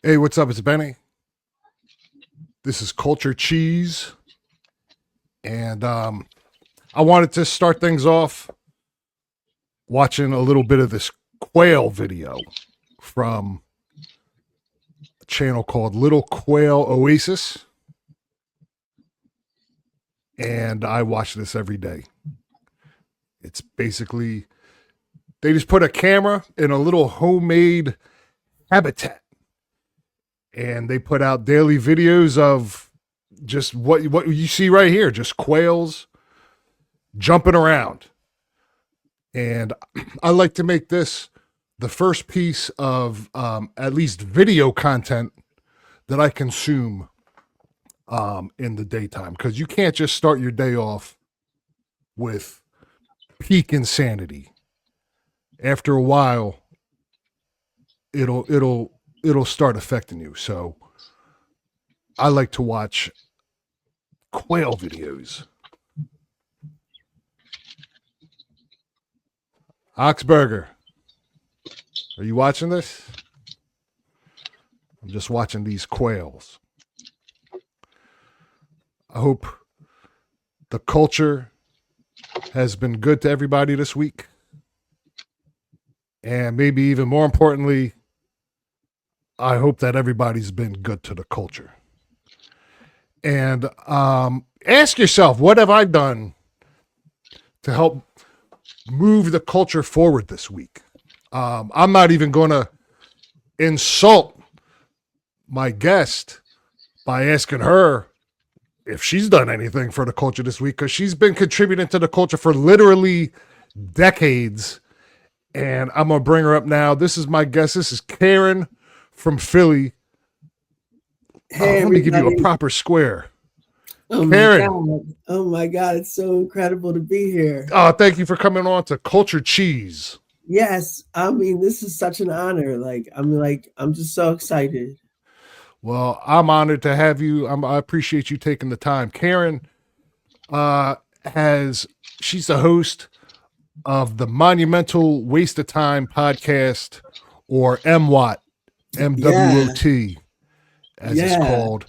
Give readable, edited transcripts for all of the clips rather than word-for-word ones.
Hey, what's up? It's Benny. This is Culture Cheese. And I wanted to start things off watching a little bit of this quail video from a channel called Little Quail Oasis. And I watch this every day. It's basically, they just put a camera in a little homemade habitat. And they put out daily videos of just what you see right here, just quails jumping around. And I like to make this the first piece of at least video content that I consume in the daytime, because you can't just start your day off with peak insanity. After a while, it'll start affecting you. So I like to watch quail videos. Oxburger, are you watching this? I'm just watching these quails. I hope the culture has been good to everybody this week. And maybe even more importantly, I hope that everybody's been good to the culture. And ask yourself, what have I done to help move the culture forward this week? I'm not even going to insult my guest by asking her if she's done anything for the culture this week, because she's been contributing to the culture for literally decades. And I'm going to bring her up now. This is my guest. This is Karen from Philly. Hey, let me give you a proper square. Oh Karen. my God. It's so incredible to be here. Oh, thank you for coming on to Culture Cheese. Yes. I mean, this is such an honor. I'm just so excited. Well, I'm honored to have you. I appreciate you taking the time. Karen she's the host of the Monumental Waste of Time podcast, or MWOT, MWOT, as it's called.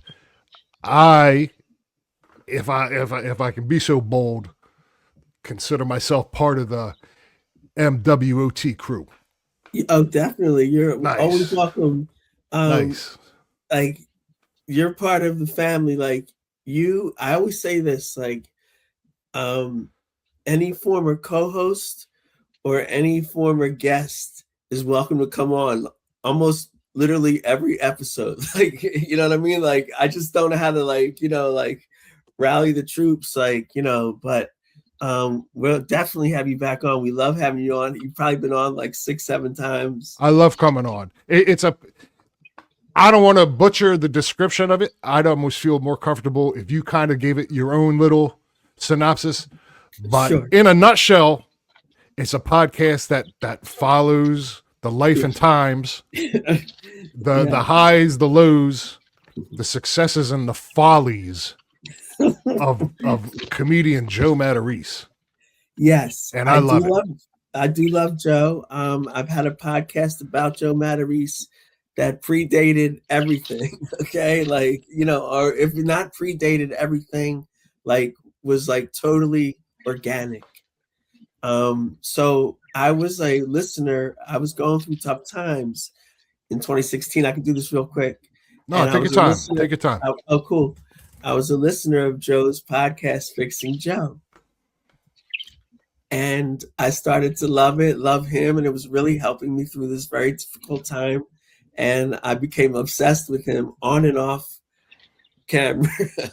If I can be so bold, consider myself part of the MWOT crew. Oh, definitely. You're nice. Always welcome. Nice. Like, you're part of the family. Like, I always say this, like, any former co-host or any former guest is welcome to come on almost literally every episode. Like, you know what I mean? Like, I just don't know how to rally the troops, but we'll definitely have you back on. We love having you on. You've probably been on like 6-7 times. I love coming on. I don't want to butcher the description of it. I'd almost feel more comfortable if you kind of gave it your own little synopsis. But sure. In a nutshell, it's a podcast that follows the life and times, the highs, the lows, the successes, and the follies of comedian Joe Matarese. Yes, and I love it. I do love Joe. I've had a podcast about Joe Matarese that predated everything. Okay, or if not predated everything, was totally organic. So I was a listener. I was going through tough times in 2016. I can do this real quick. No, take your time. Take your time. Oh, cool. I was a listener of Joe's podcast, Fixing Joe. And I started to love him, and it was really helping me through this very difficult time. And I became obsessed with him on and off camera.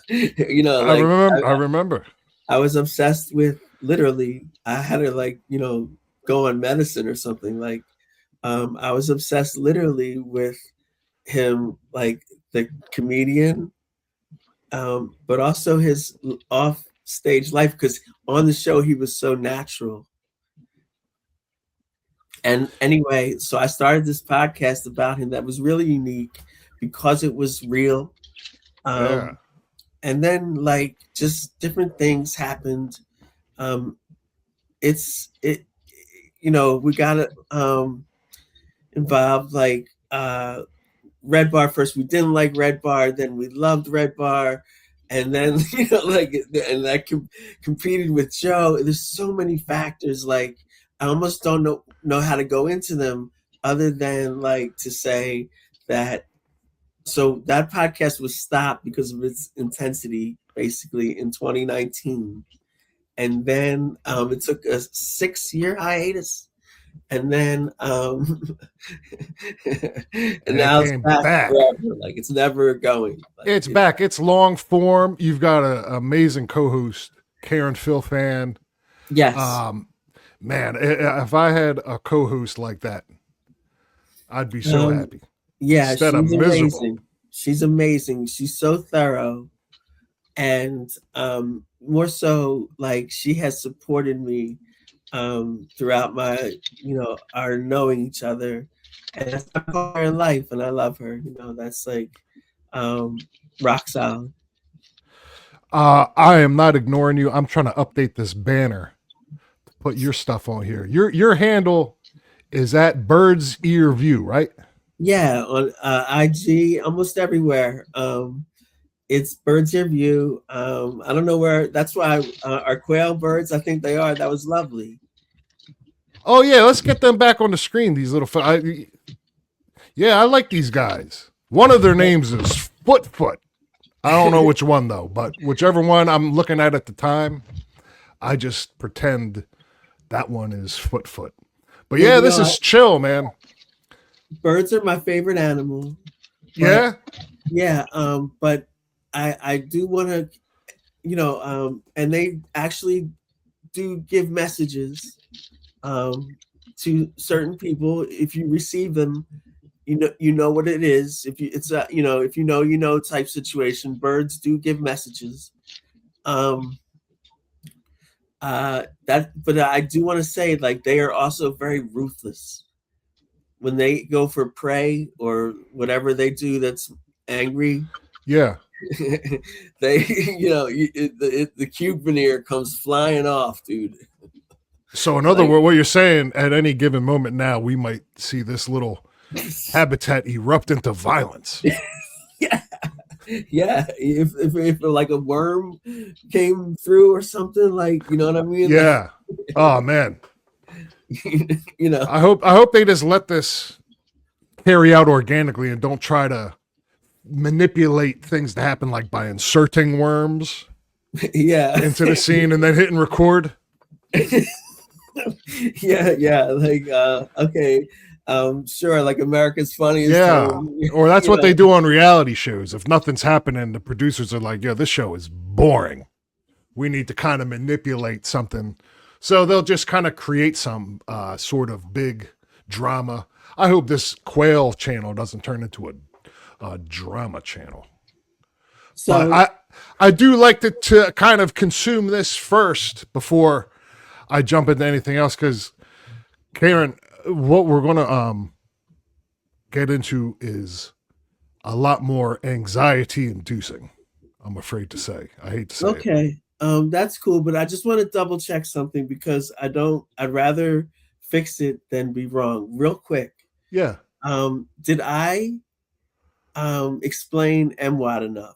I remember. I was obsessed with, literally, I had to go on medicine or something. I was obsessed literally with him, like the comedian, but also his off stage life, because on the show he was so natural. And anyway, so I started this podcast about him that was really unique because it was real. And then just different things happened. We got involved Red Bar first. We didn't like Red Bar, then we loved Red Bar, and then and that competed with Joe. There's so many factors. Like I almost don't know how to go into them other than like to say that. So that podcast was stopped because of its intensity, basically in 2019, and then it took a 6-year hiatus, and then and now it's back forever. Like it's never going. Like, it's back. It's long form. You've got an amazing co-host, KarenFromPhilly. Yes. Man, if I had a co-host like that, I'd be so happy. Yeah, she's amazing. She's amazing. She's so thorough, and more so, like she has supported me throughout my, our knowing each other, and that's my partner in life, and I love her. That's like rock solid. I am not ignoring you. I'm trying to update this banner to put your stuff on here. Your handle is at Bird's Ear View, right? Yeah, on IG, almost everywhere. It's Bird's Ear View. I don't know where. That's why our quail birds. I think they are. That was lovely. Oh yeah, let's get them back on the screen. These little. I like these guys. One of their names is Foot. I don't know which one though, but whichever one I'm looking at the time, I just pretend that one is Foot. But yeah, this is chill, man. Birds are my favorite animal. Yeah. Yeah. But I do want to, and they actually do give messages to certain people. If you receive them, you know what it is. If you know type situation. Birds do give messages. But I do want to say, like, they are also very ruthless when they go for prey or whatever they do that's angry. Yeah. They, the cube veneer comes flying off, dude. So in other words, what you're saying, at any given moment now, we might see this little habitat erupt into violence. Yeah. If like a worm came through or something, like, you know what I mean? Yeah. Oh man. I hope they just let this carry out organically and don't try to manipulate things to happen, like by inserting worms into the scene and then hitting record. yeah, like okay, sure, like America's Funniest Home. Or that's what they do on reality shows. If nothing's happening, the producers are like, this show is boring, we need to kind of manipulate something, so they'll just kind of create some sort of big drama. I hope this quail channel doesn't turn into a drama channel. So but I do like to kind of consume this first before I jump into anything else, because Karen, what we're going to get into is a lot more anxiety inducing, I'm afraid to say. I hate to say it. Okay. That's cool, but I just want to double check something, because I'd rather fix it than be wrong. Real quick. Yeah. Did I explain MWOT enough?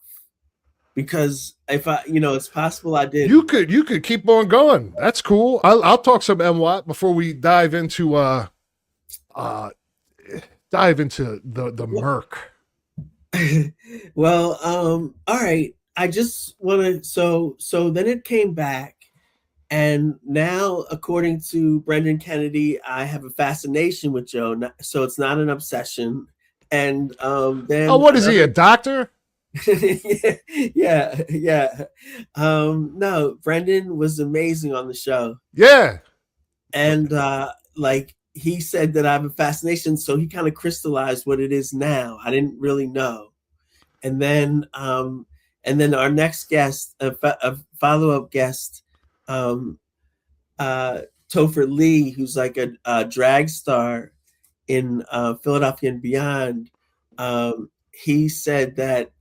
Because if it's possible I did. You could keep on going. That's cool. I'll talk some MWOT before we dive into the murk. Well, all right. I just want to. So then it came back, and now, according to Brendan Kennedy, I have a fascination with Joe. So it's not an obsession. And then. Oh, what is he? A doctor? yeah. No, Brendan was amazing on the show. Yeah. And like he said that I have a fascination, so he kind of crystallized what it is now. I didn't really know. And then our next guest, a follow-up guest, Topher Lee, who's like a drag star in Philadelphia and beyond. He said that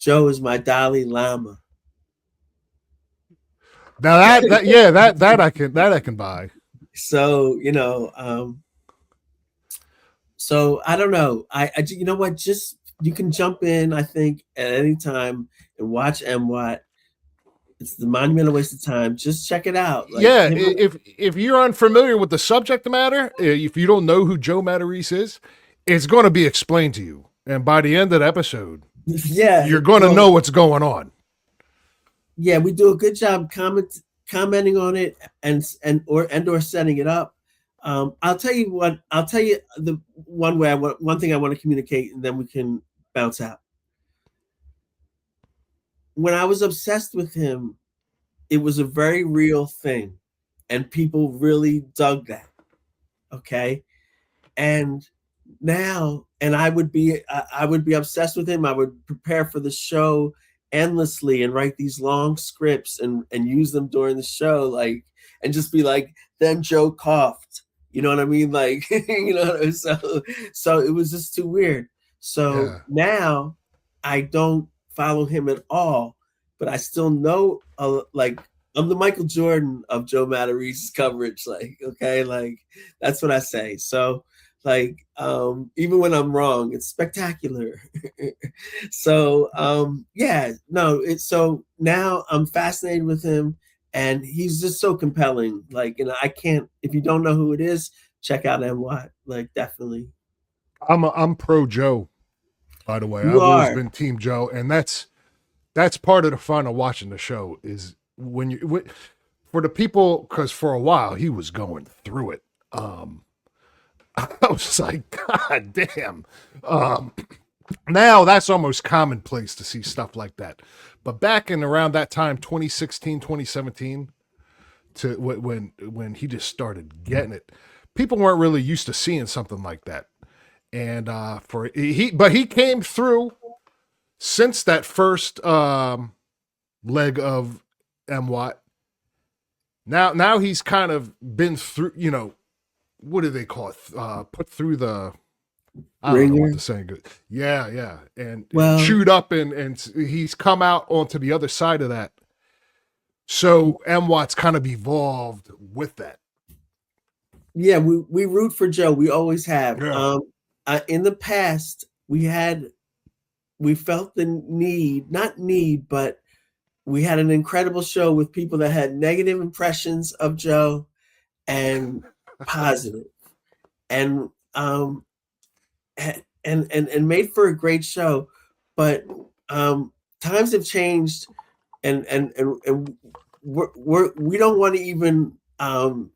Joe is my Dalai Lama. Now that I can buy. So So I don't know. You know what? Just you can jump in. I think at any time and watch MWOT. It's the monumental waste of time. Just check it out. Like Yeah, if you're unfamiliar with the subject matter, if you don't know who Joe Matarese is, it's going to be explained to you, and by the end of the episode, yeah, you're going to know what's going on. Yeah, we do a good job commenting on it or setting it up. I'll tell you what. I'll tell you the one thing I want to communicate, and then we can bounce out. When I was obsessed with him, it was a very real thing, and people really dug that. Okay, and now, and I would be obsessed with him. I would prepare for the show endlessly and write these long scripts and use them during the show, like, and just be like, then Joe coughed. You know what I mean? Like, so it was just too weird. So now I don't follow him at all, but I still know, like, I'm the Michael Jordan of Joe Matarese's coverage. Like, okay, like that's what I say. So, like, even when I'm wrong, it's spectacular. So, so now I'm fascinated with him, and he's just so compelling. Like, and I can't. If you don't know who it is, check out MWOT. Like, definitely. I'm pro Joe, by the way. You I've always are. been Team Joe, and that's part of the fun of watching the show is for the people, because for a while he was going through it. I was like, God damn. Now that's almost commonplace to see stuff like that. But back in around that time, 2016, 2017, to when he just started getting it, people weren't really used to seeing something like that. And but he came through since that first leg of MWOT. Now he's kind of been through, what do they call it? Put through the, I don't know what the saying is. Yeah. And chewed up and he's come out onto the other side of that. So MWOT's kind of evolved with that. Yeah, we root for Joe. We always have. Yeah. In the past, we felt the need, but we had an incredible show with people that had negative impressions of Joe and positive, and made for a great show. But times have changed, and we don't want to even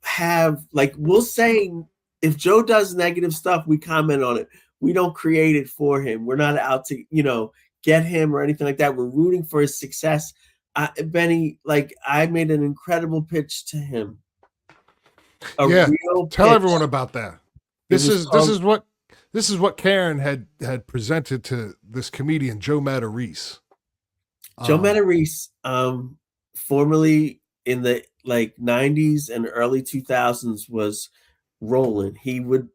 have, like, we'll say if Joe does negative stuff, we comment on it. We don't create it for him. We're not out to get him or anything like that. We're rooting for his success. Benny, like, I made an incredible pitch to him. Tell everyone about that. This is what Karen had presented to this comedian Joe Matarese. Joe Matarese, formerly in the 90s and early 2000s, was rolling. He would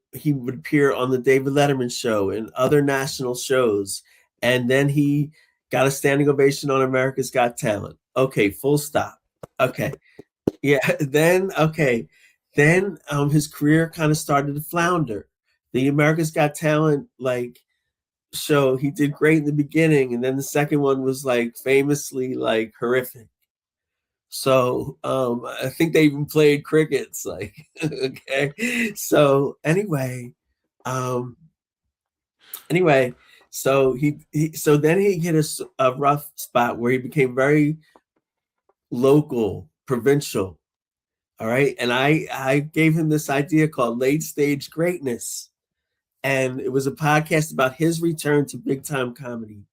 appear on the David Letterman show and other national shows, and then he got a standing ovation on America's Got Talent. Okay, full stop. Okay, yeah. Then his career kind of started to flounder. The America's Got Talent show, he did great in the beginning, and then the second one was famously horrific. So I think they even played crickets. Okay. So anyway, so so then he hit a rough spot where he became very local, provincial. All right. And I gave him this idea called Late Stage Greatness. And it was a podcast about his return to big time comedy.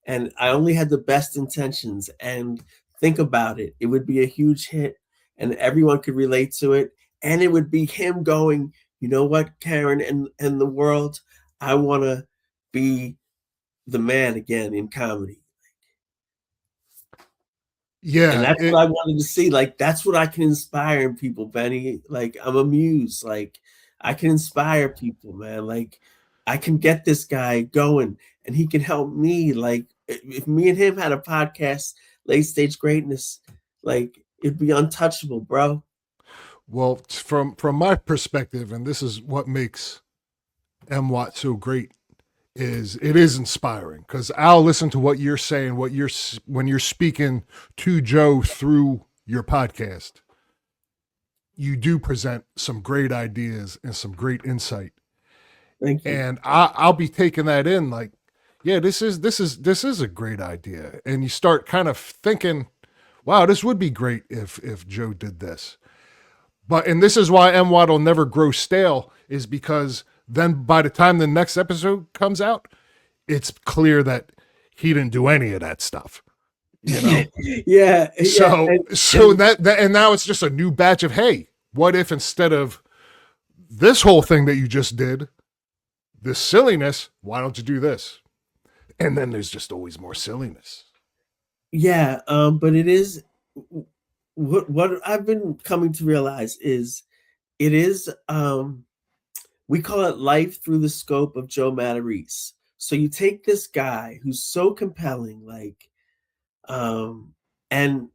And I only had the best intentions. And think about it. It would be a huge hit and everyone could relate to it. And it would be him going, you know what, Karen and the world, I want to be the man again in comedy. Yeah. And that's what I wanted to see. That's what I can inspire in people, Benny. I'm a muse. I can inspire people, man. I can get this guy going and he can help me. If me and him had a podcast, Late Stage Greatness, it'd be untouchable, bro. Well, from my perspective, and this is what makes MWOT so great is it is inspiring because I'll listen to what you're saying, when you're speaking to Joe through your podcast. You do present some great ideas and some great insight, Thank you. and I'll be taking that in like, yeah, this is a great idea, and you start kind of thinking, wow, this would be great if Joe did this. But and this is why MWAT will never grow stale, is because then by the time the next episode comes out, it's clear that he didn't do any of that stuff. You know? Yeah. So And that and now it's just a new batch of, hey, what if instead of this whole thing that you just did, this silliness, why don't you do this? And then there's just always more silliness. yeah, but it is what I've been coming to realize is it is we call it life through the scope of Joe Matarese. So you take this guy who's so compelling, like um and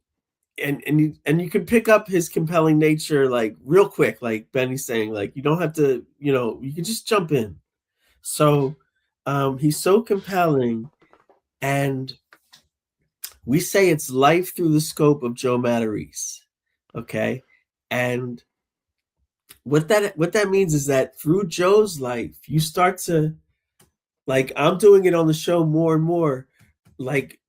you can pick up his compelling nature like real quick, like Benny's saying, like you don't have to, you can just jump in. So he's so compelling, and we say it's life through the scope of Joe Matarese. Okay. And what that means is that through Joe's life, you start to, like, I'm doing it on the show more and more, like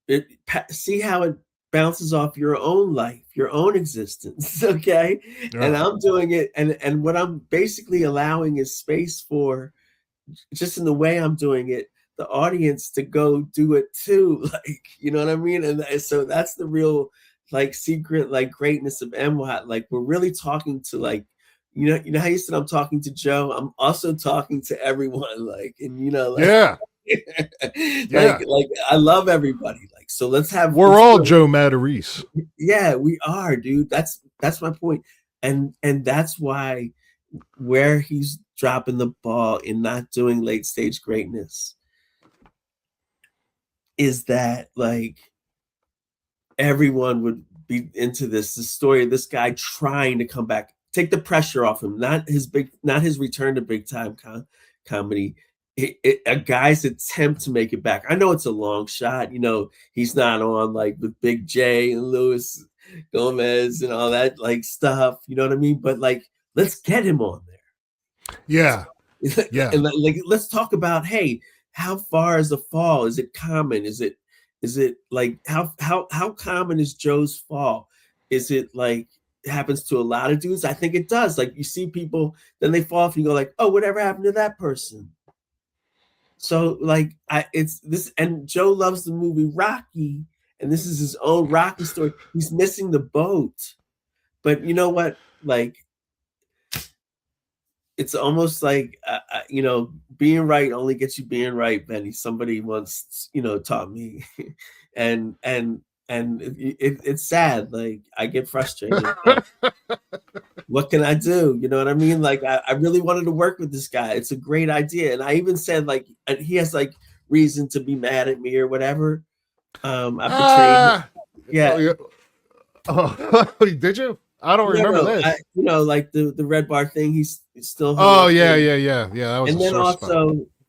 see how it bounces off your own life, your own existence. Okay. Yeah. And I'm doing it, and what I'm basically allowing is space for, just in the way I'm doing it, the audience to go do it too. Like, you know what I mean? And so that's the real, like, secret, like, greatness of MWAT. Like, we're really talking to, like, you know how you said I'm talking to Joe? I'm also talking to everyone. Like, and like, Yeah. like I love everybody. Like, so let's We're all Joe Matarese. Yeah, we are, dude. That's my point. And that's why where he's dropping the ball in not doing late stage greatness is that, like, everyone would be into this, the story of this guy trying to come back, take the pressure off him, not his return to big time comedy, a guy's attempt to make it back. I know it's a long shot, he's not on like with Big J and Luis Gomez and all that like stuff, you know what I mean? But like, let's get him on there. Yeah. Yeah. And like, let's talk about, hey, how far is the fall? Is it common? Is it like how common is Joe's fall? Is it like it happens to a lot of dudes? I think it does. Like, you see people, then they fall off and you go like, oh, whatever happened to that person? So like it's this, and Joe loves the movie Rocky, and this is his own Rocky story. He's missing the boat. But you know what? Like, it's almost like being right only gets you being right, Benny. Somebody once taught me, and it's sad. Like, I get frustrated. What can I do? You know what I mean? Like, I really wanted to work with this guy. It's a great idea, and I even said, like, he has like reason to be mad at me or whatever. I betrayed him. Yeah. Oh, did you? I don't remember this. Like the red bar thing. He's still. Oh yeah. That was. And then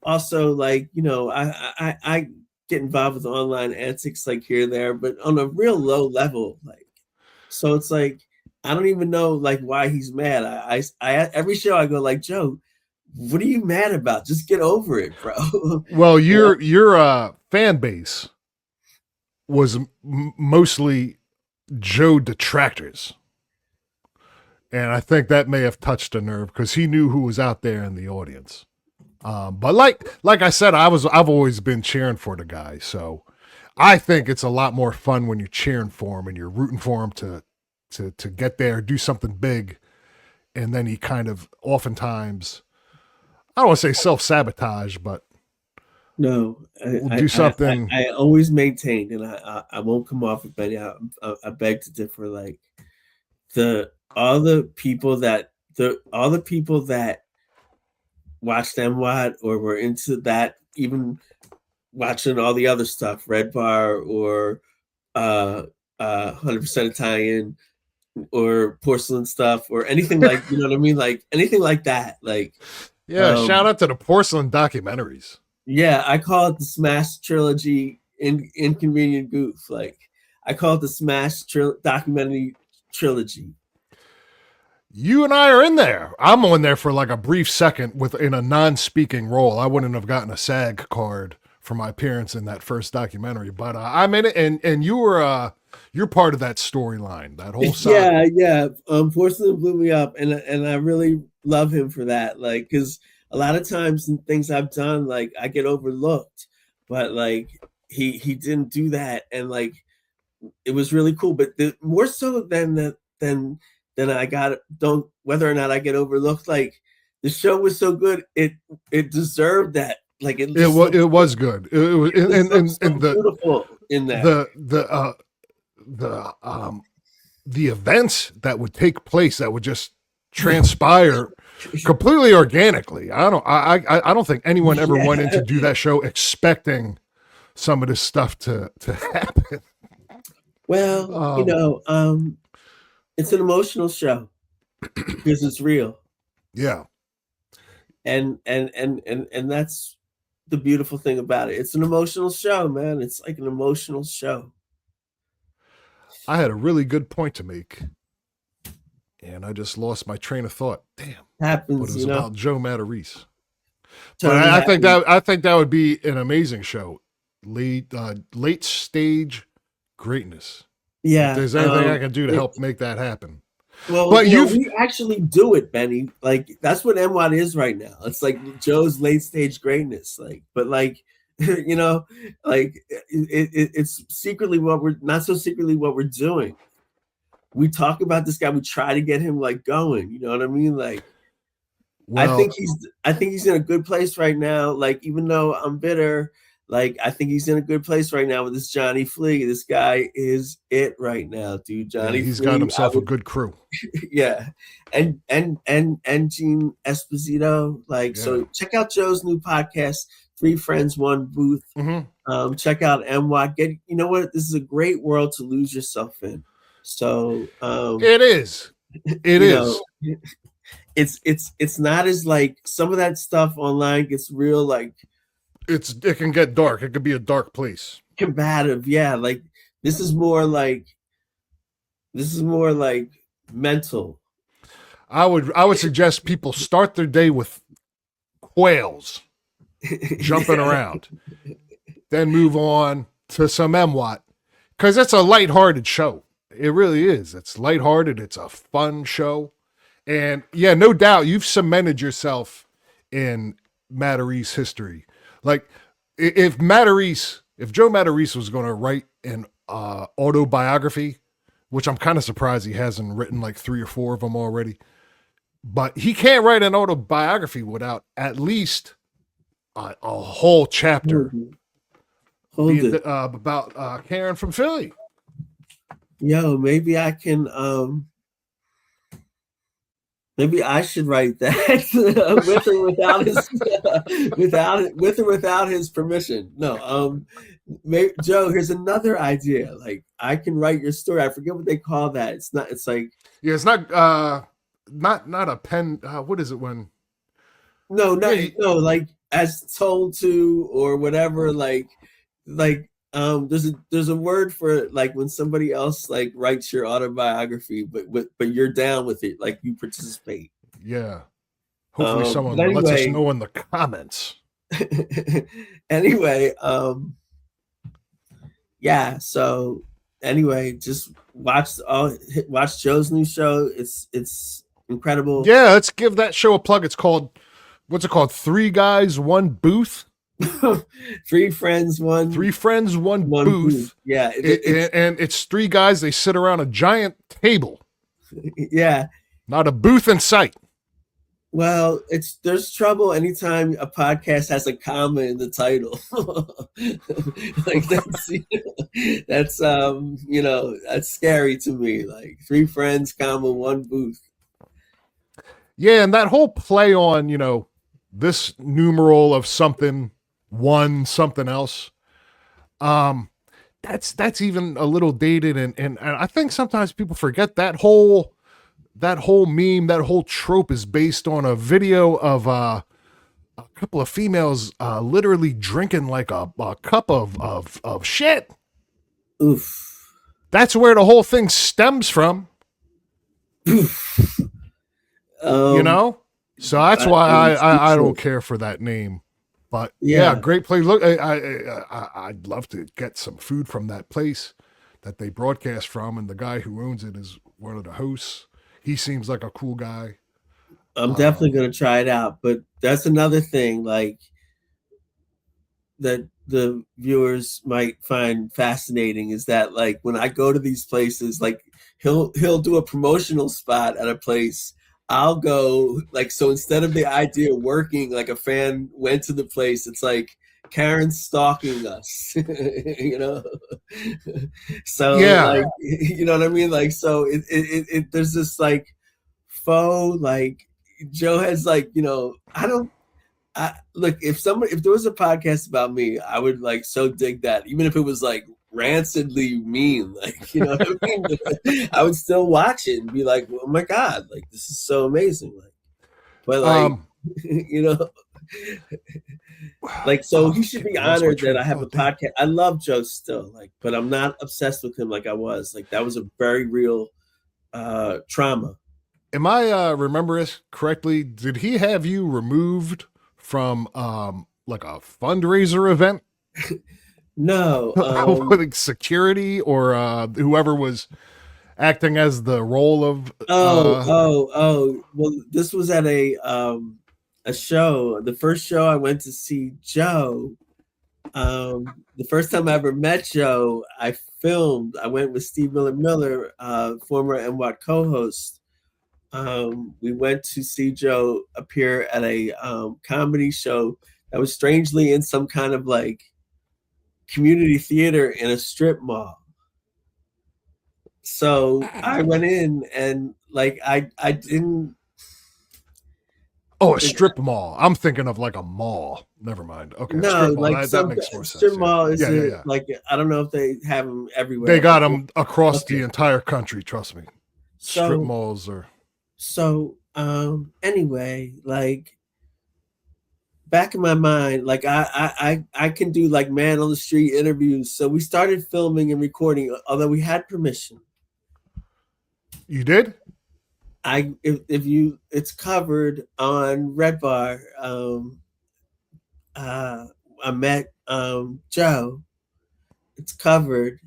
also like I get involved with online antics like here and there, but on a real low level. Like, so it's like I don't even know like why he's mad. I every show I go like, Joe, what are you mad about? Just get over it, bro. Well, your fan base was mostly Joe detractors. And I think that may have touched a nerve because he knew who was out there in the audience. But like I said, I've always been cheering for the guy. So I think it's a lot more fun when you're cheering for him and you're rooting for him to get there, do something big. And then he kind of oftentimes, I don't want to say self-sabotage, but no, we'll do something. I always maintained, and I won't come off with Benny. I beg to differ. Like, all the people that watched MWOT or were into that, even watching all the other stuff, Red Bar or 100% Italian or porcelain stuff or anything like, you know what I mean? Like anything like that. Like, Yeah, shout out to the porcelain documentaries. Yeah, I call it the Smash Trilogy Inconvenient Goof. Like, I call it the Smash Documentary Trilogy. You and I are in there. I'm on there for like a brief second in a non-speaking role. I wouldn't have gotten a SAG card for my appearance in that first documentary, but I'm in it, and you're part of that storyline, that whole saga. Yeah. Porcelain blew me up, and I really love him for that. Like, because a lot of times in things I've done, like I get overlooked, but like he didn't do that, and like it was really cool. But more so than I got don't whether or not I get overlooked. Like the show was so good, it deserved that. Like it was good. It was and the beautiful in that the events that would take place that would just transpire completely organically. I don't think anyone ever went in to do that show expecting some of this stuff to happen. Well, it's an emotional show because it's real. Yeah. And that's the beautiful thing about it. It's an emotional show, man. It's like an emotional show. I had a really good point to make, and I just lost my train of thought. Damn. Happens, but it was about Joe Matarese. Totally but I think that would be an amazing show. Late stage greatness. Yeah. If there's anything I can do to help make that happen. Well, but we actually do it, Benny. Like that's what MWOT is right now. It's like Joe's late stage greatness. Like, but like, like it's secretly what we're not so secretly what we're doing. We talk about this guy. We try to get him like going. You know what I mean? Like, well, I think he's in a good place right now. Like, even though I'm bitter, like I think he's in a good place right now with this Johnny Flea. This guy is it right now, dude. Johnny, he's got himself a good crew. Yeah, and Gene Esposito. Like, so check out Joe's new podcast, 3 Friends, 1 Booth. Mm-hmm. Check out MWOT. You know what? This is a great world to lose yourself in. So it is. It is. It's not as like some of that stuff online gets real like. It can get dark. It could be a dark place. Combative, yeah. Like this is more like mental. I would suggest people start their day with quails jumping around, then move on to some MWOT because it's a lighthearted show. It really is. It's lighthearted. It's a fun show, and yeah, no doubt you've cemented yourself in Matarese history. Like if Joe Matarese was going to write an autobiography, which I'm kind of surprised he hasn't written like 3 or 4 of them already, but he can't write an autobiography without at least a whole chapter about Karen from Philly. Yo, maybe I can maybe I should write that with or without his permission. No, Joe, here's another idea. Like I can write your story. I forget what they call that. It's not. It's like it's not a pen. What is it when? No. Like as told to or whatever. Like there's a word for it, like when somebody else like writes your autobiography, but you're down with it, like you participate. Yeah. Hopefully someone lets us know in the comments. Anyway, yeah. So anyway, just watch Joe's new show. It's incredible. Yeah, let's give that show a plug. It's called, what's it called? 3 Guys, 1 Booth. 3 Friends, 1 Booth. Yeah, and it's 3 guys. They sit around a giant table. Yeah, not a booth in sight. Well, there's trouble anytime a podcast has a comma in the title. Like that's that's scary to me. Like 3 friends, comma 1 booth. Yeah, and that whole play on this numeral of something. 1 something else. That's even a little dated, and I think sometimes people forget that whole meme, that whole trope is based on a video of a couple of females literally drinking like a cup of shit. Oof. That's where the whole thing stems from. Oof. You know? So that's why I don't Speechless. care for that name. But Yeah. great place. Look, I'd love to get some food from that place that they broadcast from, and the guy who owns it is one of the hosts. He seems like a cool guy. I'm definitely gonna try it out, but that's another thing, like, that the viewers might find fascinating is that, like, when I go to these places, like, he'll do a promotional spot at a place. I'll go, like, so instead of the idea of working, like a fan went to the place, it's like Karen's stalking us, you know. So Yeah. like, you know what I mean? Like, so it there's this like faux, like, Joe has, like, you know, look, if there was a podcast about me, I would like so dig that, even if it was like rancidly mean, like, you know what I mean? I would still watch it and be like, oh my God, like, this is so amazing. Like, but like, you know, like, so he should be honored that I have a podcast. I love Joe still, like, but I'm not obsessed with him like I was. Like, that was a very real trauma. Am I remember this correctly? Did he have you removed from like a fundraiser event? No, like security or whoever was acting as the role of well, this was at a show. The first show I went to see Joe, the first time I ever met Joe, I went with Steve Miller, former MWOT co-host. We went to see Joe appear at a comedy show that was strangely in some kind of like community theater in a strip mall. So I went in and like I didn't. Oh, a strip mall. I'm thinking of like a mall. Never mind. Okay, No, strip mall. like That makes more sense. Strip mall is yeah. like, I don't know if they have them everywhere. They got them across the entire country. Trust me. So, strip malls are. So anyway, like, back in my mind, like I can do like man on the street interviews. So we started filming and recording, although we had permission. You did? It's covered on Red Bar. I met Joe. It's covered,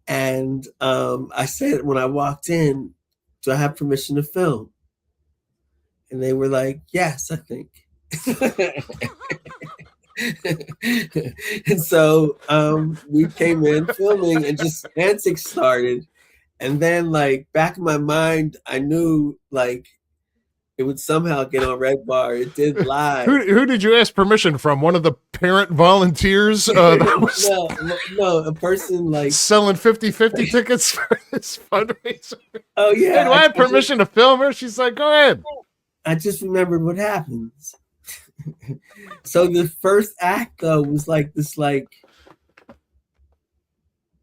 and I said when I walked in, do I have permission to film? And they were like, yes, I think. And so we came in filming and just antics started. And then, like, back in my mind, I knew like it would somehow get on Red Bar. It did live. Who did you ask permission from? One of the parent volunteers? That was no, a person like selling 50-50 tickets for this fundraiser. Oh yeah. Hey, do I have permission to film her? She's like, go ahead. I just remembered what happens. So the first act though was like this like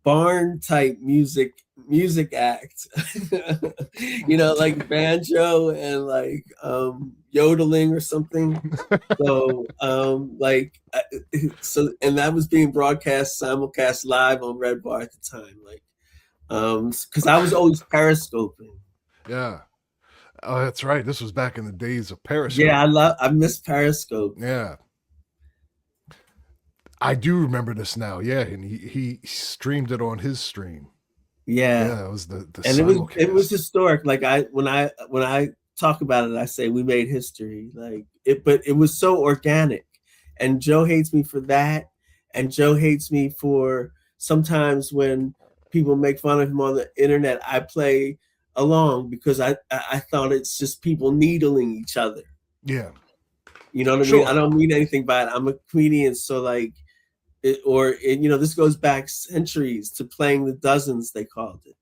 barn type music act. You know, like banjo and like yodeling or something. So and that was being simulcast live on Red Bar at the time, like because I was always periscoping. Yeah. Oh, that's right. This was back in the days of Periscope. Yeah, I miss Periscope. Yeah. I do remember this now. Yeah, and he streamed it on his stream. Yeah, it was the and it was historic. Like when I talk about it, I say we made history. Like it, but it was so organic. And Joe hates me for that, and Joe hates me for sometimes when people make fun of him on the internet, I play along because I thought it's just people needling each other. Yeah, you know what I mean. I don't mean anything by it. I'm a comedian, so like, you know, this goes back centuries to playing the dozens. They called it.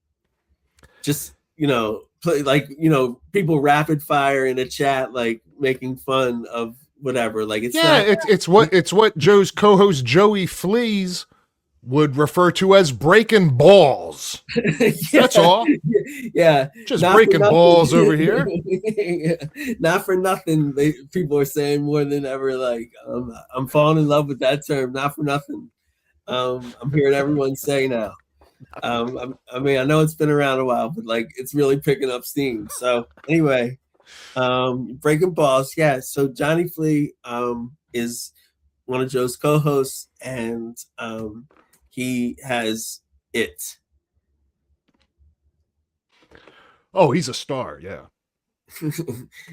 Just, you know, play like, you know, people rapid fire in a chat, like making fun of whatever. Like it's it's what Joe's co-host Joey Fleas would refer to as breaking balls. Yeah, That's all. yeah, Just not for breaking balls over nothing. here. Yeah, not for nothing. People are saying more than ever. Like, I'm falling in love with that term. Not for nothing. I'm hearing everyone say now. I mean, I know it's been around a while, but like, it's really picking up steam. So anyway, breaking balls. Yeah. So Johnny Flea is one of Joe's co-hosts, and he has it. Oh, he's a star. Yeah.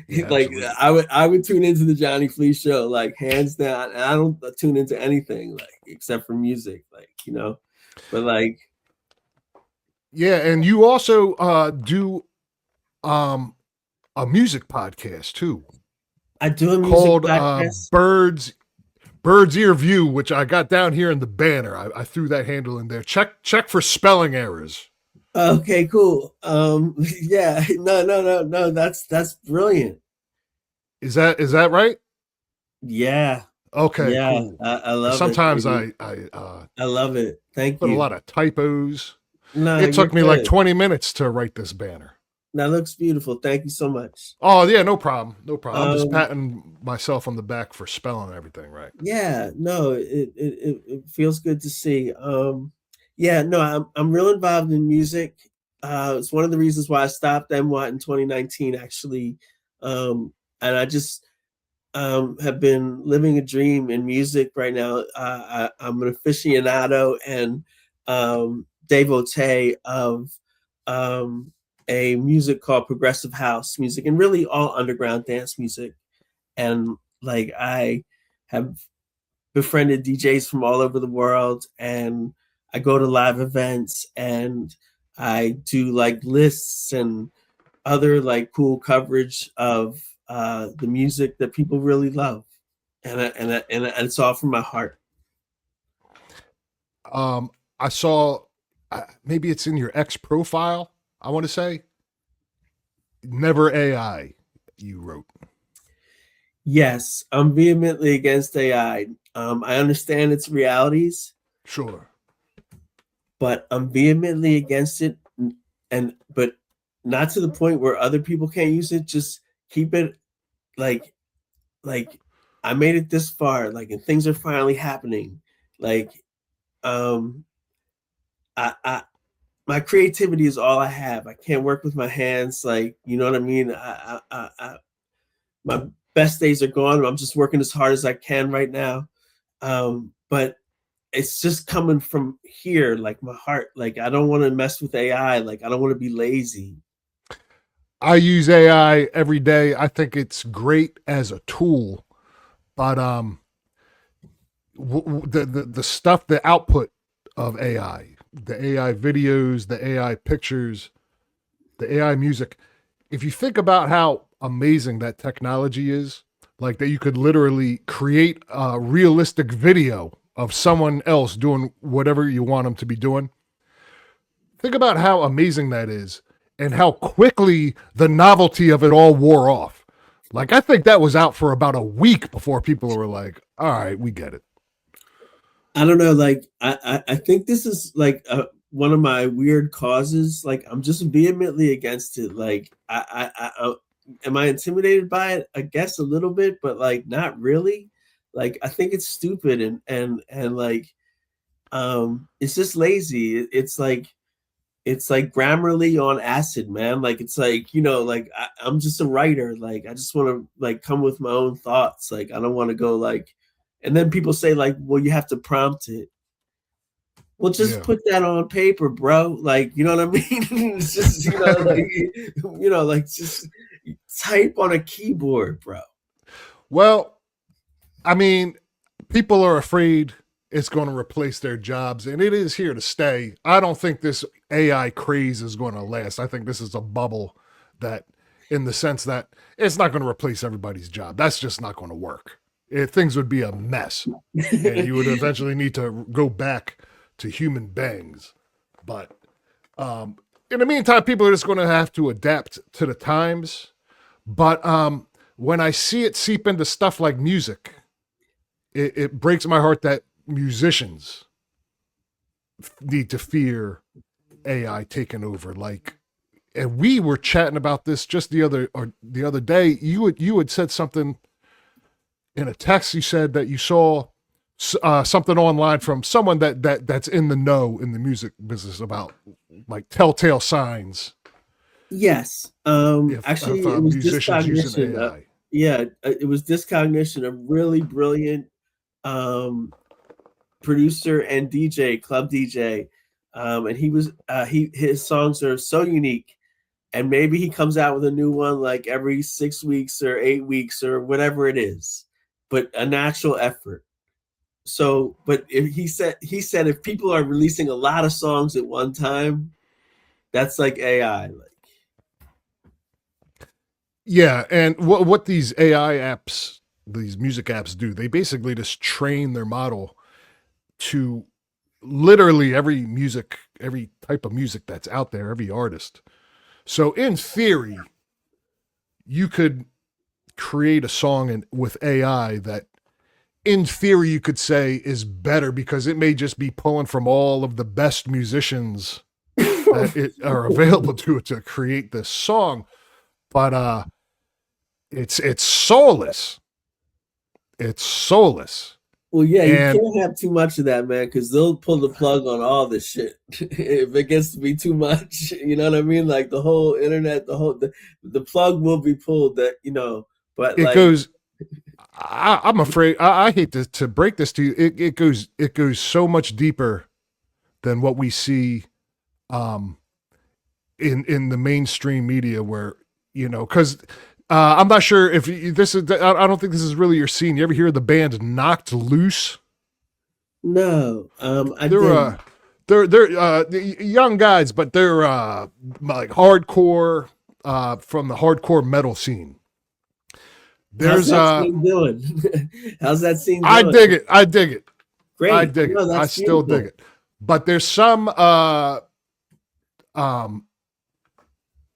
Yeah, Like, absolutely. I would tune into the Johnny Flea show, like, hands down. And I don't tune into anything, like, except for music, like, but like, Yeah, and you also do um a music podcast too I do a music called podcast. Bird's Ear View, which I got down here in the banner. I threw that handle in there. Check for spelling errors. Okay, cool. Yeah, no, that's brilliant. Is that right? Yeah, Okay, yeah, cool. I love it, Sometimes baby. I I love it. Thank put a you. lot of typos. No, It you're took me like good. 20 minutes to write this banner. That looks beautiful. Thank you so much. Oh yeah, no problem. No problem. I'm just Um, patting myself on the back for spelling everything right. yeah, no, it feels good to see. Yeah, no, I'm real involved in music. It's one of the reasons why I stopped MWOT in 2019, actually. And I just have been living a dream in music right now. I'm an aficionado and devotee of um, a music called progressive house music, and really all underground dance music. And like, I have befriended DJs from all over the world, and I go to live events, and I do like lists and other like cool coverage of the music that people really love, and it's all from my heart. Um, I saw maybe it's in your X profile. I want to say never AI. You wrote. Yes, I'm vehemently against AI. I understand its realities, Sure. but I'm vehemently against it, and but not to the point where other people can't use it. Just keep it like like I made it this far, like, and things are finally happening. Like, um, I my creativity is all I have. I can't work with my hands, like, you know what I mean. My best days are gone. I'm just working as hard as I can right now. But it's just coming from here, like my heart. Like, I don't want to mess with AI. Like, I don't want to be lazy. I use AI every day. I think it's great as a tool, but the stuff, the output of AI, the AI videos, the AI pictures, the AI music. If you think about how amazing that technology is, like that you could literally create a realistic video of someone else doing whatever you want them to be doing. Think about how amazing that is and how quickly the novelty of it all wore off. Like, I think that was out for about a week before people were like, all right, we get it. I don't know. Like, I think this is like one of my weird causes. Like, I'm just vehemently against it. Like, am I intimidated by it? I guess a little bit, but like, not really. Like, I think it's stupid, and like, it's just lazy. It's like Grammarly on acid, man. Like, it's like, like, I'm just a writer. Like, I just want to like come with my own thoughts. Like, I don't want to go like, and then people say like, well, you have to prompt it. Well, just Yeah. put that on paper, bro. Like, you know what I mean? It's just, like, just type on a keyboard, bro. Well, I mean, people are afraid it's going to replace their jobs, and it is here to stay. I don't think this AI craze is going to last. I think this is a bubble that, in the sense that it's not going to replace everybody's job. That's just not going to work. Things would be a mess, and you would eventually need to go back to human beings. But in the meantime, people are just going to have to adapt to the times. But when I see it seep into stuff like music, it breaks my heart that musicians need to fear AI taking over. Like, and we were chatting about this just the other day. You had said something in a text. You said that you saw something online from someone that's in the know in the music business about like telltale signs. Yes. Actually, If it was musicians using Discognition. AI. Yeah, it was Discognition, a really brilliant producer and DJ, club DJ. And he was his songs are so unique. And maybe he comes out with a new one like every 6 weeks or 8 weeks or whatever it is, but a natural effort. So, but if he said if people are releasing a lot of songs at one time, that's like AI. Like, Yeah, and what these AI apps, these music apps do, they basically just train their model to literally every type of music that's out there, every artist. So in theory, you could create a song with AI that in theory you could say is better because it may just be pulling from all of the best musicians that are available to it to create this song. But it's soulless. It's soulless. well, yeah, you And can't have too much of that, man, because they'll pull the plug on all this shit if it gets to be too much. You know what I mean? Like the whole internet, the plug will be pulled. That but it like, goes I'm afraid I hate to break this to you. It goes so much deeper than what we see um in the mainstream media where because I'm not sure if this is I don't think this is really your scene. You ever hear of the band Knocked Loose? no, I They're didn't. young guys, but they're like hardcore from the hardcore metal scene. How's There's that scene doing? How's that scene I doing? dig it. I dig it. I Great. dig it. No, I that's still dig beautiful. it. But there's some um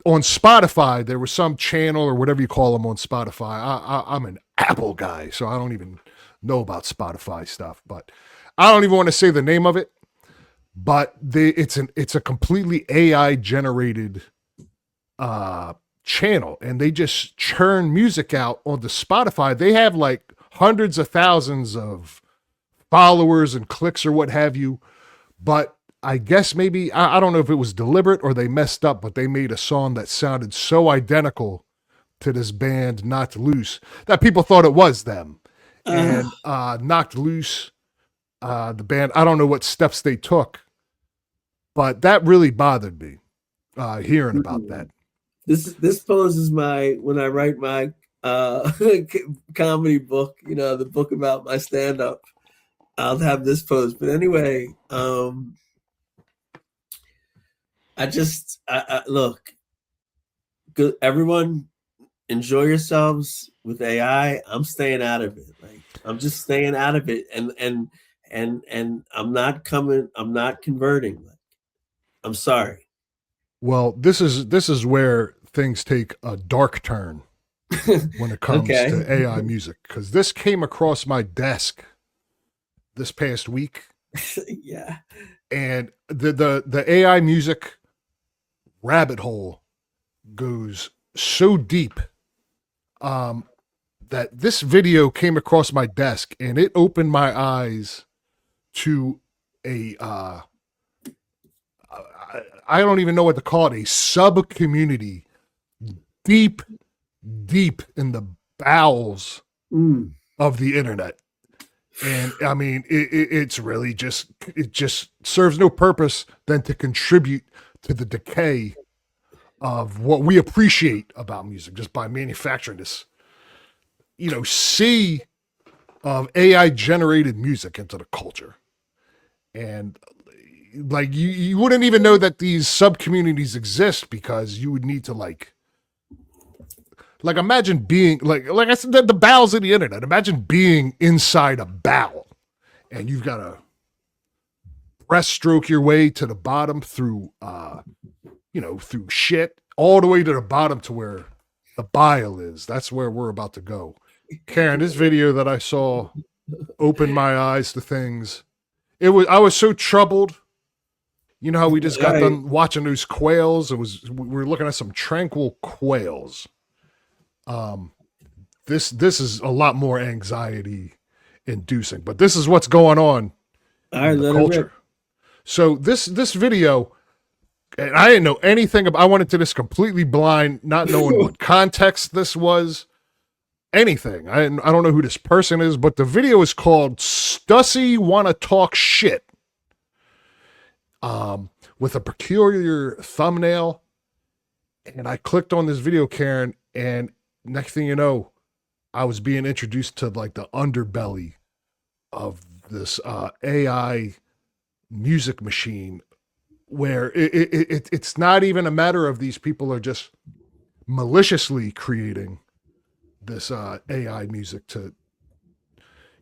on Spotify, there was some channel or whatever you call them on Spotify. I'm an Apple guy, so I don't even know about Spotify stuff. But I don't even want to say the name of it. But it's a completely AI generated channel, and they just churn music out onto Spotify. They have like hundreds of thousands of followers and clicks or what have you. But I guess maybe I don't know if it was deliberate or they messed up, but they made a song that sounded so identical to this band Knocked Loose that people thought it was them. Uh, And Knocked Loose, the band, I don't know what steps they took, but that really bothered me hearing about that. this poses my when I write my comedy book, the book about my stand up. I'll have this pose. But anyway, I look, good everyone enjoy yourselves with AI. I'm staying out of it. Like I'm just staying out of it and I'm not converting. Like, I'm sorry. Well, this is where things take a dark turn when it comes Okay. to AI music because this came across my desk this past week, Yeah. and the AI music rabbit hole goes so deep that this video came across my desk and it opened my eyes to a I don't even know what to call it, a sub community deep deep in the bowels Mm. of the internet. And I mean it's really it just serves no purpose than to contribute to the decay of what we appreciate about music just by manufacturing this sea of AI generated music into the culture. And like you wouldn't even know that these sub communities exist because you would need to like imagine being like I said the bowels of the internet. Imagine being inside a bowel and you've got to breaststroke your way to the bottom through through shit all the way to the bottom to where the bile is. That's where we're about to go. Karen, this video that I saw opened my eyes to things. I was so troubled You know how we just got Right. done watching those quails? We were looking at some tranquil quails. This is a lot more anxiety inducing, but this is what's going on All right, in the let it rip. culture. So this video, and I didn't know anything about. I went into this completely blind, not knowing what context this was, anything. I don't know who this person is, but the video is called "Stussy Wanna Talk Shit," with a peculiar thumbnail. And I clicked on this video, Karen, and next thing you know, I was being introduced to like the underbelly of this AI music machine, where it's not even a matter of these people are just maliciously creating this AI music to,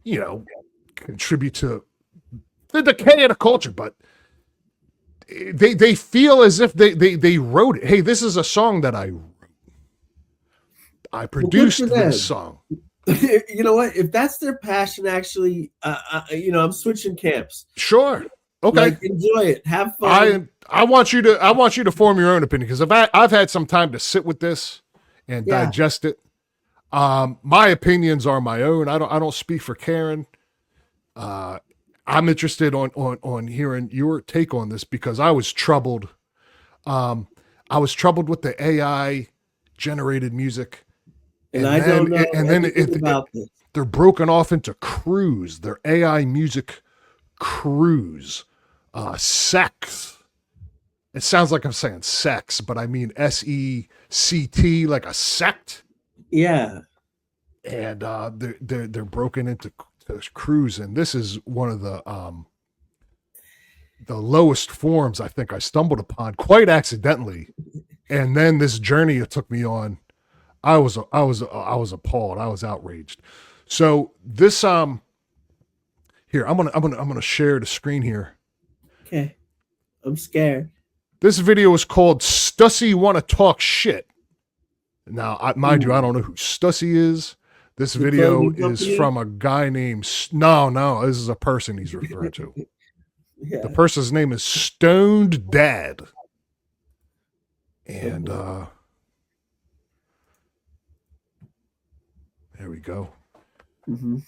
you know, contribute to the decay of the culture, but they feel as if they wrote it. Hey, this is a song that I wrote. I produced this song. You know what? If that's their passion, actually, I'm switching camps. Sure. Okay. Like, enjoy it. Have fun. I want you to form your own opinion, because I've had some time to sit with this and digest it. My opinions are my own. I don't speak for Karen. I'm interested on hearing your take on this, because I was troubled. I was troubled with the AI generated music. And I don't know about this. They're broken off into crews. They're AI music crews. Sex. It sounds like I'm saying sex, but I mean SECT, like a sect. Yeah. And they're broken into crews, and this is one of the lowest forms I think I stumbled upon quite accidentally. And then this journey it took me on, I was appalled. I was outraged. So this here, I'm gonna share the screen here. Okay. I'm scared. This video is called "Stussy Wanna Talk Shit." Now, mind you, I don't know who Stussy is. This video is from a guy named no, this is a person he's referring to. Yeah. The person's name is stoneddad. And there we go. Mm-hmm.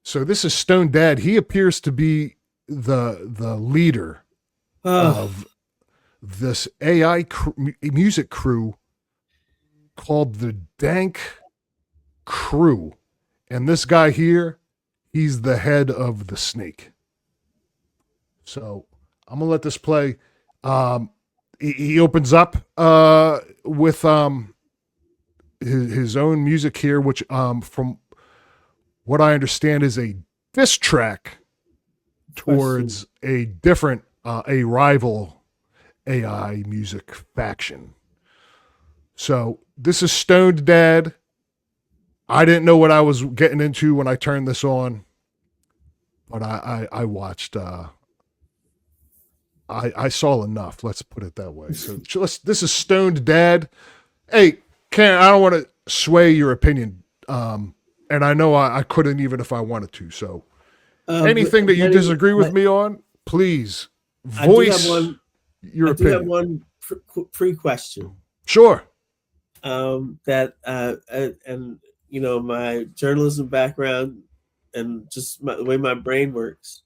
So this is stoneddad. He appears to be the leader of this AI music crew called the Dank Crew. And this guy here, he's the head of the snake. So I'm going to let this play. He opens up with his own music here, which from what I understand is a diss track towards a different, a rival AI music faction. So this is stoneddad. I didn't know what I was getting into when I turned this on, but I watched. I saw enough. Let's put it that way. So this is stoneddad. Hey, Karen, I don't want to sway your opinion, and I know I couldn't even if I wanted to. So anything that you disagree with me on, please voice your opinion. I do have one pre-question. Sure. That and you know, my journalism background and just the way my brain works.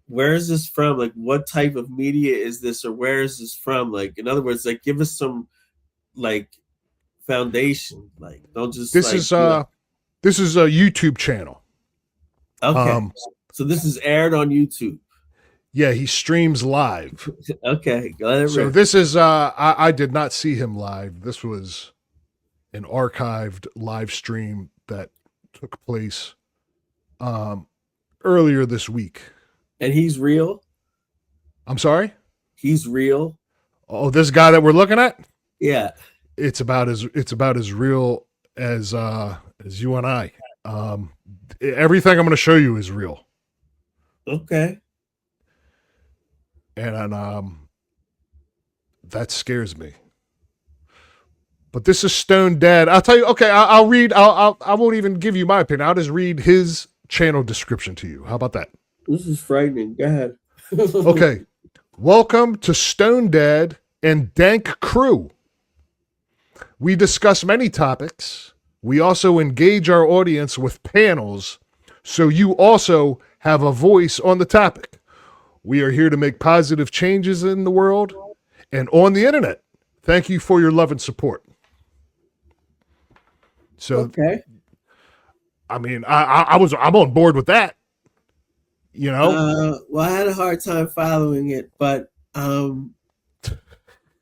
Where is this from? Like, what type of media is this, or where is this from? Like, in other words, like, give us some like foundation. Like, don't just. This is a YouTube channel. Okay, so this is aired on YouTube. Yeah, he streams live. Okay, so this is I did not see him live. This was an archived live stream that took place earlier this week. And he's real? I'm sorry? He's real? Oh, this guy that we're looking at? Yeah. It's about as real as you and I. Everything I'm going to show you is real. Okay. And that scares me. But this is stoneddad. I'll tell you. Okay, I'll read. I won't even give you my opinion. I'll just read his channel description to you. How about that? This is frightening. Go ahead. Okay. Welcome to Stone Dad and Dank Crew. We discuss many topics. We also engage our audience with panels, so you also have a voice on the topic. We are here to make positive changes in the world and on the internet. Thank you for your love and support. So, Okay. I mean, I'm on board with that. You know, Well, I had a hard time following it, but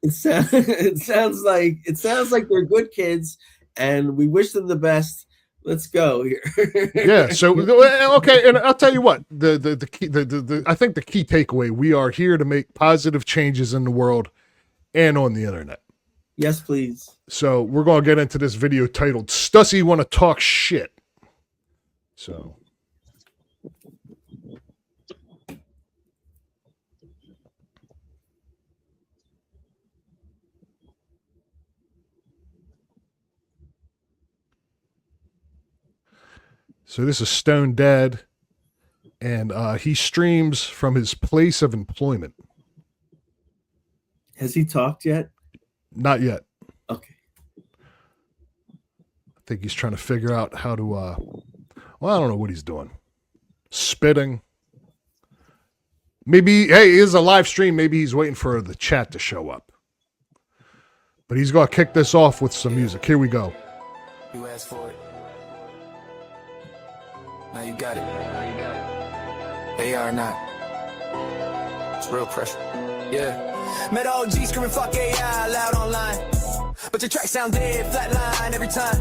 it sounds like they're good kids, and we wish them the best. Let's go here. yeah. So okay, and I'll tell you what the key the I think the key takeaway: we are here to make positive changes in the world and on the internet. Yes, please. So we're gonna get into this video titled "Stussy Want to Talk Shit." So. So this is Stone Dad, and he streams from his place of employment. Has he talked yet? Not yet. Okay. I think he's trying to figure out how to, well, I don't know what he's doing. Spitting. Maybe, hey, it is a live stream. Maybe he's waiting for the chat to show up. But he's going to kick this off with some music. Here we go. You asked for it. Now you got it. AI or not. It's real pressure. Yeah. Met OG screaming fuck AI loud online. But your track sound dead, flatline every time.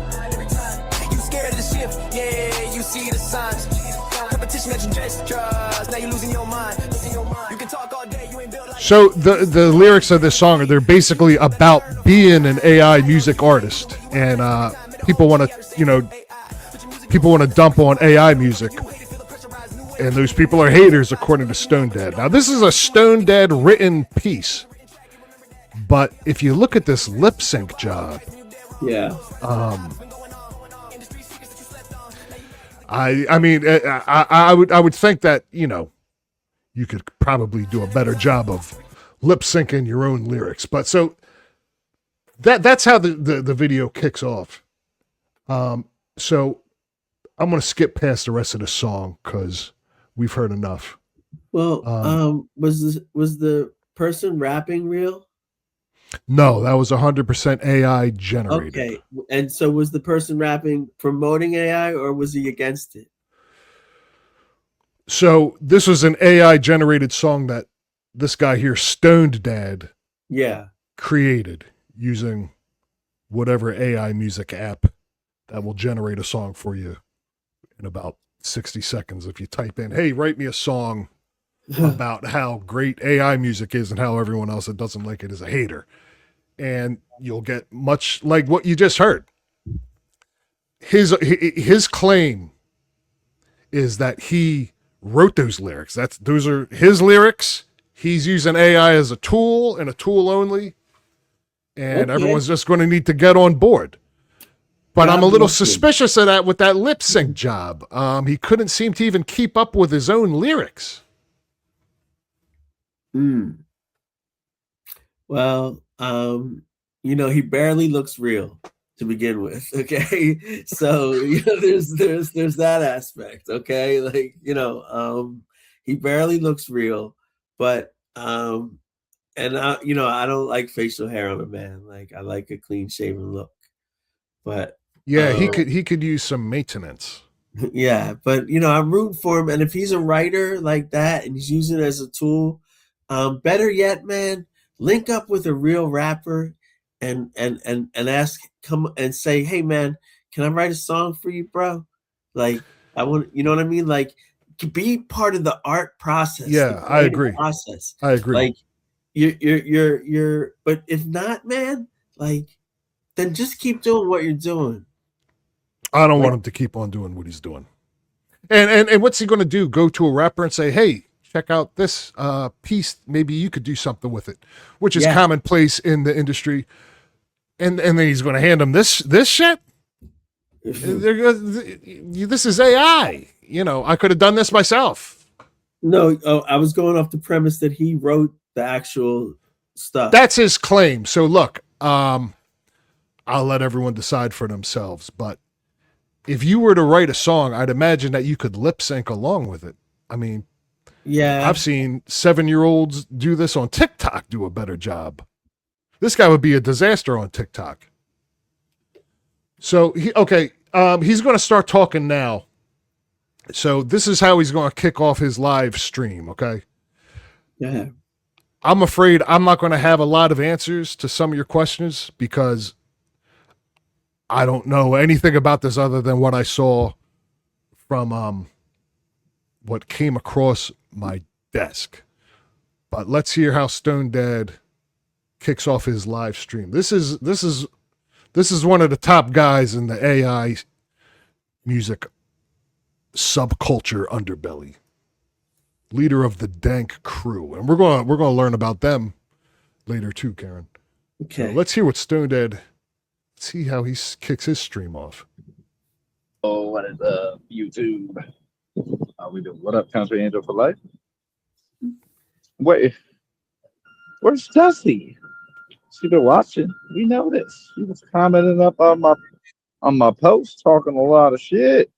You scared of the shift, yeah, you see the signs. Competition at your gestures, now you losing your mind. You can talk all day, you ain't built like. So the lyrics of this song are they're basically about being an AI music artist. And people want to, people want to dump on AI music, and those people are haters, according to Stone Dad. Now, this is a Stone Dad written piece, but if you look at this lip sync job, Yeah. I mean, I would think that you could probably do a better job of lip syncing your own lyrics. But so that's how the video kicks off. So I'm going to skip past the rest of the song because we've heard enough. Well, was the person rapping real? No, that was 100% AI generated. Okay. And so was the person rapping promoting AI, or was he against it? So this was an AI generated song that this guy here, Stoned Dad, Yeah. created using whatever AI music app that will generate a song for you in about 60 seconds. If you type in, hey, write me a song about how great AI music is and how everyone else that doesn't like it is a hater. And you'll get much like what you just heard. His claim is that he wrote those lyrics. Those are his lyrics. He's using AI as a tool and a tool only. And everyone's just going to need to get on board. But I'm a little suspicious of that with that lip sync job. He couldn't seem to even keep up with his own lyrics. Well, he barely looks real to begin with. Okay. So, there's that aspect. Okay. Like, he barely looks real, but, and I don't like facial hair on a man. Like, I like a clean shaven look, but yeah, he could use some maintenance. Yeah, but I'm rooting for him, and if he's a writer like that and he's using it as a tool, better yet, man, link up with a real rapper and ask, come and say, hey man, can I write a song for you, bro? Like, I want, you know what I mean? Like, be part of the art process. Yeah, I agree. Process. I agree. Like, you're, but if not, man, like, then just keep doing what you're doing. I don't want him to keep on doing what he's doing. And what's he going to do? Go to a rapper and say, hey, check out this piece. Maybe you could do something with it, which is commonplace in the industry. And then he's going to hand him this shit. This is AI. I could have done this myself. No, I was going off the premise that he wrote the actual stuff. That's his claim. So look, I'll let everyone decide for themselves. But if you were to write a song, I'd imagine that you could lip sync along with it. I mean, Yeah, I've seen 7-year-olds do this on TikTok, do a better job. This guy would be a disaster on TikTok. So he's going to start talking now. So this is how he's going to kick off his live stream. Okay. yeah. I'm afraid I'm not going to have a lot of answers to some of your questions because I don't know anything about this other than what I saw from what came across my desk. But let's hear how StoneDad kicks off his live stream. This is one of the top guys in the AI music subculture underbelly. Leader of the Dank crew. And we're going to learn about them later too, Karen. Okay. So let's hear what StoneDad, see how he kicks his stream off. Oh, what is YouTube? We doing what up, Country Angel for Life? Wait, where's Dusty? She been watching. We know this. She was commenting up on my post, talking a lot of shit.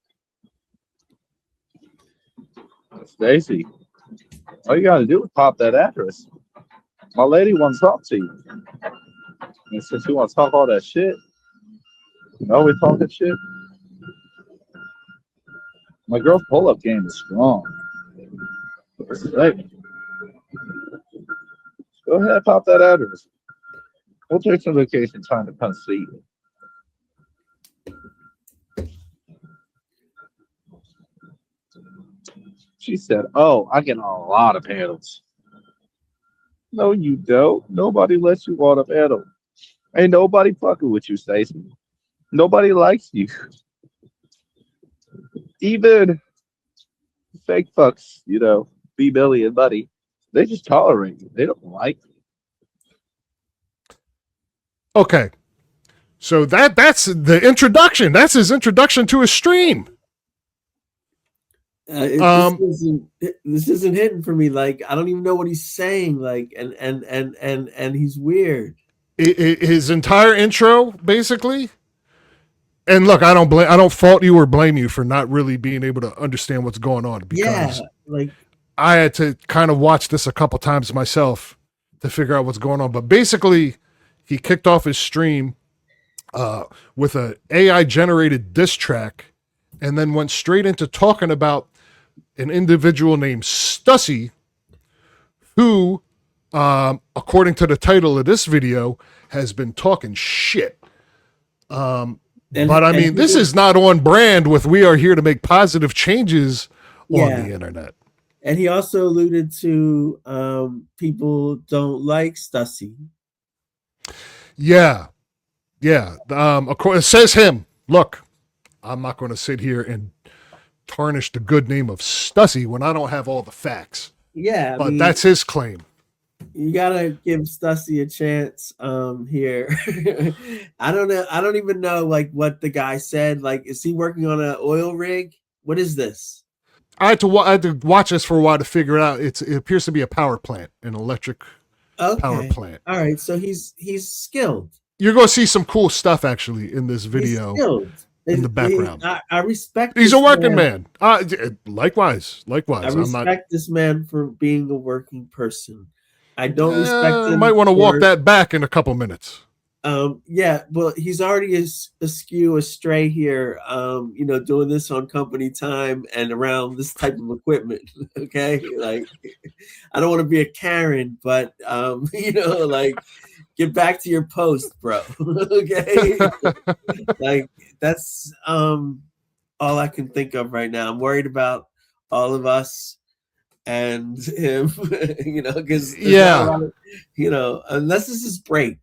Stacy, all you gotta do is pop that address. My lady wants to talk to you. And since you want to talk all that shit, you know we talking shit. My girl's pull-up game is strong. Right. Go ahead, pop that address. We'll take some vacation time to come see you. She said, "Oh, I get a lot of panels." No, you don't. Nobody lets you on a panel. Ain't nobody fucking with you, Stacy. Nobody likes you. Even fake fucks, you know, B Billy and Buddy, they just tolerate you. They don't like you. Okay. So that's the introduction. That's his introduction to his stream. This isn't hitting for me. Like, I don't even know what he's saying. Like, and he's weird. His entire intro, basically. And look, I don't fault you or blame you for not really being able to understand what's going on. Because like I had to kind of watch this a couple times myself to figure out what's going on. But basically, he kicked off his stream with an AI generated diss track, and then went straight into talking about an individual named Stussy, who, according to the title of this video, has been talking shit. But I mean, this is not on brand with "We are here to make positive changes" on the internet. And he also alluded to people don't like Stussy. Yeah. Of course, it says him. Look, I'm not going to sit here and tarnish the good name of Stussy when I don't have all the facts. Yeah, but that's his claim. You gotta give Stussy a chance here. I don't know. I don't even know like what the guy said. Like, is he working on an oil rig? What is this? I had to watch this for a while to figure it out. It appears to be a power plant, an electric power plant. All right, so he's skilled. You're going to see some cool stuff actually in this video. He's skilled. In the background. I respect. He's a working man. Likewise. I respect this man for being a working person. I don't respect him. Might want to walk that back in a couple minutes. Yeah, well, he's already astray here. Doing this on company time and around this type of equipment. Okay, like I don't want to be a Karen, but like get back to your post, bro. Okay, like that's all I can think of right now. I'm worried about all of us and him, because unless this is break.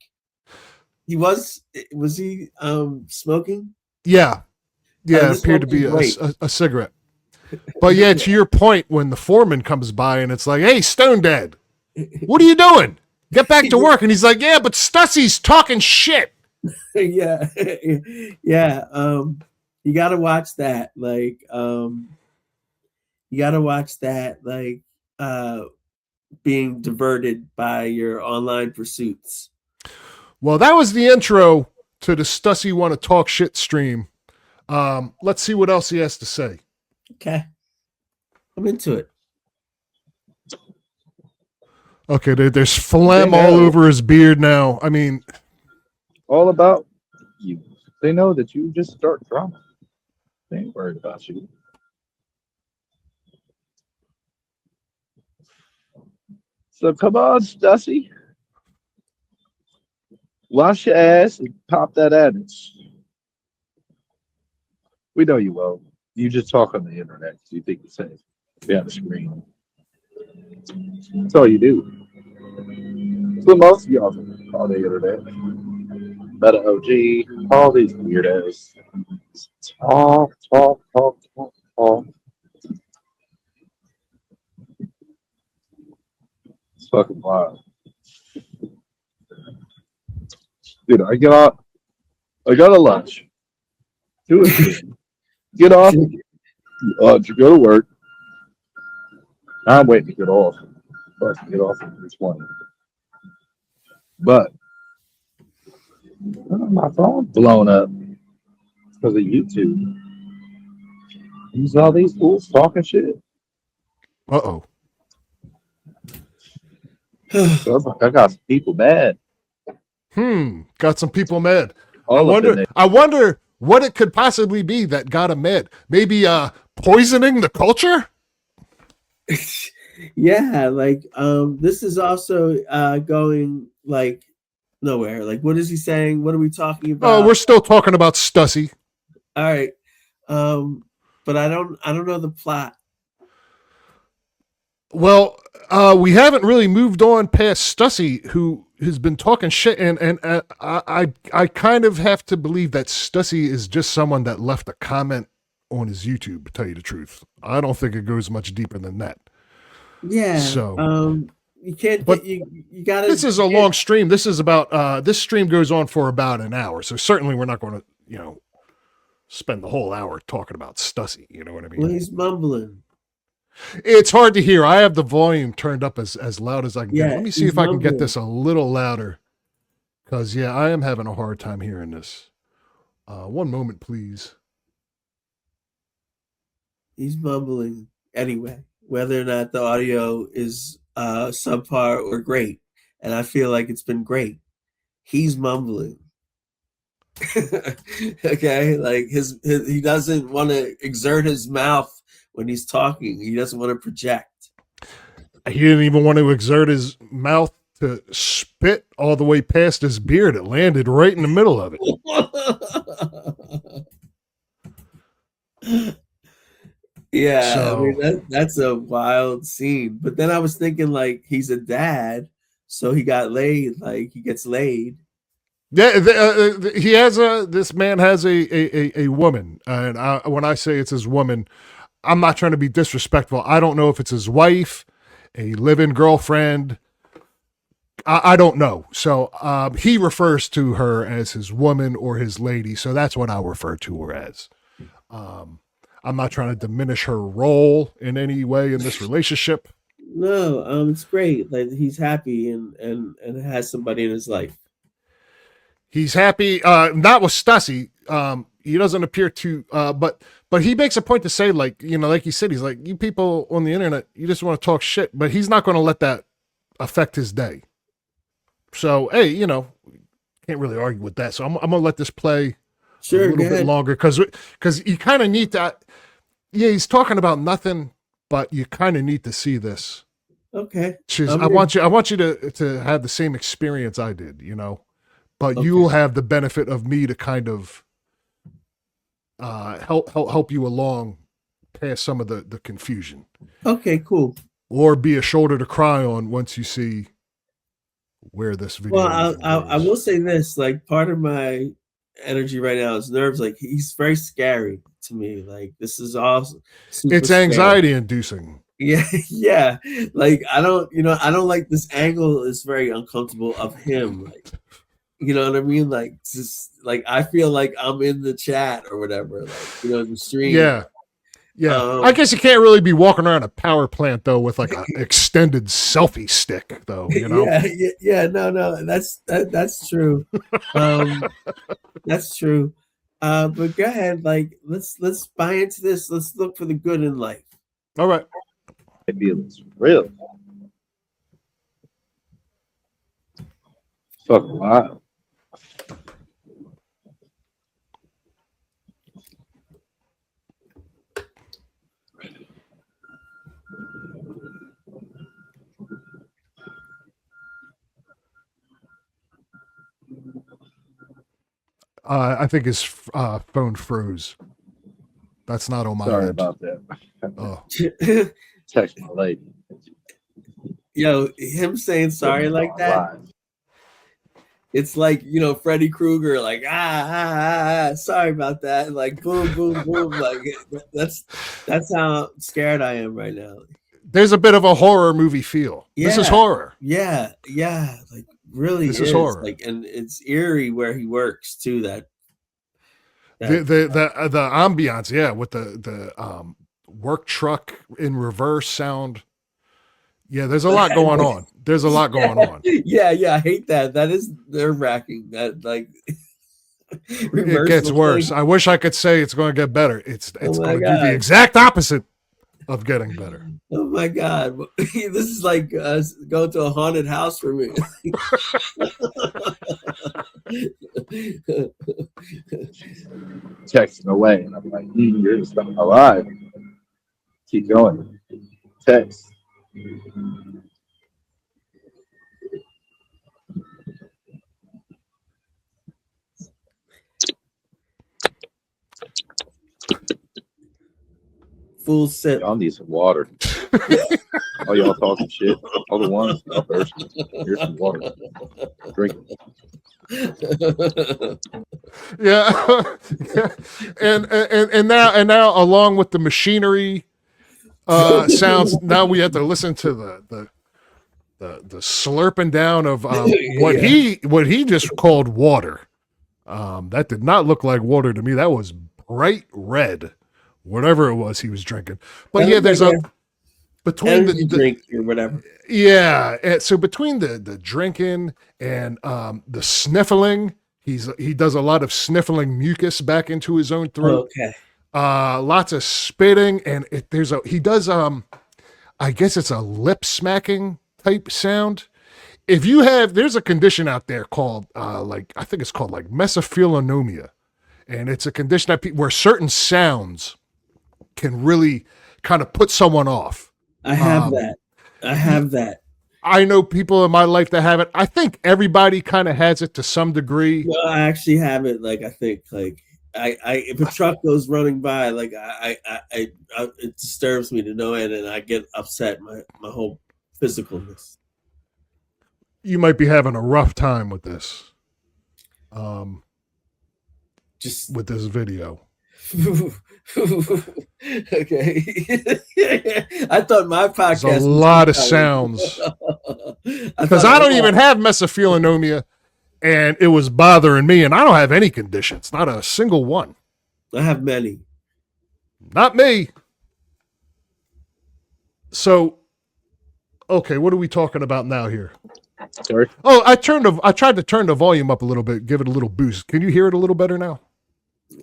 Was he smoking? Yeah, it appeared to be a cigarette. But yeah, to your point, when the foreman comes by and it's like, "Hey, StoneDad, what are you doing? Get back to work." And he's like, "Yeah, but Stussy's talking shit." Yeah. You gotta watch that. Like, being diverted by your online pursuits. Well, that was the intro to the Stussy Wanna Talk Shit stream. Let's see what else he has to say. Okay. I'm into it. Okay, there's phlegm all over his beard now. I mean, all about you. They know that you just start drama. They ain't worried about you. So come on, Stussy. Wash your ass and pop that ass. We know you well. You just talk on the internet. So you think you're safe behind the screen. That's all you do. So most of y'all on the internet. Meta OG, all these weirdos. Talk. It's fucking wild. Dude, I got a lunch. Do it. Get off. To go to work. I'm waiting to get off. But to get off at 3:20. But my phone blown up because of YouTube. Use all these fools talking shit. uh-oh. So I got some people mad. Got some people mad. All I wonder what it could possibly be that got him mad. Maybe poisoning the culture? Yeah, like this is also going like nowhere. Like, what is he saying? What are we talking about? Oh, we're still talking about Stussy. All right. But I don't know the plot. Well, we haven't really moved on past Stussy, who has been talking shit, and I kind of have to believe that Stussy is just someone that left a comment on his YouTube, to tell you the truth. I don't think it goes much deeper than that. Yeah. So you can't but you gotta this is a long stream. This is about this stream goes on for about an hour. So certainly we're not going to, spend the whole hour talking about Stussy, you know what I mean? Well, he's mumbling. It's hard to hear. I have the volume turned up as loud as I can get. Let me see if I can get mumbling. this a little louder. Because, yeah, I am having a hard time hearing this. One moment, please. He's mumbling anyway, whether or not the audio is subpar or great. And I feel like it's been great. He's mumbling. Okay, like his he doesn't want to exert his mouth when he's talking. He doesn't want to project. He didn't even want to exert his mouth to spit all the way past his beard. It landed right in the middle of it. Yeah, So, I mean that's a wild scene. But then I was thinking, like, he's a dad, so he got laid. Like, he gets laid. yeah, he has this man has a woman. And when I say it's his woman, I'm not trying to be disrespectful. I don't know if it's his wife, a live-in girlfriend. I don't know. So he refers to her as his woman or his lady. So that's what I'll refer to her as. I'm not trying to diminish her role in any way in this relationship. No, it's great. Like, he's happy and has somebody in his life. He's happy, not with Stussy. He doesn't appear to, but he makes a point to say, like, like he said, he's like, you people on the internet, you just want to talk shit, but he's not going to let that affect his day. So, hey, can't really argue with that. So I'm going to let this play a little bit longer because you kind of need to, he's talking about nothing, but you kind of need to see this. Okay. I want you to have the same experience I did, but you'll have the benefit of me to kind of help you along past some of the confusion. Okay, cool. Or be a shoulder to cry on once you see where this video. Well, I will say this: like, part of my energy right now is nerves. Like, he's very scary to me. Like, this is awesome. It's anxiety inducing. Yeah, yeah. Like, I don't like this angle. Is very uncomfortable of him. Like, you know what I mean? Like, just like I feel like I'm in the chat or whatever. Like, the stream. Yeah. Yeah, I guess you can't really be walking around a power plant though with like an extended selfie stick, though. You know? Yeah. No, that's true. That's true. But go ahead, like let's buy into this. Let's look for the good in life. All right. Maybe it's real. Fucking wild. I think his phone froze. That's not on my Sorry end. about that. Oh, Text my lady. Yo, him saying sorry like that. Live. It's like, Freddy Krueger, like, sorry about that. Like, boom, boom, boom. Like, that's how scared I am right now. there's a bit of a horror movie feel. This is horror. Yeah. Like, really, this is horror. Like, and it's eerie where he works too. That the ambiance, yeah, with the work truck in reverse sound. Yeah, there's a lot going on. There's a lot going on. Yeah, I hate that. That is nerve-wracking. That like it gets worse. I wish I could say it's going to get better. It's going to do the God. exact opposite of getting better. Oh my God. This is like going to a haunted house for me. Texting away, and I'm like, you're just alive. Keep going. Text. Full sip. Y'all need some water. Oh, y'all talking shit. All the ones. I'm thirsty. Here's some water. Drink it. Yeah. and now along with the machinery sounds, now we have to listen to the slurping down of what he just called water. That did not look like water to me. That was bright red, whatever it was he was drinking. But yeah, there's between the drink or whatever. Yeah, so between the drinking and the sniffling, he does a lot of sniffling mucus back into his own throat. Okay. Lots of spitting, and he does I guess it's a lip smacking type sound. If you there's a condition out there called I think it's called like mesophilinomia, and it's a condition that where certain sounds can really kind of put someone off. I have that. I know people in my life that have it. I think everybody kind of has it to some degree. Well, I actually have it. Like, I think, like, if a truck goes running by, like, it disturbs me to no end, and I get upset. My whole physicalness. You might be having a rough time with this. Just with this video. Okay. I thought my podcast There's a lot of sounds because I don't even have mesophilinomia, and it was bothering me, and I don't have any conditions, not a single one. I have many. Not me. So, okay, what are we talking about now here? Sorry. Oh, I tried to turn the volume up a little bit, give it a little boost. Can you hear it a little better now?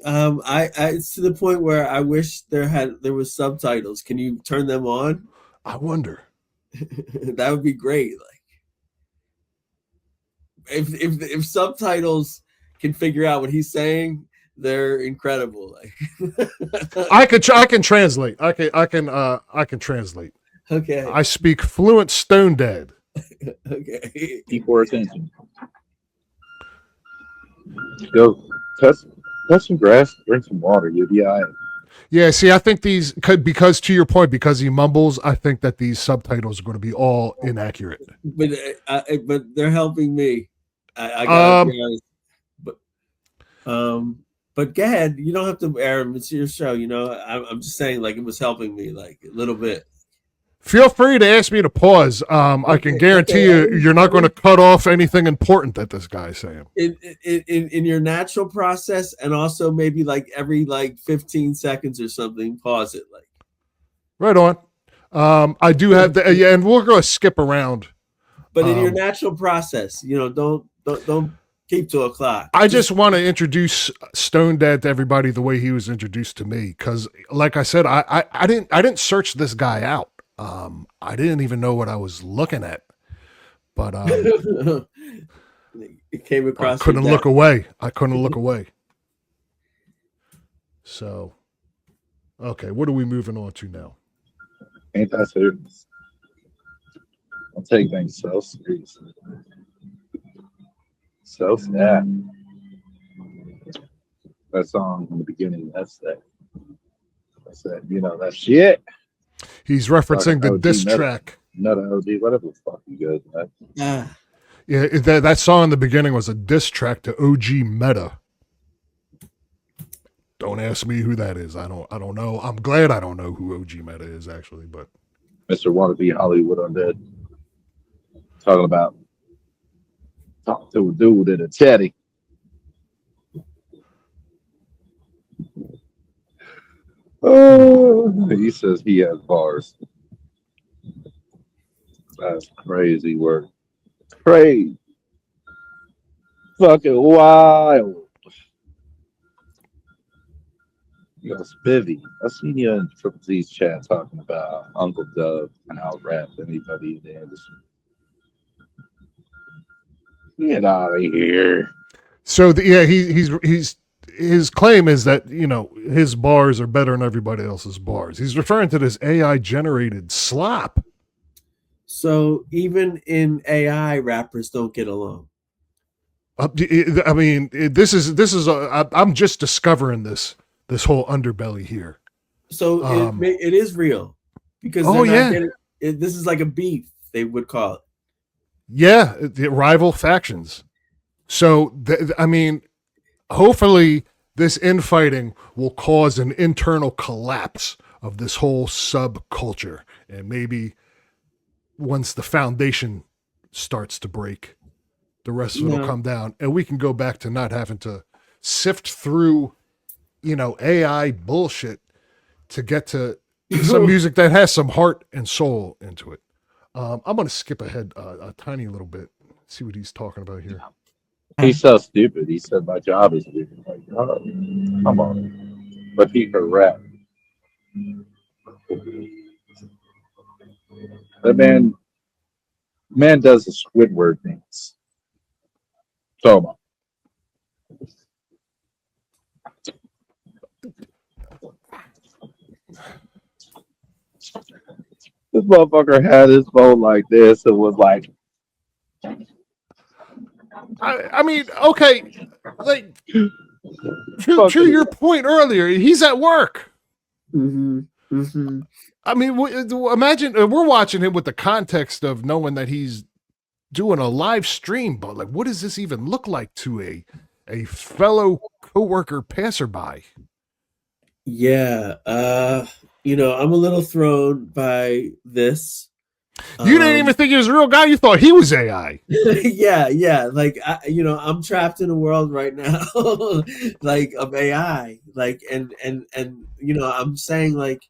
It's to the point where I wish there was subtitles. Can you turn them on? I wonder. That would be great. Like, if subtitles can figure out what he's saying, they're incredible. Like, I can translate. I can translate. Okay. I speak fluent stoneddad. Okay. Equal attention. Go touch some grass, drink some water. You'll be all right. Yeah, see, I think these because to your point, because he mumbles, I think that these subtitles are going to be all inaccurate. But they're helping me. I gotta be honest. But go ahead. You don't have to air them. It's your show. I'm just saying, like, it was helping me, like, a little bit. Feel free to ask me to pause. I can guarantee you're not going to cut off anything important that this guy's saying. In your natural process, and also maybe like every like 15 seconds or something, pause it. Like right on. I do have the yeah, and we're going to skip around. But in your natural process, don't keep 2 o'clock. I just want to introduce Stoneddad to everybody the way he was introduced to me, because, like I said, I didn't search this guy out. I didn't even know what I was looking at, but it came across. I couldn't look away. I couldn't look away. So, okay, what are we moving on to now? Ain't that serious? I'll take things so seriously. So sad. That song in the beginning, that's that. That's that, that shit. He's referencing the diss track. Not an OG, whatever the fuck you guys. Yeah, that song in the beginning was a diss track to OG Meta. Don't ask me who that is. I don't know. I'm glad I don't know who OG Meta is actually, but Mr. Wannabe Hollywood Undead. Talking about talk to a dude in a chatty. Oh, he says he has bars. That's crazy work. Crazy. Fucking wild. Yo, Spivvy, I seen you in Triple Z's chat talking about Uncle Dub and how rap anybody in the industry. Get out of here. So he's his claim is that his bars are better than everybody else's bars. He's referring to this AI generated slop. So even in AI, rappers don't get along. I mean, this is I'm just discovering this whole underbelly here. So it is real because this is like a beef, they would call it. Yeah, the rival factions. So I mean, hopefully this infighting will cause an internal collapse of this whole subculture, and maybe once the foundation starts to break, the rest of it will come down, and we can go back to not having to sift through, AI bullshit to get to some music that has some heart and soul into it. I'm going to skip ahead a tiny little bit, see what he's talking about here. He's so stupid. He said my job is stupid. Like, oh, come on. But he can rap. The man does the Squidward things. So this motherfucker had his phone like this and was like, I mean, okay, like to your point earlier, he's at work. Mm-hmm. Mm-hmm. I mean, imagine we're watching him with the context of knowing that he's doing a live stream, but like, what does this even look like to a fellow coworker passerby? Yeah, I'm a little thrown by this. You didn't even think he was a real guy. You thought he was AI. yeah. Like I'm trapped in a world right now, like of AI. Like and I'm saying like,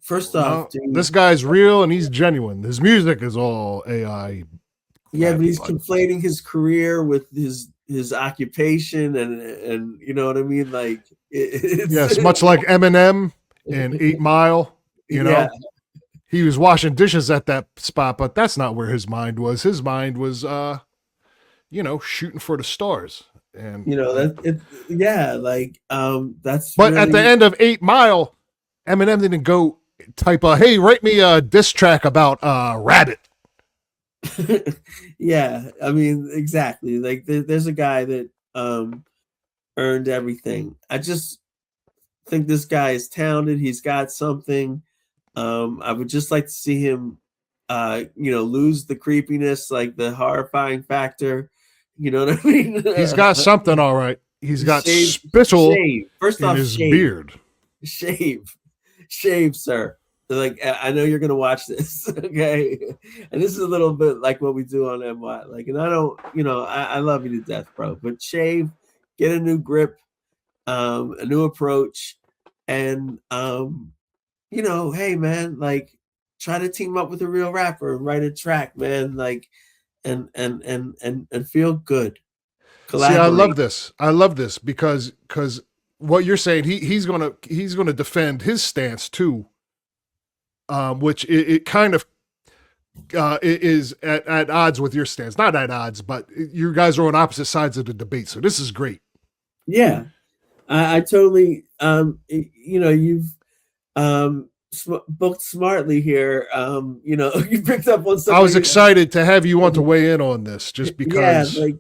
first off, dude, this guy's real and he's genuine. His music is all AI. Yeah, but he's conflating his career with his occupation, and you know what I mean. Like, yes, much like Eminem in 8 Mile. Yeah. He was washing dishes at that spot, but that's not where his mind was. His mind was, shooting for the stars. And that's. But really... at the end of 8 Mile, Eminem didn't go type, "Hey, write me a diss track about Rabbit." Yeah, I mean, exactly. Like, there's a guy that earned everything. I just think this guy is talented. He's got something. I would just like to see him, lose the creepiness, like the horrifying factor. You know what I mean? He's got something, all right. He's got spittle First in off, his beard. Shave, sir. like I know you're gonna watch this, okay? And this is a little bit like what we do on MWOT. Like, and I don't, I love you to death, bro. But shave, get a new grip, a new approach, and hey man, like try to team up with a real rapper and write a track, man. Like and feel good. See, I love this. I love this because what you're saying, he's gonna defend his stance too, which it kind of is at odds with your stance. Not at odds, but you guys are on opposite sides of the debate. So this is great. Yeah, I totally. You've booked smartly here. You picked up on something. I was excited to have you want to weigh in on this, just because. Yeah, like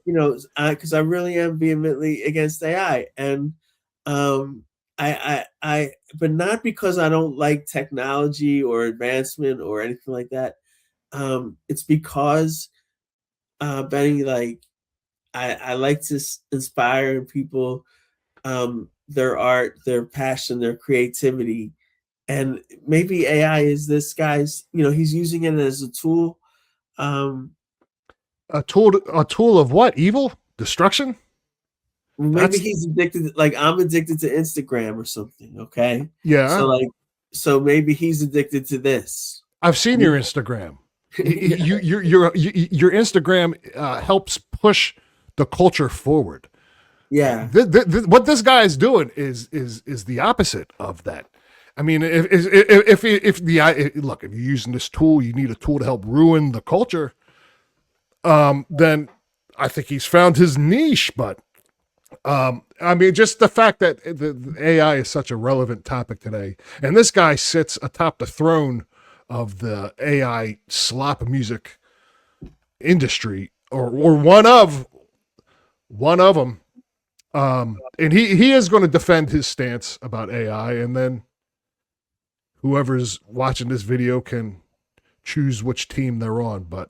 because I really am vehemently against AI, and I, but not because I don't like technology or advancement or anything like that. It's because, Benny, like I like to inspire in people, their art, their passion, their creativity. And maybe AI is this guy's, he's using it as a tool. A tool of what? Evil? Destruction? Maybe he's addicted. Like I'm addicted to Instagram or something. Okay. Yeah. So maybe he's addicted to this. I've seen your Instagram. Your Instagram helps push the culture forward. Yeah. What this guy is doing is the opposite of that. I mean, if you're using this tool, you need a tool to help ruin the culture. Then I think he's found his niche. But I mean, just the fact that the AI is such a relevant topic today, and this guy sits atop the throne of the AI slop music industry, or one of them. And he is going to defend his stance about AI, and then whoever's watching this video can choose which team they're on. But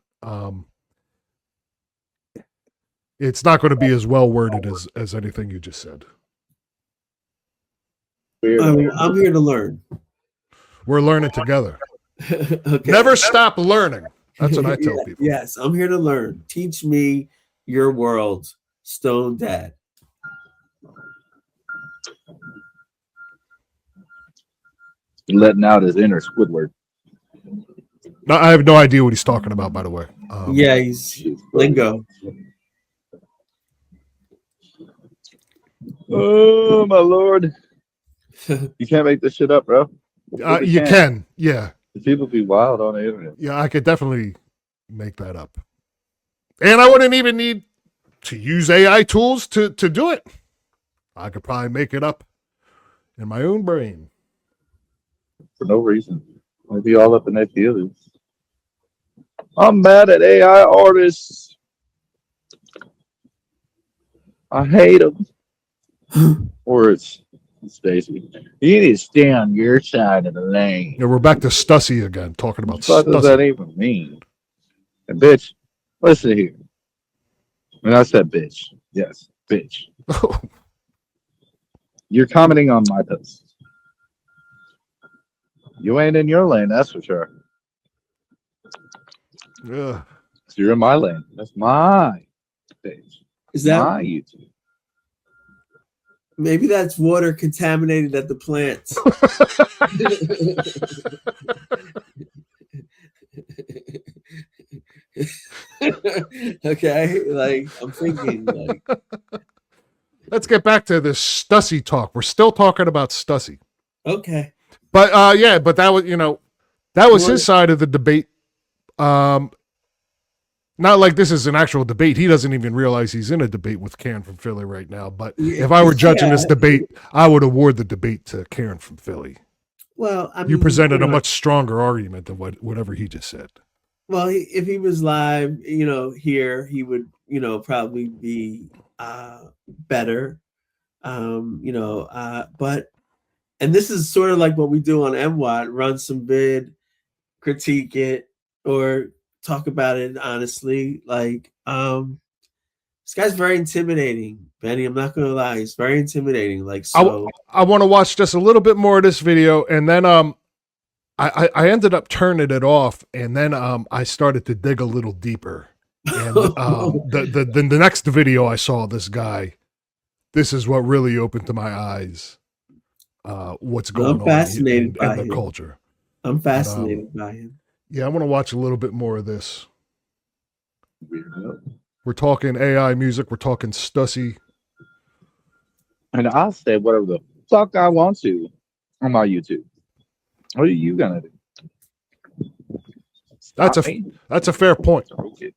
it's not going to be as well worded as anything you just said. I'm here to learn. We're learning together. Okay. Never stop learning. That's what I tell people. Yes, I'm here to learn. Teach me your world, Stone Dad. Letting out his inner Squidward. No, I have no idea what he's talking about, by the way. He's lingo. Oh my lord! You can't make this shit up, bro. You can, yeah. The people be wild on the internet. Yeah, I could definitely make that up, and I wouldn't even need to use AI tools to do it. I could probably make it up in my own brain for no reason. I'd be all up in their feelings. I'm mad at AI artists. I hate them. Words. Stacy, you need to stay on your side of the lane. Yeah, we're back to Stussy again, talking about What does that even mean? And bitch, listen here. When I said bitch, yes, bitch. You're commenting on my posts. You ain't in your lane, that's for sure. Yeah. So you're in my lane. That's my page. Is that my YouTube? Maybe that's water contaminated at the plants. Okay, like I'm thinking. Like, let's get back to this Stussy talk. We're still talking about Stussy. Okay, but but that was his side of the debate. Not like this is an actual debate. He doesn't even realize he's in a debate with Karen from Philly right now. But if I were judging this debate, I would award the debate to Karen from Philly. Well, I mean, you presented a much stronger argument than whatever he just said. Well, if he was live, here, he would, probably be better. But, and this is sort of like what we do on MWOT, run some vid, critique it, or talk about it honestly. Like, this guy's very intimidating, Benny. I'm not gonna lie, he's very intimidating. Like, so I want to watch just a little bit more of this video, and then I ended up turning it off, and then I started to dig a little deeper. And the next video I saw this guy, this is what really opened to my eyes. What's going on fascinated by in the him. culture. I'm fascinated by him. Yeah, I want to watch a little bit more of this. Weirdo. We're talking AI music. We're talking Stussy. And I say whatever the fuck I want to on my YouTube. What are you gonna do? That's a fair point. Okay.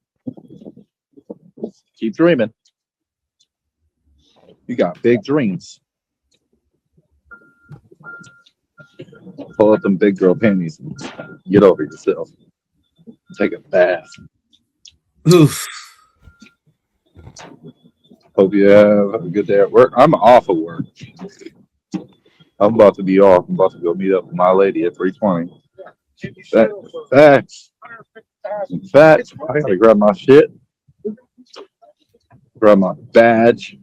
Keep dreaming. You got big dreams. Pull up them big girl panties and get over yourself. Take a bath. Oof. Hope you have a good day at work. I'm off of work. I'm about to be off. I'm about to go meet up with my lady at 3:20. Facts. I gotta grab my shit. Grab my badge.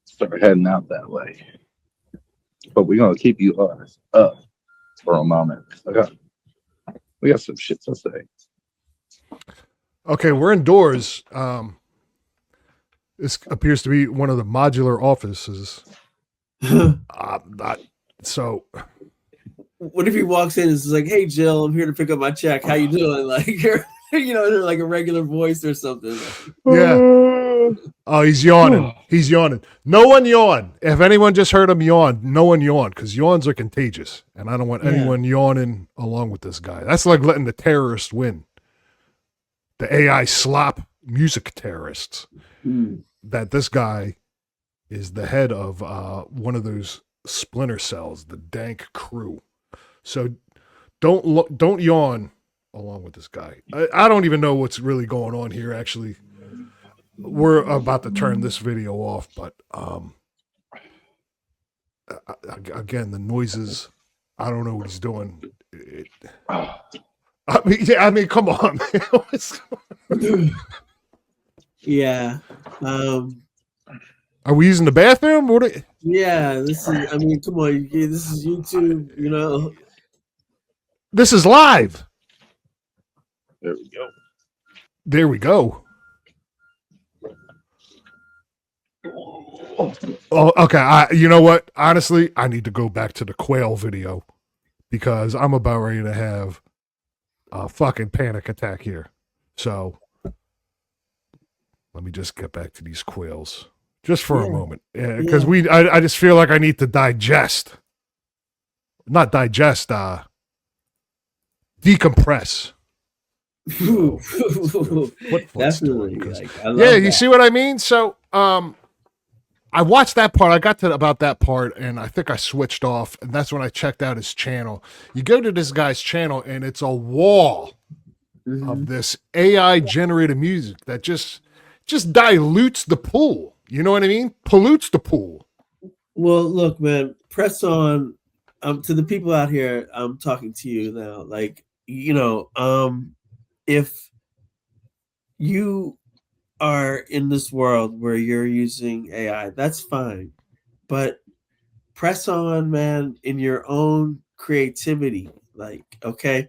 Start heading out that way. But we're gonna keep you up for a moment. We got some shit to say. Okay, we're indoors. This appears to be one of the modular offices. So What if he walks in and is like, "Hey, Jill, I'm here to pick up my check. How you doing?" Like, like a regular voice or something. yeah. Oh, he's yawning. He's yawning. No one yawn. If anyone just heard him yawn, no one yawn, because yawns are contagious, and I don't want anyone yawning along with this guy. That's like letting the terrorists win. The AI Slop music terrorists. That this guy is the head of one of those splinter cells, the dank crew. So don't yawn along with this guy. I don't even know what's really going on here. Actually, we're about to turn this video off, but again, the noises. I don't know what he's doing. I mean, come on. Yeah. Are we using the bathroom? Yeah. This is. I mean, come on. This is YouTube. You know. This is live. There we go. There we go. Oh, okay. You know what? Honestly, I need to go back to the quail video because I'm about ready to have a fucking panic attack here. So let me just get back to these quails just for a moment. Because I just feel like I need to digest. Not digest, decompress. Definitely. You see what I mean? So I watched that part. I got to about that part and I think I switched off, and that's when I checked out his channel. You go to this guy's channel and it's a wall of this AI generated music that just dilutes the pool. You know what I mean? Pollutes the pool. Well, look, man, press on. To the people out here, I'm talking to you now. Like, if you are in this world where you're using AI, that's fine. But press on, man, in your own creativity. Like, okay,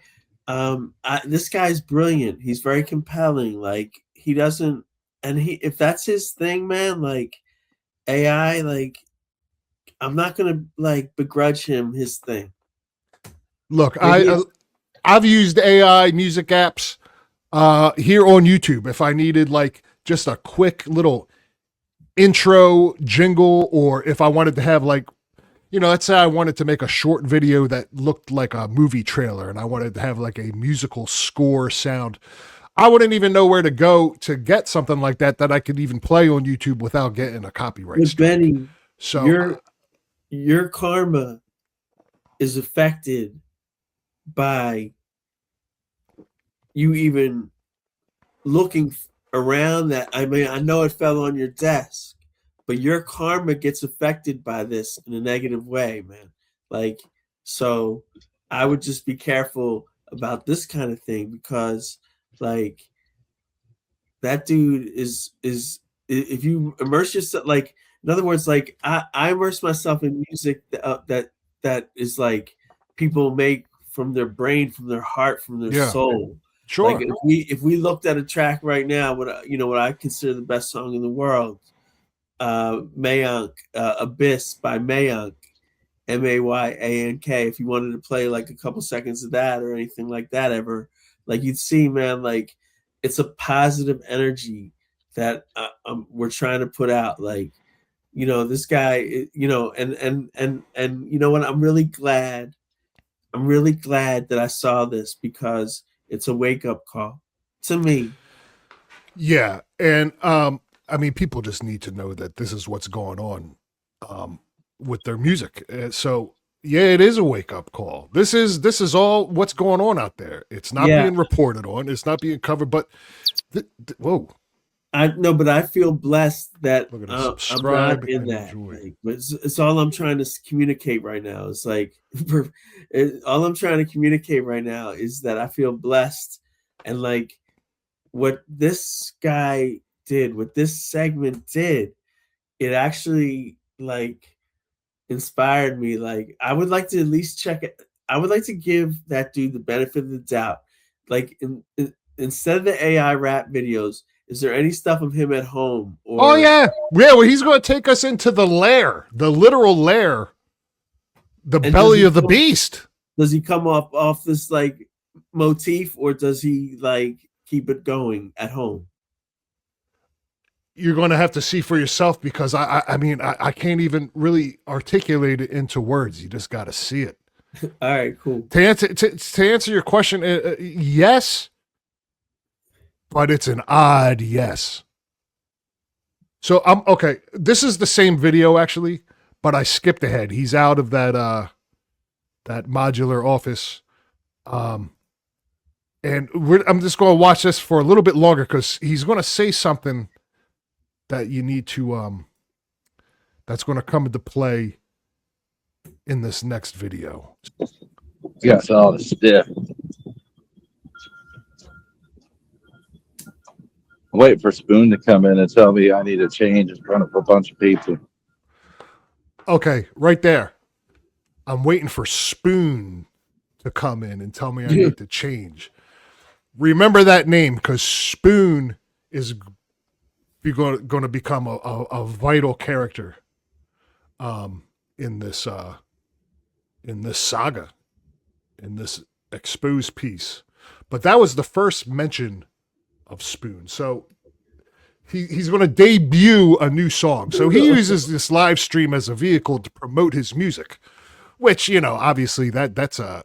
this guy's brilliant. He's very compelling. Like, he doesn't, and if that's his thing, man, like AI, like, I'm not gonna like begrudge him his thing. Look, I've used AI music apps here on YouTube if I needed like just a quick little intro jingle, or if I wanted to have like, let's say I wanted to make a short video that looked like a movie trailer and I wanted to have like a musical score sound. I wouldn't even know where to go to get something like that I could even play on YouTube without getting a copyright strike. Benny, so your karma is affected by you even looking around that. I mean, I know it fell on your desk, but your karma gets affected by this in a negative way, man. Like, so I would just be careful about this kind of thing, because like that dude is if you immerse yourself, like, in other words, like I immerse myself in music that is like people make from their brain, from their heart, from their Yeah. soul. Sure. Like if we looked at a track right now, what I consider the best song in the world, Mayank, Abyss by Mayank, Mayank. If you wanted to play like a couple seconds of that or anything like that ever, like you'd see, man, like it's a positive energy that we're trying to put out. Like, this guy, and you know what? I'm really glad that I saw this, because it's a wake up call to me. Yeah. And I mean, people just need to know that this is what's going on with their music. So yeah, it is a wake up call. This is all what's going on out there. It's not being reported on. It's not being covered. But whoa. But I feel blessed that Look at I'm subscribe not in and that. enjoy. Like, it's all I'm trying to communicate right now. It's like all I'm trying to communicate right now is that I feel blessed, and like what this guy did, what this segment did, it actually like inspired me. Like, I would like to at least check it. I would like to give that dude the benefit of the doubt. Like, instead of the AI rap videos, is there any stuff of him at home? Oh yeah. Well, he's going to take us into the lair, the literal lair, the belly of the beast. Does he come off this like motif, or does he like keep it going at home? You're going to have to see for yourself, because I mean, I can't even really articulate it into words. You just got to see it. All right, cool. To answer your question, yes, but it's an odd yes. So I'm okay. This is the same video actually, but I skipped ahead. He's out of that modular office, and I'm just going to watch this for a little bit longer, because he's going to say something that you need to that's going to come into play in this next video. Yeah, so all the stiff. I'm waiting for Spoon to come in and tell me I need to change in front of a bunch of people. Okay, right there. I'm waiting for Spoon to come in and tell me I need to change. Remember that name, because Spoon is going to become a vital character in this saga, in this exposed piece. But that was the first mention of Spoon. So he's going to debut a new song. So he uses this live stream as a vehicle to promote his music, which, obviously that's a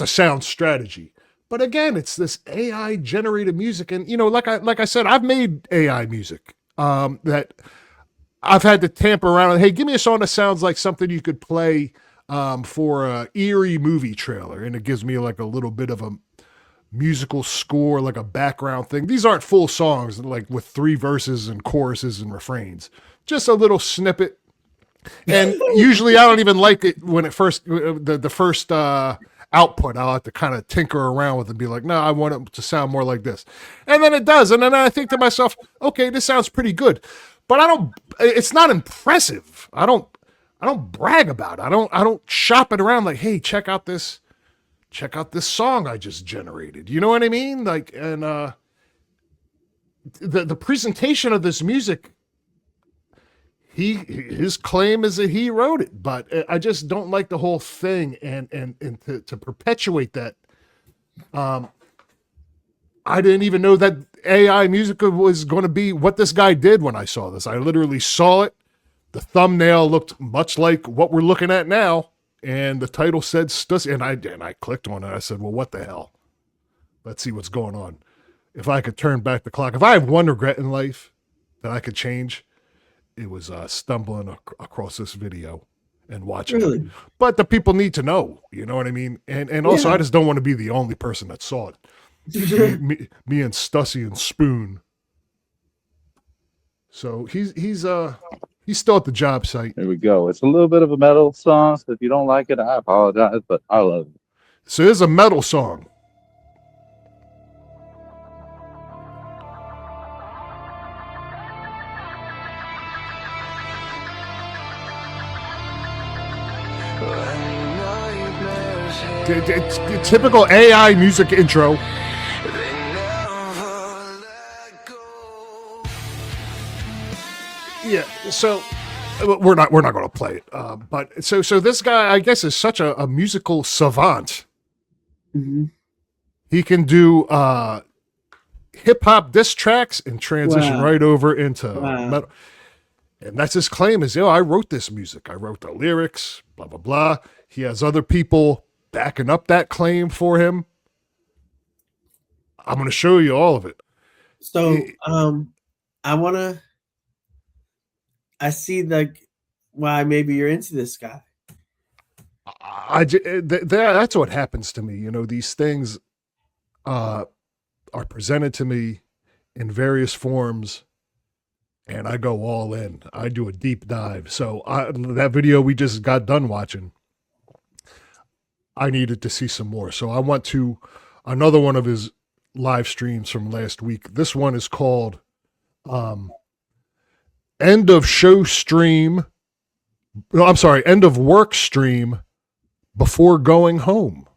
sound strategy. But again, it's this AI generated music. And, like I said, I've made AI music that I've had to tamper around with. Hey, give me a song that sounds like something you could play for a eerie movie trailer. And it gives me like a little bit of a musical score, like a background thing. These aren't full songs, like with 3 verses and choruses and refrains. Just a little snippet. And usually I don't even like it when it first, the first output, I'll have to kind of tinker around with it and be like, no, I want it to sound more like this. And then it does. And then I think to myself, okay, this sounds pretty good. But it's not impressive. I don't brag about it. I don't shop it around like, hey, check out this song I just generated. You know what I mean? Like, and the presentation of this music, his claim is that he wrote it, but I just don't like the whole thing. And to perpetuate that, I didn't even know that AI music was going to be what this guy did when I saw this. I literally saw it. The thumbnail looked much like what we're looking at now. And the title said Stussy, and I clicked on it. I said, well, what the hell? Let's see what's going on. If I could turn back the clock, if I have one regret in life that I could change, it was stumbling across this video and watching it. But the people need to know, you know what I mean? And also, I just don't want to be the only person that saw it. me and Stussy and Spoon. So he's still at the job site. There we go. It's a little bit of a metal song, so if you don't like it, I apologize, but I love it. So it's a metal song. typical AI music intro. Yeah, so we're not going to play it. But so this guy, I guess, is such a musical savant. Mm-hmm. He can do hip hop diss tracks and transition right over into metal. And that's his claim is, I wrote this music. I wrote the lyrics, blah, blah, blah. He has other people backing up that claim for him. I'm going to show you all of it. So I see like why maybe you're into this guy. That's what happens to me. You know, these things are presented to me in various forms, and I go all in. I do a deep dive. So that video we just got done watching, I needed to see some more. So I went to another one of his live streams from last week. This one is called End of Show Stream. No, I'm sorry, End of Work Stream Before Going Home.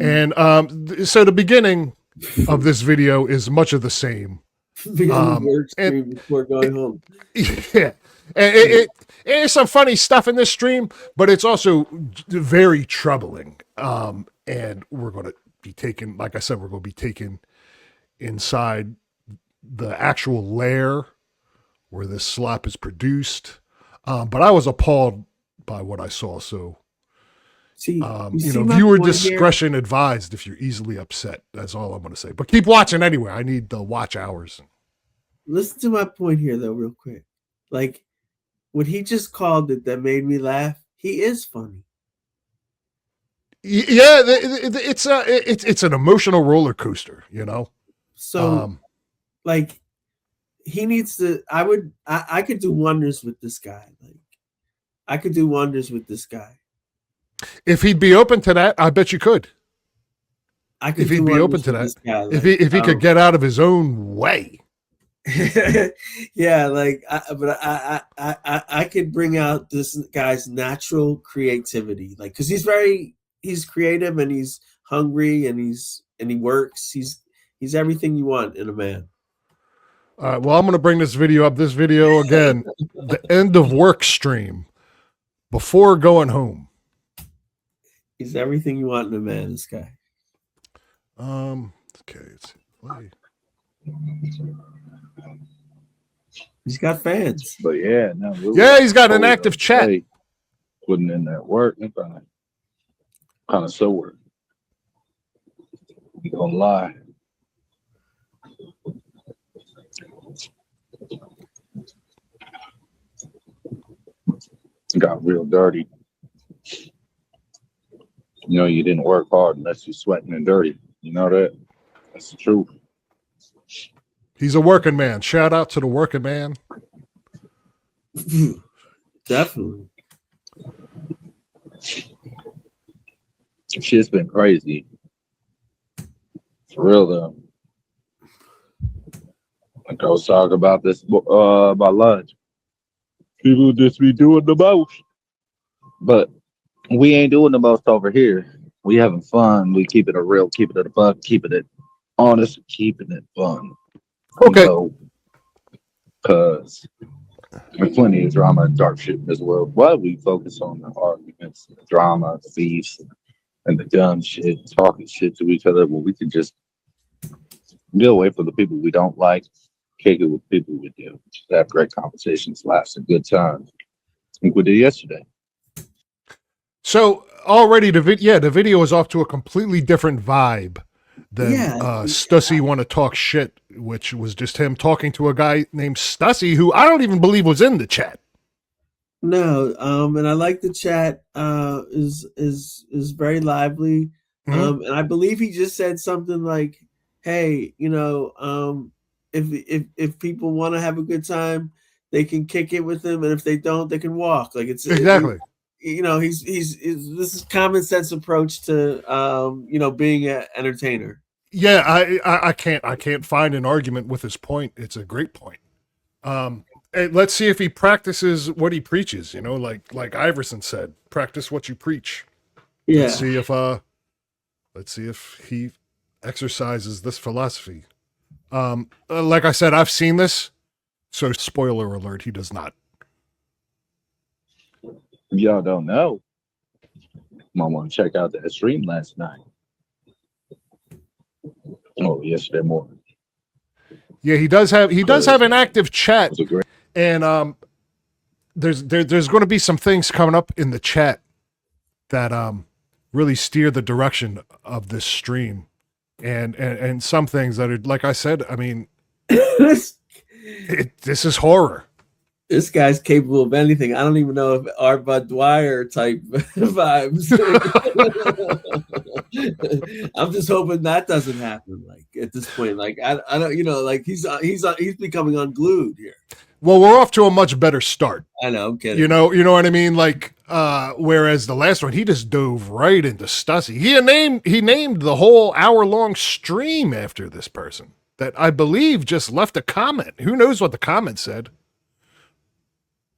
And so the beginning of this video is much of the same. Work stream before going home. Yeah. And it's some funny stuff in this stream, but it's also very troubling. And we're going to be taken, like I said, we're going to be taken inside the actual lair where this slop is produced. But I was appalled by what I saw. So, viewer discretion advised if you're easily upset. That's all I'm going to say. But keep watching anyway. I need the watch hours. Listen to my point here, though, real quick. Like, what he just called it that made me laugh, he is funny. Yeah, it's an emotional roller coaster, you know? So, like, he needs to, I could do wonders with this guy. Like, I could do wonders with this guy. If he'd be open to that, I bet you could. If he'd be open to that. Like, if he could get out of his own way. Yeah, like, I could bring out this guy's natural creativity. Like, because he's creative and he's hungry and he works. He's everything you want in a man. All right, well, I'm going to bring this video up. This video, again, the End of Work Stream Before Going Home. He's everything you want in a man, this guy. Okay, let's play. He's got fans. But yeah, no. He's got an active chat. Putting in that work, and kind of sore. You gonna lie. Got real dirty. You know, you didn't work hard unless you're sweating and dirty. You know that? That's the truth. He's a working man. Shout out to the working man. Definitely. Shit's been crazy. For real though. Like I was talking about this about lunch. People just be doing the most. But we ain't doing the most over here. We having fun. We keep it a real, keep it a buck, keeping it honest, keeping it fun. Okay. Because there's plenty of drama and dark shit in this world. Why we focus on the arguments, the drama, the beefs, and the dumb shit, talking shit to each other, well, we can just get away from the people we don't like, kick it with people we do. Just have great conversations, laughs, and good times. I think we did yesterday. So already the video is off to a completely different vibe than Stussy Want to Talk Shit, which was just him talking to a guy named Stussy, who I don't even believe was in the chat. No, and I like the chat. Is very lively. Mm-hmm. And I believe he just said something like, "Hey, if people want to have a good time, they can kick it with him, and if they don't, they can walk." Like it's exactly. He's this is common sense approach to being an entertainer. Yeah, I can't find an argument with his point. It's a great point. Let's see if he practices what he preaches. Like Iverson said, practice what you preach. Yeah. Let's see if Let's see if he exercises this philosophy. Like I said, I've seen this, so spoiler alert, he does not. Y'all don't know. Might want to check out that stream last night. Oh, yesterday morning. Yeah, he does have an active chat, It was a great. and there's going to be some things coming up in the chat that really steer the direction of this stream, and some things that are, like I said, I mean, this is horror. This guy's capable of anything. I don't even know if R. Bud Dwyer type vibes. I'm just hoping that doesn't happen. Like at this point, like I don't, like he's becoming unglued here. Well, we're off to a much better start. I know, I'm kidding. You know what I mean? Like, whereas the last one, he just dove right into Stussy. He named the whole hour-long stream after this person that I believe just left a comment. Who knows what the comment said?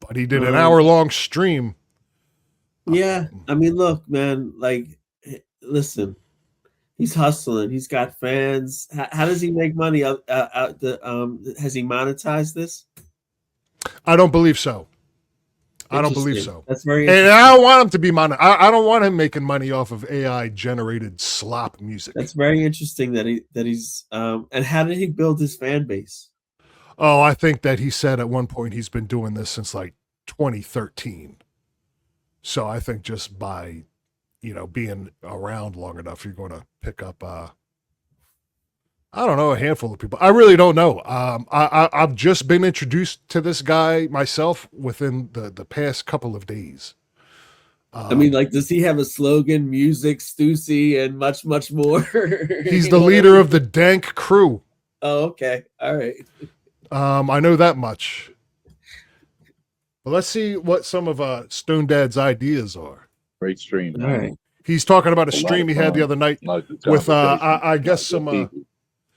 But he did an hour-long stream. Yeah, I mean, look, man. Like, listen, he's hustling. He's got fans. How does he make money? Has he monetized this? I don't believe so. I don't believe so. That's very And I don't want him to be I don't want him making money off of AI generated slop music. That's very interesting that he's and how did he build his fan base? Oh, I think that he said at one point he's been doing this since like 2013. So I think just by, being around long enough, you're going to pick up, I don't know, a handful of people. I really don't know. I've just been introduced to this guy myself within the past couple of days. I mean, like, does he have a slogan, music, Stussy, and much, much more? He's the leader of the Dank crew. Oh, okay. All right. I know that much. But let's see what some of Stone Dad's ideas are. Great stream. All right. He's talking about a stream he had the other night with, I guess,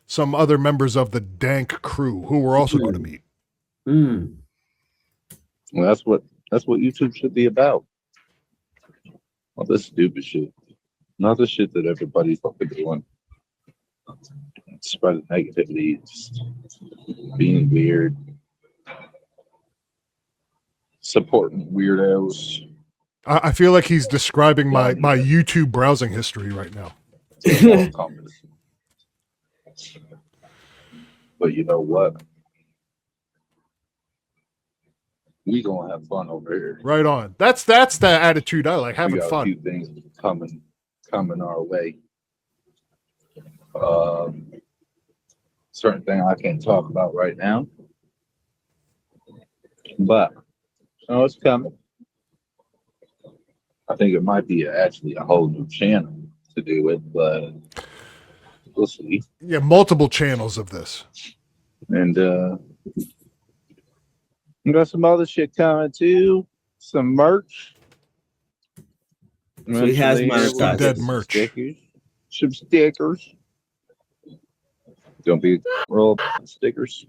some other members of the Dank crew who we're also going to meet. Mm. Well, that's what YouTube should be about. All this stupid shit, not the shit that everybody's fucking doing. Spreading negativity, just being weird, supporting weirdos. I feel like he's describing my YouTube browsing history right now. But you know what? We gonna have fun over here. Right on. That's the attitude I like, having we got fun. A few things coming our way. Certain thing I can't talk about right now, but it's coming. I think it might be actually a whole new channel to do it, but we'll see. Yeah, multiple channels of this. And we got some other shit coming too. Some merch. So he has monetized dead merch. Some stickers. Don't be roll stickers.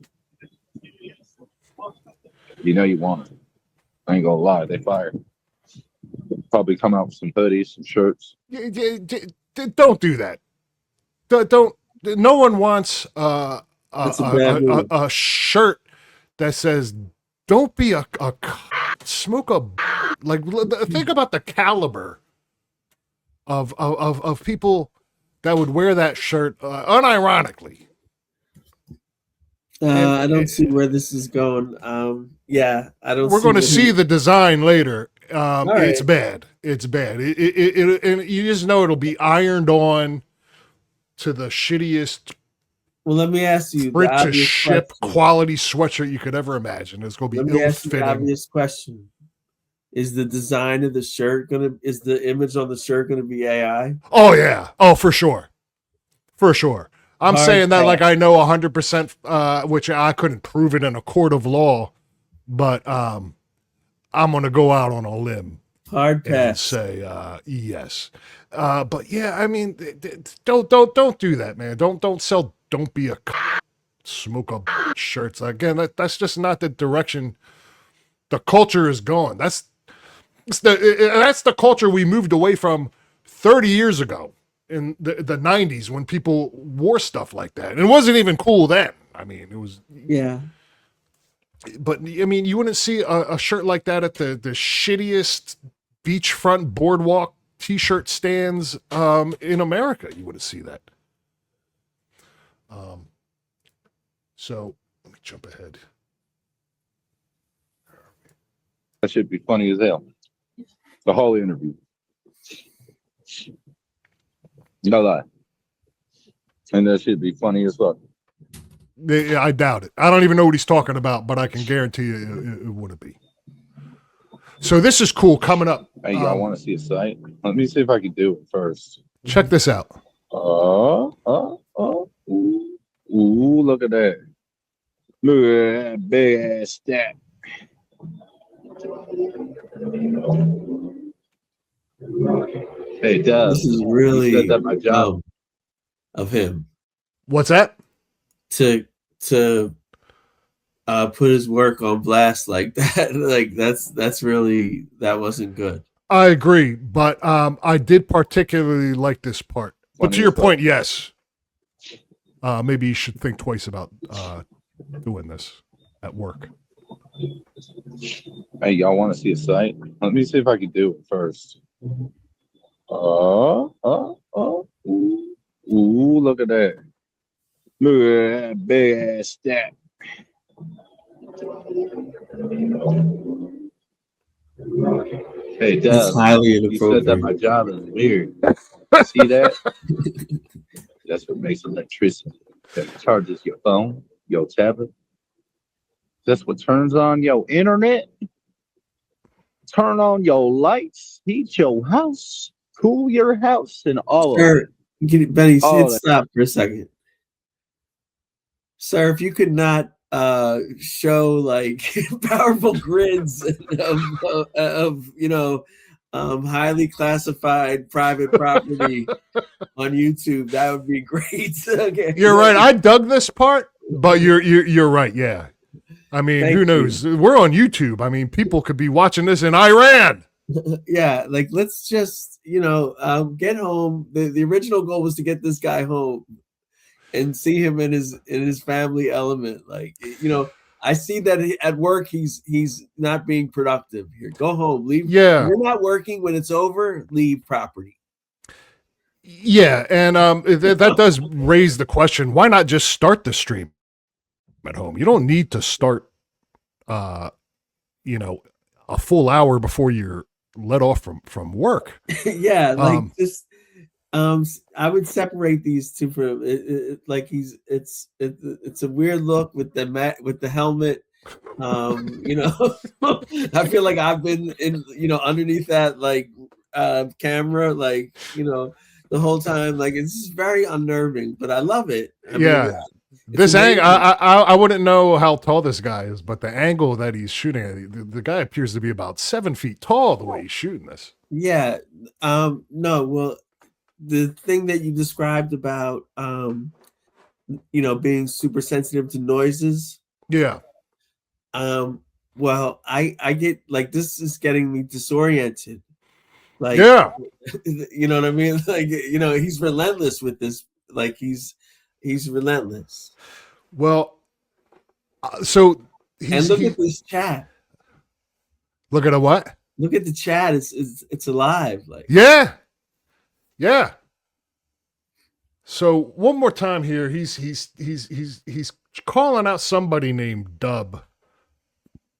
You know you want it. I ain't gonna lie, they fire. Probably come out with some hoodies, some shirts. Don't do that. Don't. No one wants a shirt that says "Don't be a smoke a." Like, think about the caliber of people that would wear that shirt unironically. I don't see where this is going. Yeah, I don't. We're going to see the design later. Right. It's bad. It's bad. And you just know it'll be ironed on to the shittiest. Well, let me ask you print to ship quality sweatshirt you could ever imagine. It's going to be ill-fitting. The obvious question: is the design of the shirt is the image on the shirt going to be AI? Oh yeah. Oh, for sure. For sure. I'm saying that like I know 100%, which I couldn't prove it in a court of law, but I'm going to go out on a limb. Hard pass. And say yes. But yeah, I mean, don't do that, man. Don't sell. Don't be a smoke up shirts. Again, that's just not the direction the culture is going. That's the culture we moved away from 30 years ago. in the 90s when people wore stuff like that. And it wasn't even cool then. I mean, it was, Yeah. but I mean, you wouldn't see a shirt like that at the shittiest beachfront boardwalk t-shirt stands in America. You wouldn't see that. So let me jump ahead. That should be funny as hell. The whole interview. No lie. And that should be funny as fuck. I doubt it. I don't even know what he's talking about, but I can guarantee you it wouldn't be. So this is cool coming up. Hey, y'all want to see a site? Let me see if I can do it first. Check this out. Ooh, look at that. Look at that big ass stack. Hey, Dad. This is really That's my job. Of him What's that? to put his work on blast like that. Like that's really, that wasn't good. I agree, but I did particularly like this part. But to your point, yes. Maybe you should think twice about doing this at work. Hey, y'all want to see a site? Let me see if I can do it first. Ooh, look at that. Look at that big ass stack. Hey, Dad. That's highly You said that inappropriate. my job is weird. See that? That's what makes electricity. That charges your phone, your tablet. That's what turns on your internet. Turn on your lights, heat your house, cool your house, and all of it. Sir, Benny, All stop for a second. Sir, if you could not show like powerful grids of highly classified private property on YouTube, that would be great. Okay. You're right. I dug this part, but you're right. Yeah. I mean, Thank who knows? We're on YouTube. I mean, people could be watching this in Iran. Yeah, like let's just get home. The original goal was to get this guy home and see him in his family element. Like, I see that at work he's not being productive here. Go home, leave. Yeah, you're not working. When it's over, leave property. Yeah, and that does raise the question: why not just start the stream at home? You don't need to start, a full hour before you're let off from work. Yeah, like just I would separate these two from like it's a weird look with the helmet. I feel like I've been in underneath that like camera, like the whole time. Like it's just very unnerving, but I love it. I mean, this angle, I wouldn't know how tall this guy is, but the angle that he's shooting at, the guy appears to be about 7 feet tall the way he's shooting this. Yeah. No, well, the thing that you described about being super sensitive to noises. Yeah. Well, I get like this is getting me disoriented. Like, yeah, you know what I mean? Like, he's relentless with this. Like he's relentless. Well, so and look at this chat. Look at a what? Look at the chat. It's alive. Like yeah. So one more time here, he's calling out somebody named Dub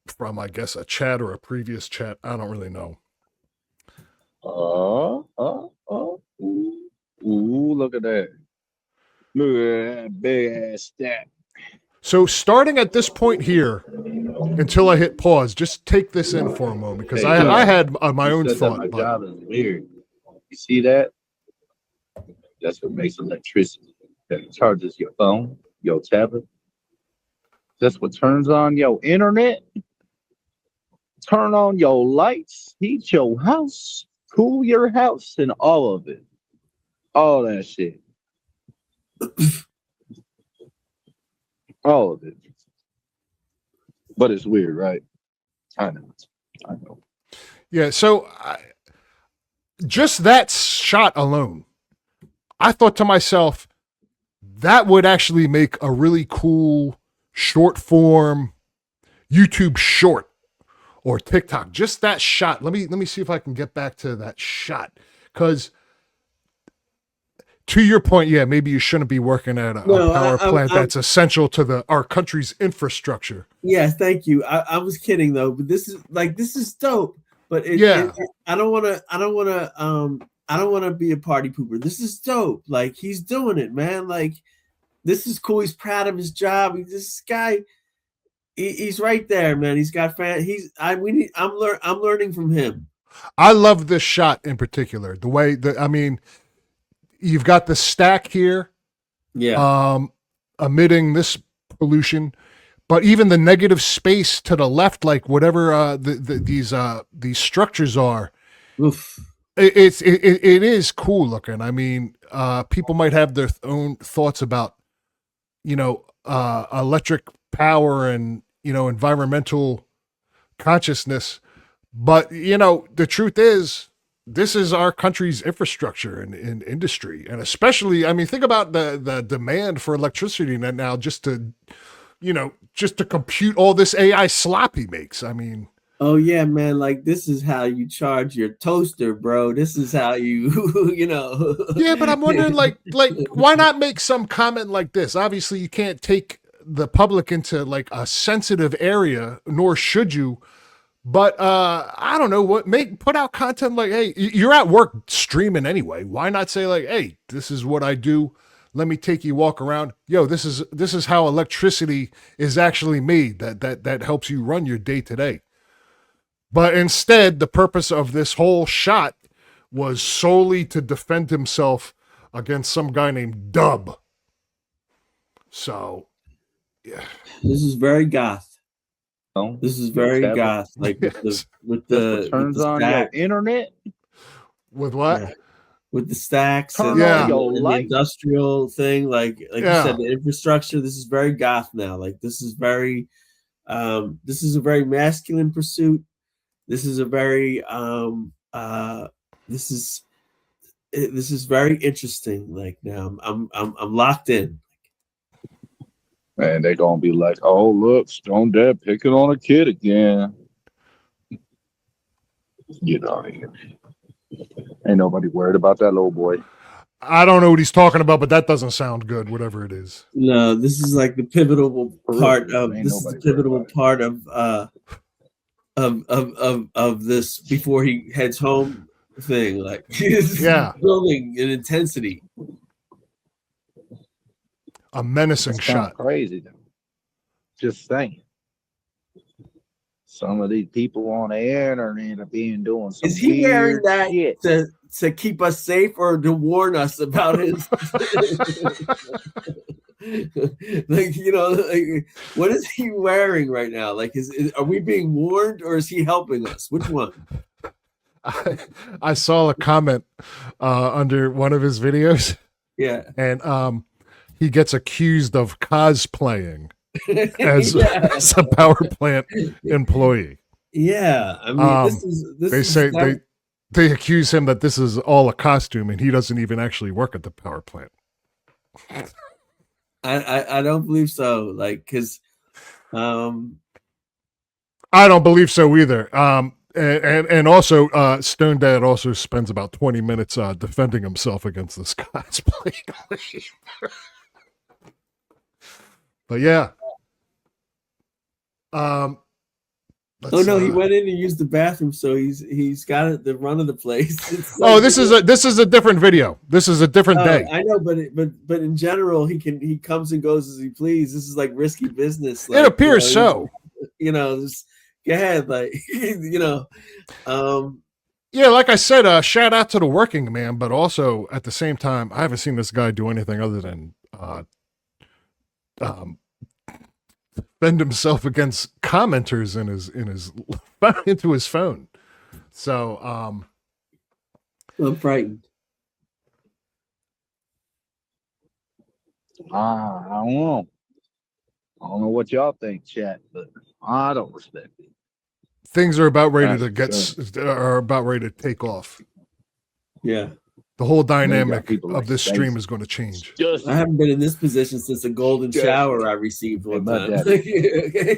from, I guess, a chat or a previous chat. I don't really know. Ooh, look at that. Look at that big ass stack. So starting at this point here, until I hit pause, just take this in for a moment, because I had my own thought. My job is weird. You see that? That's what makes electricity. That charges your phone, your tablet. That's what turns on your internet. Turn on your lights, heat your house, cool your house, and all of it. All that shit. All of it. But it's weird, right? I know. Yeah, so just that shot alone I thought to myself, that would actually make a really cool short form YouTube short or TikTok. Just that shot. Let me see if I can get back to that shot. Because to your point, yeah, maybe you shouldn't be working at a power plant that's essential to our country's infrastructure. Yeah, thank you. I was kidding though, but this is dope. But I don't want to be a party pooper. This is dope. Like, he's doing it, man. Like, this is cool. He's proud of his job. This guy, he's right there, man. He's got fan. I'm learning from him. I love this shot in particular. The way that, I mean, you've got the stack here, emitting this pollution, but even the negative space to the left, like whatever these structures are, oof. It is cool looking. I mean, people might have their own thoughts about, electric power and, environmental consciousness. But, the truth is, this is our country's infrastructure and industry. And especially, I mean, think about the demand for electricity now just to compute all this AI slop he makes. I mean, oh yeah, man. Like, this is how you charge your toaster, bro. This is how you, Yeah, but I'm wondering, like, why not make some comment like this? Obviously, you can't take the public into like a sensitive area, nor should you. But I don't know put out content like, hey, you're at work streaming anyway. Why not say like, hey, this is what I do. Let me take you walk around. Yo, this is how electricity is actually made. That helps you run your day to day. But instead, the purpose of this whole shot was solely to defend himself against some guy named Dub. So, yeah. This is very goth. This is very goth. Like, with the turns on your internet. With what? Yeah. With the stacks and the industrial thing, like you said, the infrastructure. This is very goth now. Like, this is a very masculine pursuit. This is a very this is very interesting. Like, now I'm locked in. Man, they're gonna be like, "Oh, look, Stone Dad picking on a kid again." Ain't nobody worried about that little boy. I don't know what he's talking about, but that doesn't sound good. Whatever it is. No, this is like the pivotal part of of this before he heads home thing. Like, he's building an intensity. A menacing shot. Crazy though. Just saying. Some of these people on the internet are doing some. Is he wearing that shit to keep us safe or to warn us about his? Like, what is he wearing right now? Like, are we being warned or is he helping us? Which one? I saw a comment under one of his videos. Yeah, and he gets accused of cosplaying as a power plant employee. Yeah, I mean, they accuse him that this is all a costume and he doesn't even actually work at the power plant. I don't believe so. Like, because I don't believe so either. And also, Stone Dad also spends about 20 minutes defending himself against this cosplay. But yeah. Oh no, he went in and used the bathroom, so he's got it the run of the place. Oh, this is a different video. This is a different day. I know, but in general, he comes and goes as he please. This is like risky business. Like, it appears so. Just go ahead, like Yeah, like I said, shout out to the working man, but also at the same time, I haven't seen this guy do anything other than defend himself against commenters in his into his phone. So I'm frightened. I don't know. I don't know what y'all think, chat, but I don't respect it. Things are about ready to take off. Yeah. The whole you got dynamic people of like this stream Stacey. is going to change. Just I haven't been in this position since the golden Yeah. shower I received one my time. daddy. Okay,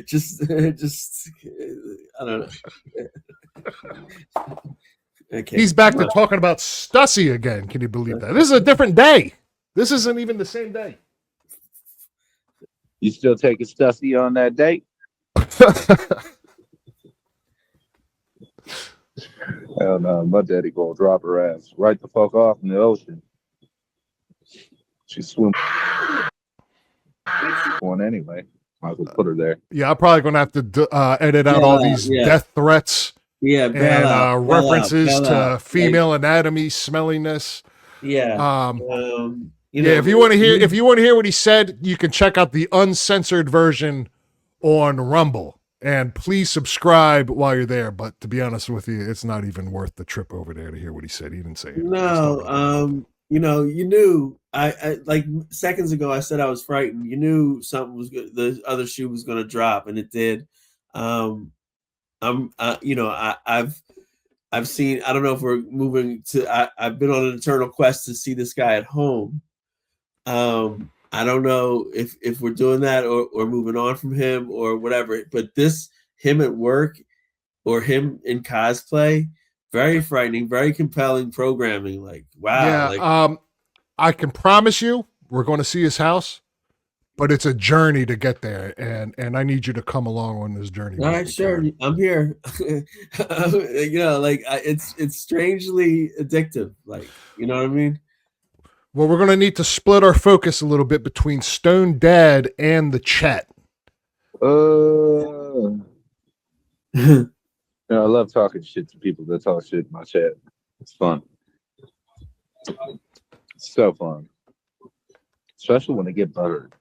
just, I don't know. Okay, He's back to talking about Stussy again. Can you believe that? This is a different day. This isn't even the same day. You still taking Stussy on that date? Hell no, my daddy gonna drop her ass right the fuck off in the ocean. She swim one anyway. Might as well put her there. Yeah, I'm probably going to have to edit out all these death threats Yeah, and references bail to out. female anatomy, smelliness. Yeah. If you want to hear what he said, you can check out the uncensored version on Rumble. And please subscribe while you're there. But to be honest with you, it's not even worth the trip over there to hear what he said. He didn't say it. No, you knew I like seconds ago I said I was frightened. You knew something was good. The other shoe was going to drop, and it did. I've seen. I don't know if we're moving to. I've been on an eternal quest to see this guy at home. I don't know if we're doing that or moving on from him or whatever. But him at work or him in cosplay, very frightening, very compelling programming. Like, wow. Yeah. I can promise you we're going to see his house, but it's a journey to get there. And I need you to come along on this journey. All right, sure. I'm here. It's strangely addictive. Like, you know what I mean? Well, we're going to need to split our focus a little bit between Stone Dad and the chat. I love talking shit to people that talk shit in my chat. It's fun. It's so fun. Especially when they get buttered.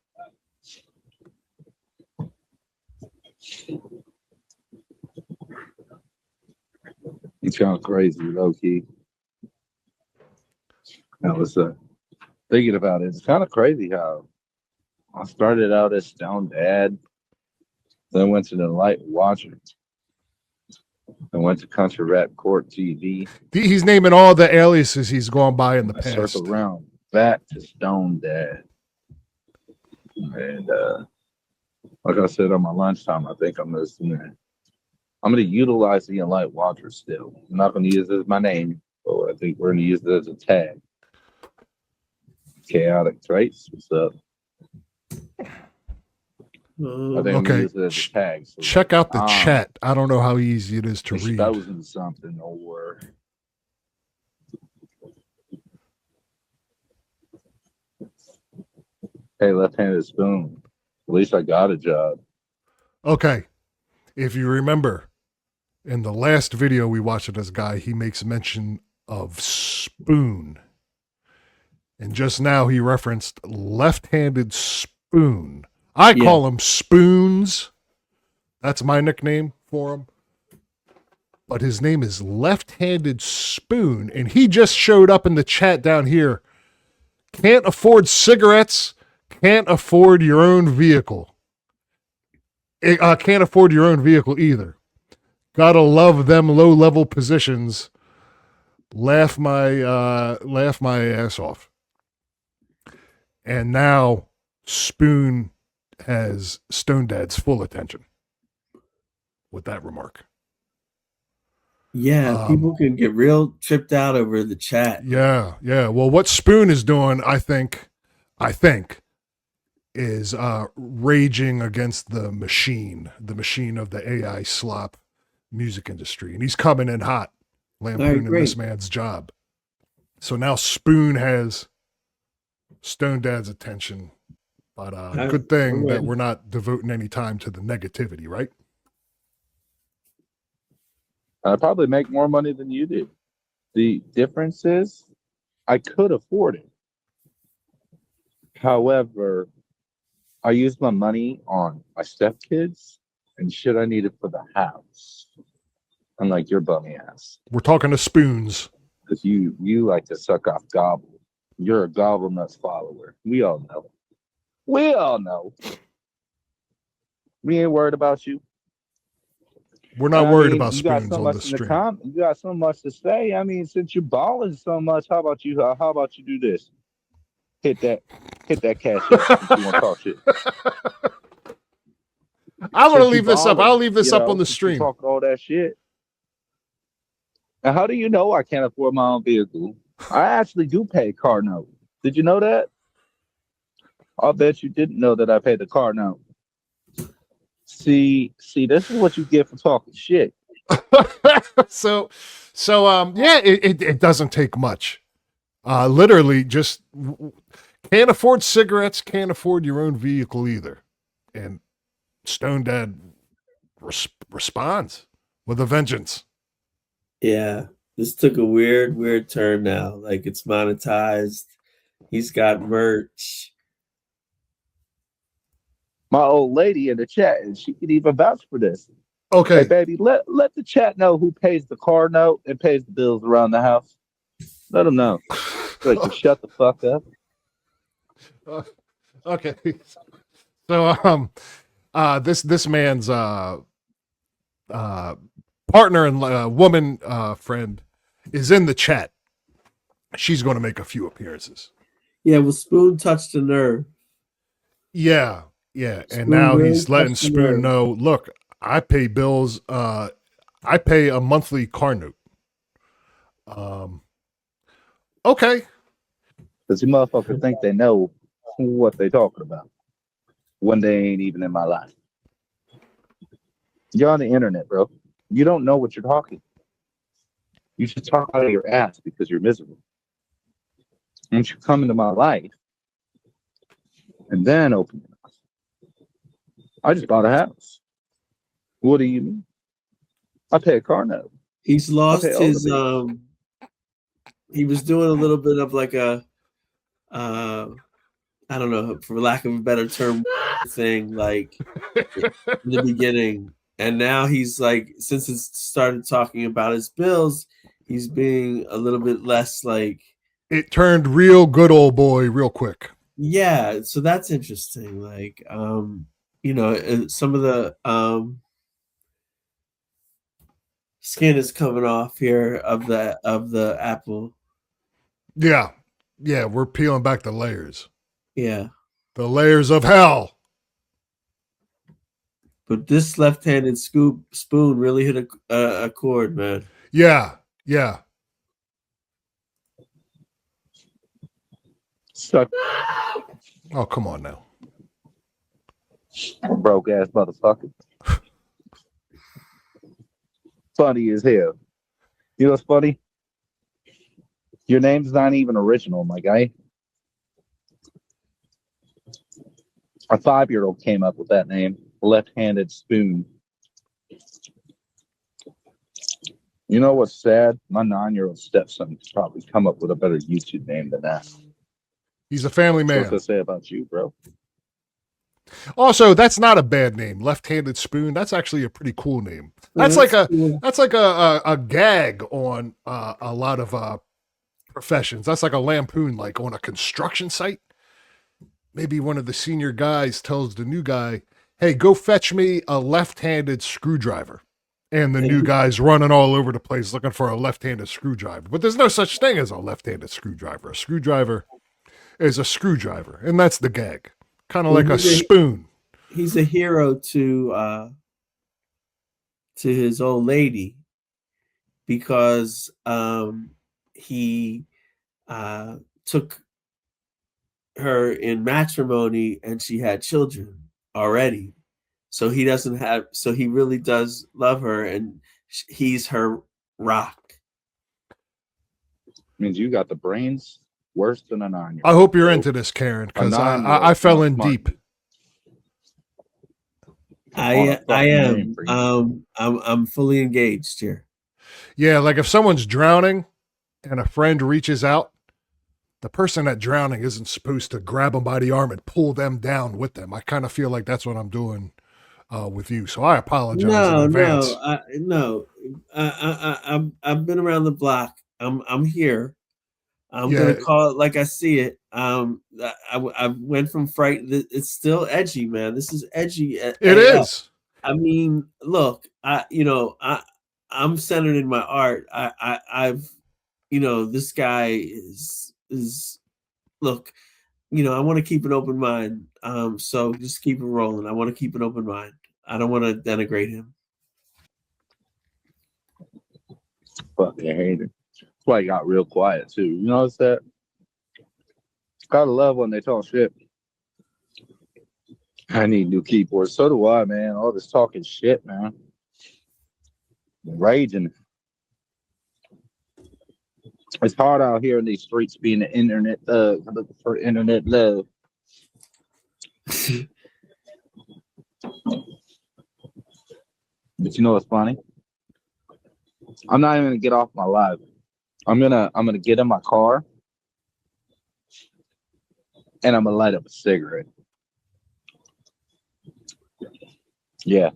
You sound crazy, low key. I was thinking about it. It's kind of crazy how I started out as Stone Dad, then went to the Light Watcher, and went to Country Rap Court TV. He's naming all the aliases he's gone by in the past. Circle around back to Stone Dad. And like I said on my lunchtime, I think I'm going to utilize the Light Watcher still. I'm not going to use it as my name, but I think we're going to use it as a tag. Chaotic Traits, what's up? Okay. Tag, so check out the chat. I don't know how easy it is to read. Exposing something or hey, left-handed spoon. At least I got a job. Okay. If you remember, in the last video we watched of this guy, he makes mention of spoon. And just now he referenced left-handed spoon. I call him Spoons. That's my nickname for him. But his name is Left-Handed Spoon. And he just showed up in the chat down here. Can't afford cigarettes. Can't afford your own vehicle. Can't afford your own vehicle either. Gotta love them low-level positions. Laugh my ass off. And now Spoon has Stone Dad's full attention with that remark. Yeah, people can get real tripped out over the chat. Yeah. Well, what Spoon is doing, I think, is raging against the machine of the AI slop music industry. And he's coming in hot, lampooning this man's job. So now Spoon has Stone Dad's attention. But good thing that we're not devoting any time to the negativity, right? I probably make more money than you do. The difference is I could afford it. However, I use my money on my stepkids and shit I needed for the house. Unlike your bummy ass. We're talking to Spoons. Because you like to suck off gobble. You're a gobble nuts follower. We all know. We ain't worried about you. We're not I worried mean, about you got spoons so on much this in the stream. you got so much to say. I mean, since you're balling so much, how about you do this? Hit that cash app since you want to talk shit. I'm gonna Since you leave this up. I'll balling, leave this up on the since you stream. talking all that shit. And how do you know I can't afford my own vehicle? I actually do pay car note. Did you know that? I'll bet you didn't know that I paid the car note. See, this is what you get for talking shit. so yeah, it doesn't take much. Literally just can't afford cigarettes, can't afford your own vehicle either. And Stone Dad responds with a vengeance. Yeah, this took a weird turn now. Like it's monetized. He's got merch. My old lady in the chat, and she could even vouch for this. Okay. Hey, baby, let the chat know who pays the car note and pays the bills around the house. Let them know. So they can shut the fuck up. Okay. So this man's partner and woman friend is in the chat. She's going to make a few appearances. Yeah, well, Spoon touched the nerve. Yeah. And Spoon now really he's letting touched the Spoon nerve. know, look, I pay bills. I pay a monthly car note. Okay. Because you motherfuckers think they know what they talking about when they ain't even in my life. You're on the internet, bro. You don't know what you're talking. You should talk out of your ass because you're miserable. Once you come into my life and then open your mouth. I just bought a house. What do you mean? I pay a car note. He's lost Okay, his he was doing a little bit of like a I don't know, for lack of a better term, thing like in the beginning. And now he's like, since it started talking about his bills, he's being a little bit less like. It turned real good old boy real quick. Yeah, so that's interesting. Like, you know, some of the skin is coming off here of the apple. Yeah, we're peeling back the layers. Yeah, the layers of hell. But this left-handed spoon really hit a chord, man. Yeah. Suck. Oh, come on now. Broke ass motherfucker. Funny as hell. You know what's funny? Your name's not even original, my guy. A 5-year-old came up with that name, Left-Handed Spoon. You know what's sad? My 9-year-old stepson could probably come up with a better YouTube name than that. He's a family man. What's that say about you, bro? Also, that's not a bad name. Left-Handed Spoon. That's actually a pretty cool name. That's like a gag on a lot of professions. That's like a lampoon, like on a construction site. Maybe one of the senior guys tells the new guy, "Hey, go fetch me a left-handed screwdriver." And the new guy's running all over the place looking for a left-handed screwdriver. But there's no such thing as a left-handed screwdriver. A screwdriver is a screwdriver, and that's the gag. Kind of like a spoon. He's a hero to his old lady because he took her in matrimony and she had children already. So he really does love her, and he's her rock. Means you got the brains worse than a 9-year-old. I hope you're into this, Karen, because I fell in deep. I am. I'm fully engaged here. Yeah, like if someone's drowning and a friend reaches out, the person that drowning isn't supposed to grab them by the arm and pull them down with them. I kind of feel like that's what I'm doing with you. So I apologize in advance. I've been around the block. I'm here. I'm gonna call it like I see it. I went from fright. It's still edgy, man. This is edgy. It is. I mean, look, I'm centered in my art. I've, this guy is look, I want to keep an open mind. So just keep it rolling. I want to keep an open mind. I don't want to denigrate him. Fucking hate it. That's why he got real quiet too. You notice that? Gotta love when they talk shit. I need new keyboards. So do I, man. All this talking shit, man. Raging. It's hard out here in these streets being the internet looking for internet love. But you know what's funny? I'm not even gonna get off my live. I'm gonna get in my car and I'm gonna light up a cigarette. Yeah.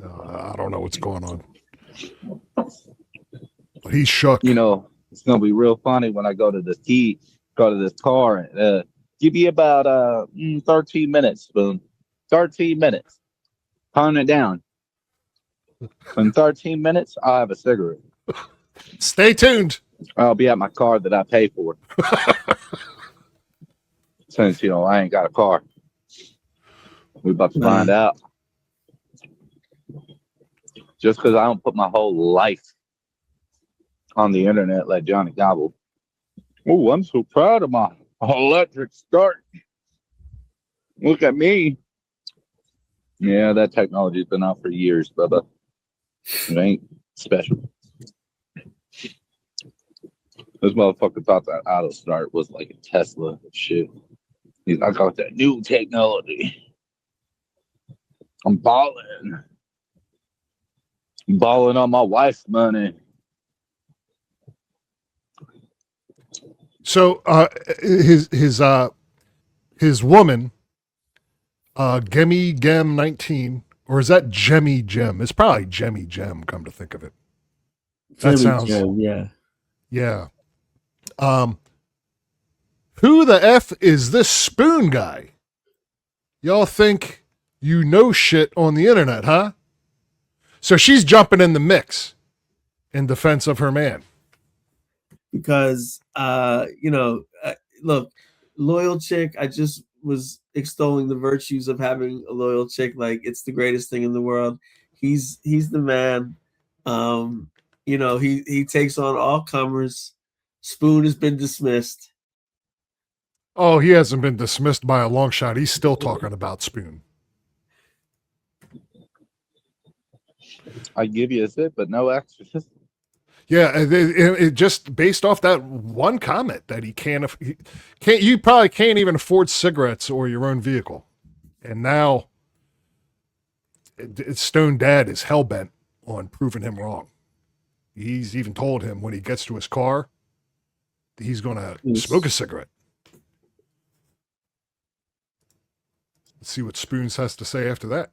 I don't know what's going on. He's shook. You know, it's gonna be real funny when I go to this car and give me about 13 minutes, Spoon. 13 minutes. Pound it down. In 13 minutes, I'll have a cigarette. Stay tuned. I'll be at my car that I pay for. Since, I ain't got a car. We're about to find out. Just because I don't put my whole life on the internet like Johnny Gobble. Oh, I'm so proud of my electric start. Look at me. Yeah, that technology's been out for years, Bubba. It ain't special. This motherfucker thought that auto start was like a Tesla shit. He's like, I got that new technology. I'm balling. I'm balling on my wife's money. So his woman, Gemmy Gem 19, or is that Jemmy Gem? It's probably Jemmy Gem, come to think of it. That sounds, yeah. Yeah. Who the F is this Spoon guy? Y'all think you know shit on the internet, huh? So she's jumping in the mix in defense of her man. Because, look, loyal chick, I just was extolling the virtues of having a loyal chick. Like, it's the greatest thing in the world. He's the man. He takes on all comers. Spoon has been dismissed. Oh, he hasn't been dismissed by a long shot. He's still talking about Spoon. I give you a sip, but no exorcism. Yeah, it just based off that one comment that he can't. You probably can't even afford cigarettes or your own vehicle, and now stoneddad is hellbent on proving him wrong. He's even told him when he gets to his car, he's going to smoke a cigarette. Let's see what Spoons has to say after that.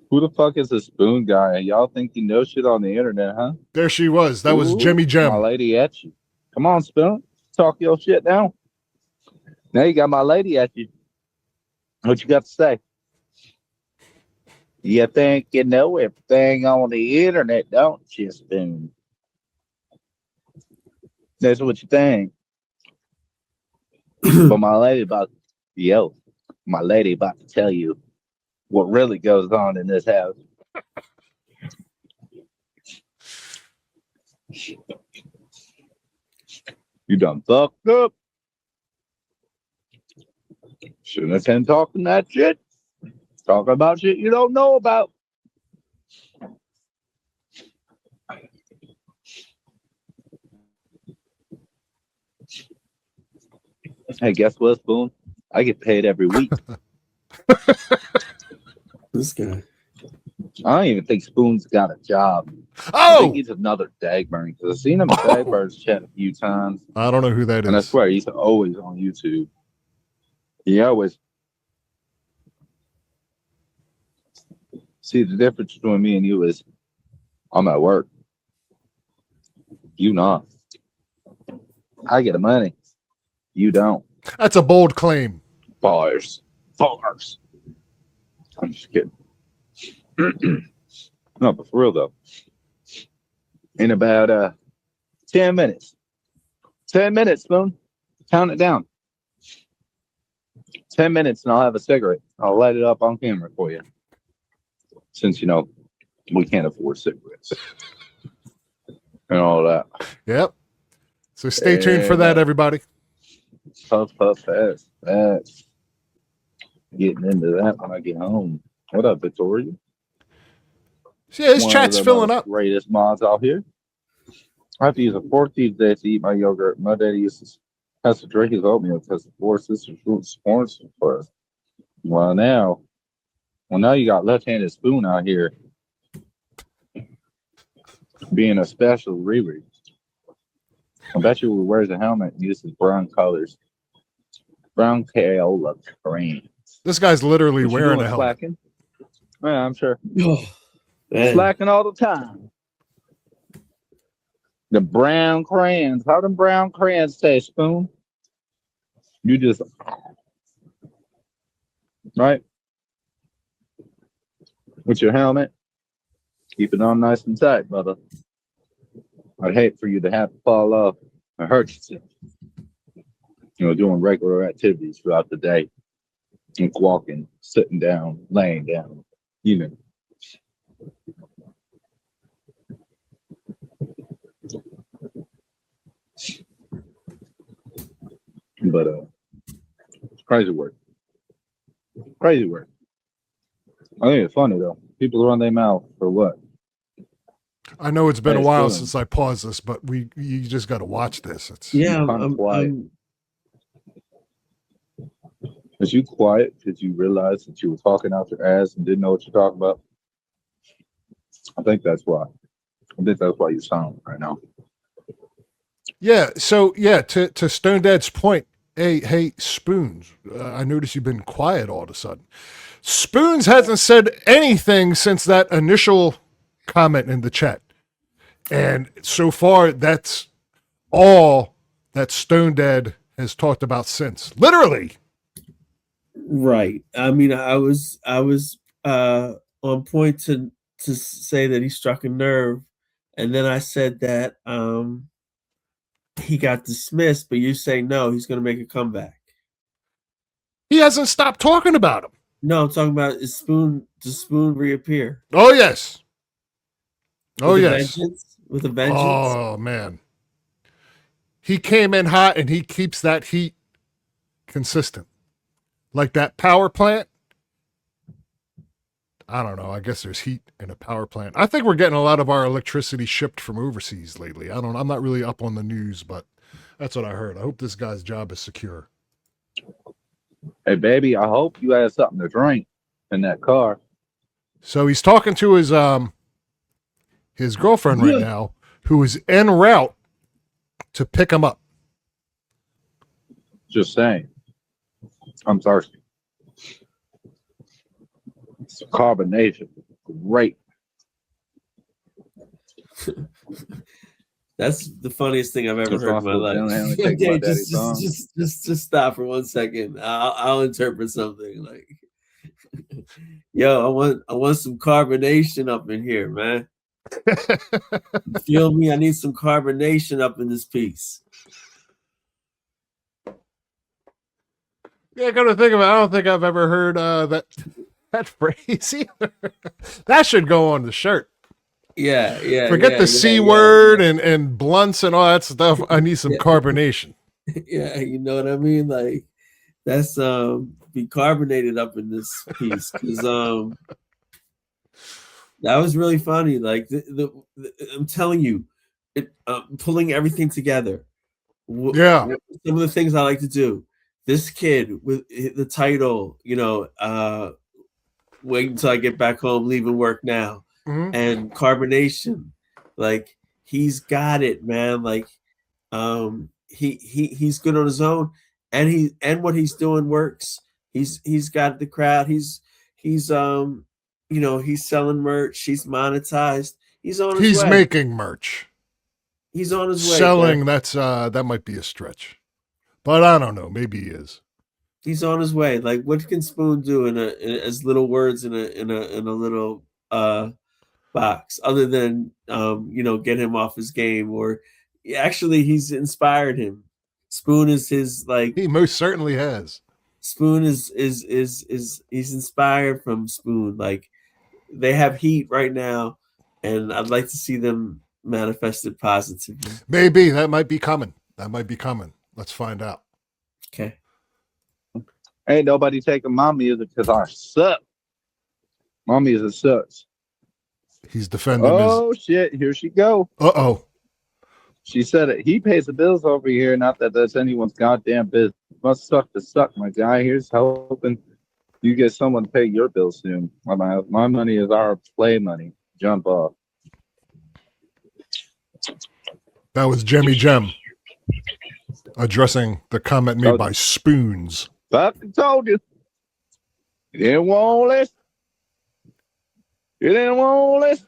Who the fuck is this Spoon guy? Y'all think you know shit on the internet, huh? There she was. That was Jemmy Gem. My lady at you. Come on, Spoon. Talk your shit now. Now you got my lady at you. What you got to say? You think you know everything on the internet, don't you, Spoon? That's what you think. But my lady about to tell you what really goes on in this house. You done fucked up. Shouldn't have been talking that shit. Talking about shit you don't know about. Hey, guess what, Spoon? I get paid every week. This guy. I don't even think Spoon's got a job. Oh! I think he's another Dagburn because I've seen him at Dagburn's chat a few times. I don't know who that is. And I swear, he's always on YouTube. He always. See, the difference between me and you is I'm at work. You not. I get the money. You don't. That's a bold claim. Bars. Bars. I'm just kidding. No, but for real though. In about 10 minutes. 10 minutes, Spoon. Count it down. 10 minutes and I'll have a cigarette. I'll light it up on camera for you. Since, you know, we can't afford cigarettes. And all that. Yep. So stay tuned for that, everybody. Puff, fast. Getting into that when I get home. What up, Victoria? Yeah, his One chat's of the filling most up. Greatest mods out here. I have to use a fork these days to eat my yogurt. My daddy has to drink his oatmeal because the four sisters root sports for us. Well, now you got left-handed Spoon out here being a special Riri. I bet you he wears a helmet and uses brown colors. Brown Crayola crayons. This guy's literally What you wearing doing, a helmet. slacking? Yeah, I'm sure. Oh, man. Slacking all the time. The brown crayons. How them brown crayons taste, Spoon? You just right with your helmet. Keep it on nice and tight, brother. I'd hate for you to have to fall off and hurt yourself. You know, doing regular activities throughout the day. Like walking, sitting down, laying down, you know. But it's crazy work. Crazy work. I think it's funny though. People run their mouth for what? I know it's been a Hey, while Spoon. since I paused this, but you just got to watch this. It's Yeah, kinda quiet. Was you quiet because you realized that you were talking out your ass and didn't know what you're talking about? I think that's why. I think that's why you sound right now. yeah. So yeah, to Stone Dad's point. Hey, Spoons. I noticed you've been quiet all of a sudden. Spoons hasn't said anything since that initial comment in the chat, and so far that's all that Stone Dad has talked about since. Literally. right. I mean, I was on point to say that he struck a nerve, and then I said that he got dismissed, but you say no, he's going to make a comeback. He hasn't stopped talking about him. No, I'm talking about does Spoon reappear? Oh yes. Oh With a yes. vengeance? With a vengeance? Oh man. He came in hot and he keeps that heat consistent. Like that power plant. I don't know. I guess there's heat in a power plant. I think we're getting a lot of our electricity shipped from overseas lately. I'm not really up on the news, but that's what I heard. I hope this guy's job is secure. Hey, baby, I hope you had something to drink in that car. So he's talking to his girlfriend right now, who is en route to pick him up. Just saying. I'm thirsty. It's carbonation. Great. That's the funniest thing I've ever Just heard in my awful. life. Don't have to take my Okay, daddy's song. just stop for 1 second. I'll interpret something like, yo, I want some carbonation up in here, man. You feel me? I need some carbonation up in this piece. Yeah, I gotta think about it. I don't think I've ever heard that phrase either. That should go on the shirt. Yeah. Forget the C word and blunts and all that stuff. I need some carbonation. Yeah, you know what I mean? Like that's be carbonated up in this piece because that was really funny. Like I'm telling you, pulling everything together. Yeah. Some of the things I like to do. This kid with the title, wait until I get back home, leaving work now, and carbonation, like he's got it, man. Like, he's good on his own, and what he's doing works. He's got the crowd. He's he's selling merch. He's monetized. He's on his He's way. making merch. He's on his way. Selling, man. that might be a stretch. But I don't know. Maybe he is. He's on his way. Like, what can Spoon do as little words in a little box, other than get him off his game? Or actually, he's inspired him. Spoon is his, like, He most certainly has. Spoon is he's inspired from Spoon. Like, they have heat right now, and I'd like to see them manifested positively. Maybe that might be coming. Let's find out. Okay. Ain't nobody taking my music because I suck. My music sucks. He's defending Oh shit! Here she go. Uh-oh. She said it. He pays the bills over here. Not that that's anyone's goddamn business. Must suck to suck, my guy. Here's hoping you get someone to pay your bill soon. My money is our play money. Jump off. That was Jemmy Jem addressing the comment made by Spoons. Fucking told you. You didn't want to listen. You didn't want to listen.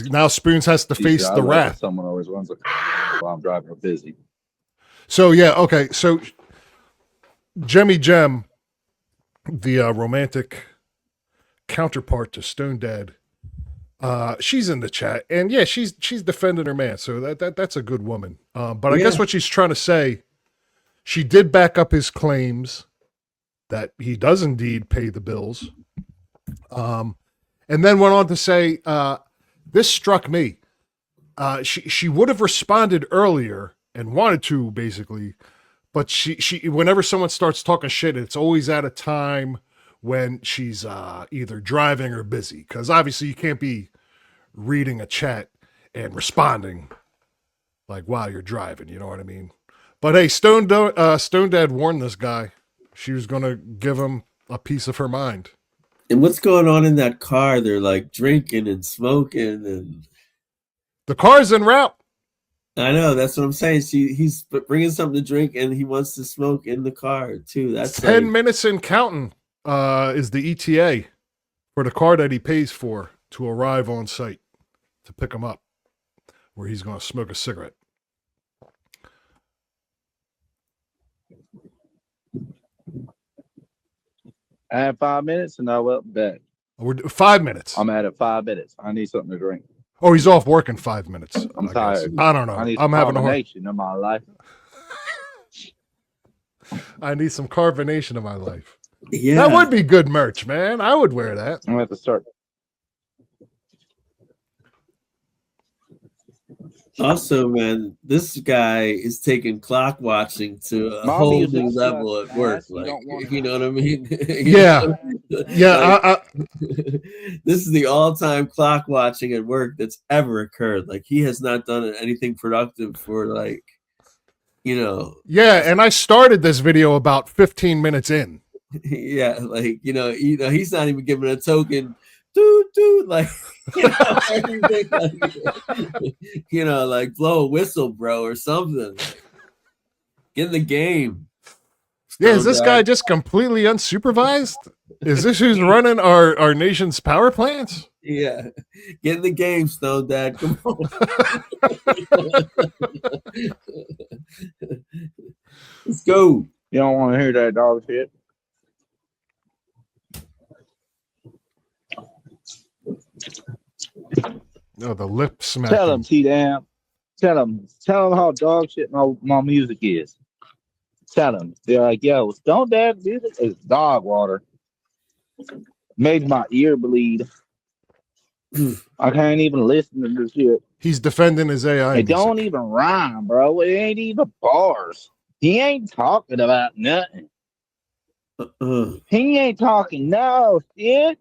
Now Spoons has to face the wrath. Someone always runs while I'm driving or busy. So yeah, okay. So Jemmy Jem, the romantic counterpart to stoneddad, she's in the chat, and yeah, she's defending her man. So that's a good woman. But I guess what she's trying to say, she did back up his claims that he does indeed pay the bills. And then went on to say, this struck me. She would have responded earlier and wanted to, basically, but she whenever someone starts talking shit, it's always at a time when she's either driving or busy, because obviously you can't be reading a chat and responding like while you're driving, you know what I mean? But hey, stoneddad warned this guy she was gonna give him a piece of her mind. And what's going on in that car? They're like drinking and smoking, and the car's en route. I know, that's what I'm saying. He's bringing something to drink, and he wants to smoke in the car too. That's 10 minutes and counting is the ETA for the car that he pays for to arrive on site to pick him up, where he's going to smoke a cigarette. I have 5 minutes and I will bet. We're 5 minutes. I'm at 5 minutes. I need something to drink. Oh, he's off work in 5 minutes. I'm tired. I don't know. I need I'm having a carbonation in my life. I need some carbonation in my life. Yeah, that would be good merch, man. I would wear that. I'm gonna have to start. Also, man, this guy is taking clock watching to a whole new level at work. Like, you know what I mean? Yeah. Yeah. This is the all-time clock watching at work that's ever occurred. Like, he has not done anything productive for, like, Yeah, and I started this video about 15 minutes in. Yeah, like, he's not even giving a token. Dude, like, everything, like, like, blow a whistle, bro, or something. Like, get in the game. Yeah, is this guy just completely unsupervised? Is this who's running our nation's power plants? Yeah, get in the game, Stone Dad. Come on. Let's go. You don't want to hear that dog shit. No, the lip smacking. Tell him, T-Dam. Tell him how dog shit my music is. Tell him. They're like, yo, Stone Dad music is dog water. Made my ear bleed. I can't even listen to this shit. He's defending his AI. It don't even rhyme, bro. It ain't even bars. He ain't talking about nothing. He ain't talking no shit.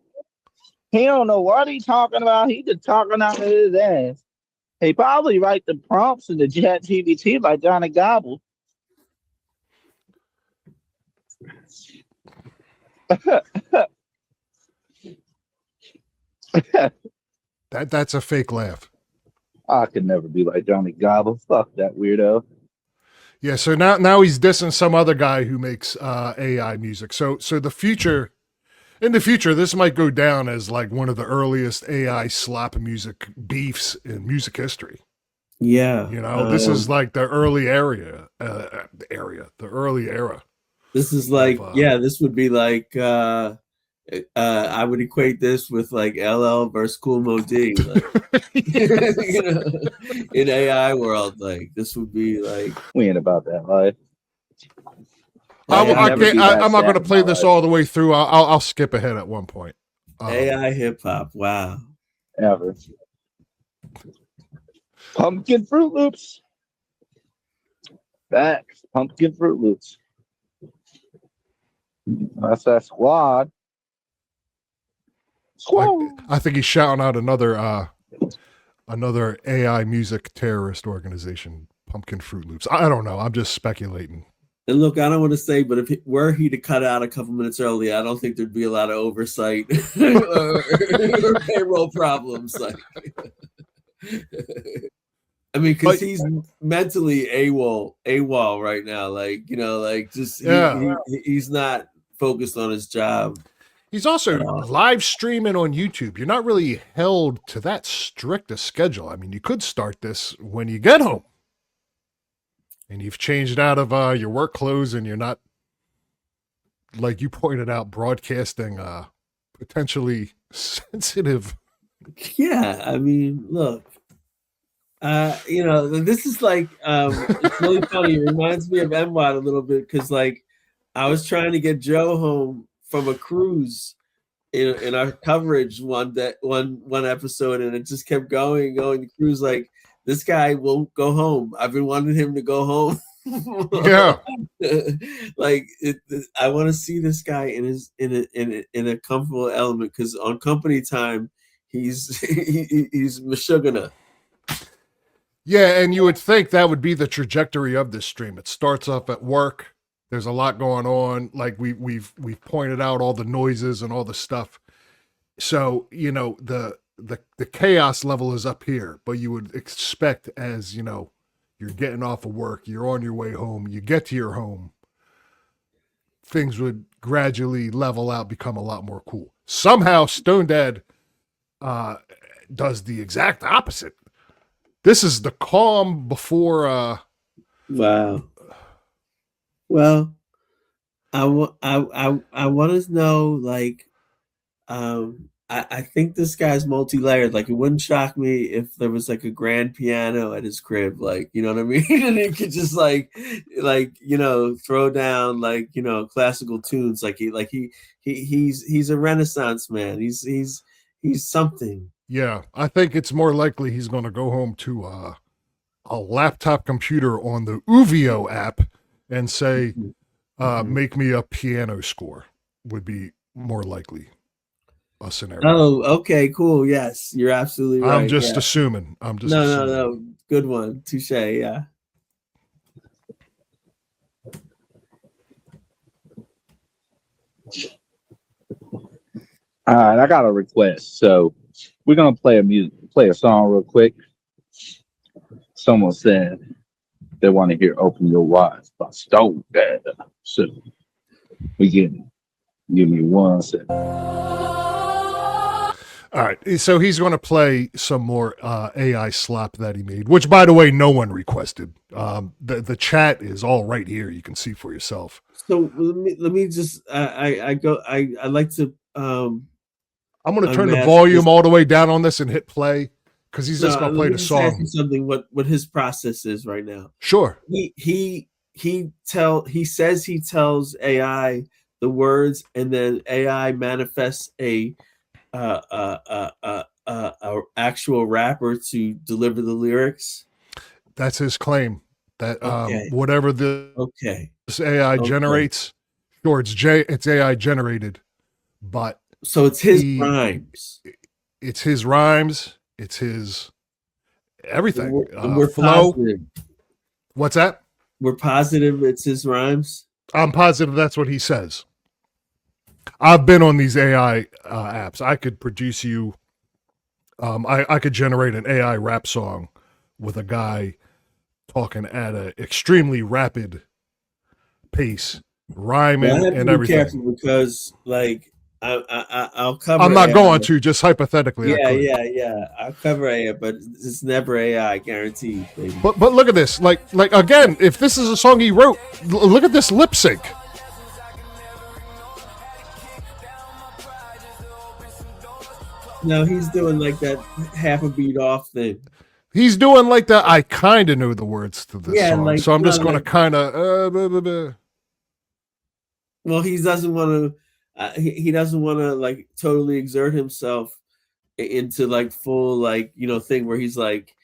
He don't know what he's talking about. He just talking out of his ass. He probably write the prompts in the chat GPT like Johnny Gobble. That's a fake laugh. I could never be like Johnny Gobble. Fuck that weirdo. Yeah, so now he's dissing some other guy who makes AI music. So the future In the future, this might go down as like one of the earliest AI slap music beefs in music history. Yeah. You know, this is like the early the early era. This is like, of, this would be like, I would equate this with like LL versus Cool Mo D, like, you know, in AI world, like this would be like. We ain't about that life. I'm not going to play this life. all the way through. I'll skip ahead at one point. AI hip hop, wow. Ever. Pumpkin Fruit Loops. Facts. Pumpkin Fruit Loops. That's that squad. I think he's shouting out another AI music terrorist organization, Pumpkin Fruit Loops. I don't know. I'm just speculating. And look, I don't want to say, but if were he to cut out a couple minutes early, I don't think there'd be a lot of oversight or payroll problems. Like, I mean, because he's mentally AWOL right now. Like, you know, like just he's not focused on his job. He's also live streaming on YouTube. You're not really held to that strict a schedule. I mean, you could start this when you get home. And you've changed out of your work clothes and you're not, like you pointed out, broadcasting potentially sensitive. Yeah, I mean, look, you know, this is like, it's really funny. It reminds me of MWOT a little bit because, like, I was trying to get Joe home from a cruise in our coverage one episode, and it just kept going. The cruise, like, this guy won't go home. I've been wanting him to go home. Yeah. Like I want to see this guy in a comfortable element, because on company time he's mashugana. Yeah, and you would think that would be the trajectory of this stream. It starts off at work. There's a lot going on. Like we've pointed out all the noises and all the stuff. So, you know, the chaos level is up here, but you would expect, as you know, you're getting off of work, you're on your way home, you get to your home, things would gradually level out, become a lot more cool. Somehow stoneddad does the exact opposite. This is the calm before wow. Well, I want to know, like, I think this guy's multi-layered. Like, it wouldn't shock me if there was like a grand piano at his crib, like, you know what I mean? And he could just like, you know, throw down, like, you know, classical tunes. Like he's a Renaissance man. He's something. Yeah, I think it's more likely he's going to go home to a laptop computer on the Uvio app and say, make me a piano score, would be more likely a scenario. Oh, okay, cool. Yes, you're absolutely right. I'm just assuming. No. Good one. Touche. Yeah. All right, I got a request. So we're gonna play a song real quick. Someone said they want to hear "Open Your Eyes" by stoneddad. So give me 1 second. All right, so he's going to play some more AI slop that he made, which, by the way, no one requested. The chat is all right here. You can see for yourself. So let me just I like to I'm going to turn the volume all the way down on this and hit play, because he's just going to play the song. Ask you something. What his process is right now? Sure. He says he tells AI the words, and then AI manifests a actual rapper to deliver the lyrics. That's his claim. That whatever this AI generates, sure, it's AI generated, but so it's his rhymes. It's his rhymes. It's his everything. We're flow. Positive. What's that? We're positive it's his rhymes. I'm positive that's what he says. I've been on these AI apps. I could produce you. I could generate an AI rap song with a guy talking at an extremely rapid pace, rhyming and everything. Careful, because like I'll cover. I'm not AI. going to, just hypothetically. I could. Yeah. I'll cover AI, but it's never AI, guaranteed, baby. But look at this. Like again, if this is a song he wrote, look at this lip sync. No, he's doing like that half a beat off thing. He's doing like that. I kind of know the words to this song, like, so I'm just going to like, kind of. Well, he doesn't want to. He doesn't want to like totally exert himself into like full like thing where he's like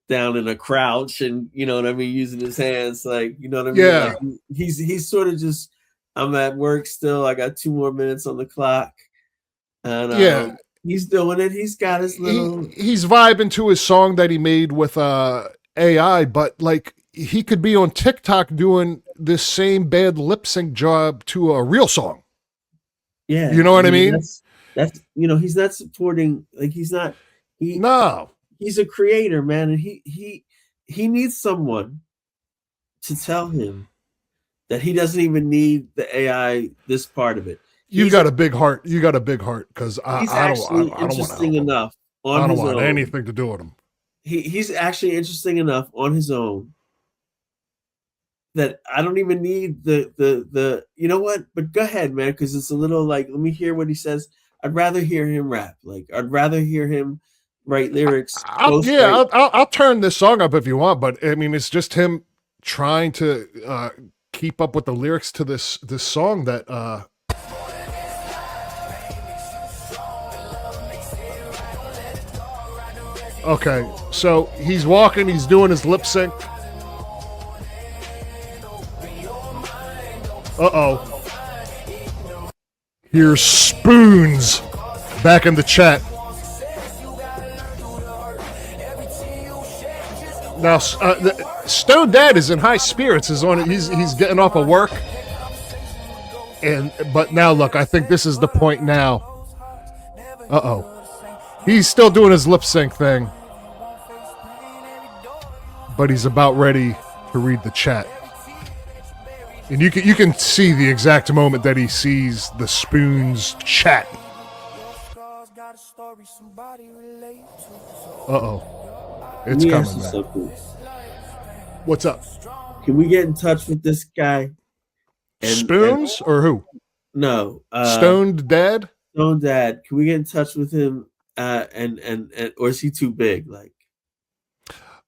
down in a crouch and you know what I mean, using his hands like you know what I mean. Yeah. Like, he's sort of just. I'm at work still. I got 2 more minutes on the clock, and he's doing it. He's got his little. He's vibing to his song that he made with AI, but like he could be on TikTok doing this same bad lip sync job to a real song. Yeah, you know what I mean. That's he's not supporting. Like he's not. No, he's a creator, man, and he needs someone to tell him that he doesn't even need the AI. This part of it. You got a big heart. You got a big heart because I don't interesting enough. I don't want anything to do with him. He's actually interesting enough on his own that I don't even need the you know what? But go ahead, man, because it's a little like let me hear what he says. I'd rather hear him rap. Like I'd rather hear him write lyrics. I'll turn this song up if you want, but I mean it's just him trying to keep up with the lyrics to this song that. Okay, so he's walking, he's doing his lip sync. Uh-oh. Here's Spoons back in the chat. Now, stoneddad is in high spirits. He's getting off of work. But now, look, I think this is the point now. Uh-oh. He's still doing his lip sync thing. But he's about ready to read the chat. And you can see the exact moment that he sees the Spoons chat. Uh-oh. It's coming, man. What's up? Can we get in touch with this guy? Spoons or who? No. Stoneddad? Stoneddad. Can we get in touch with him? And or is he too big? Like,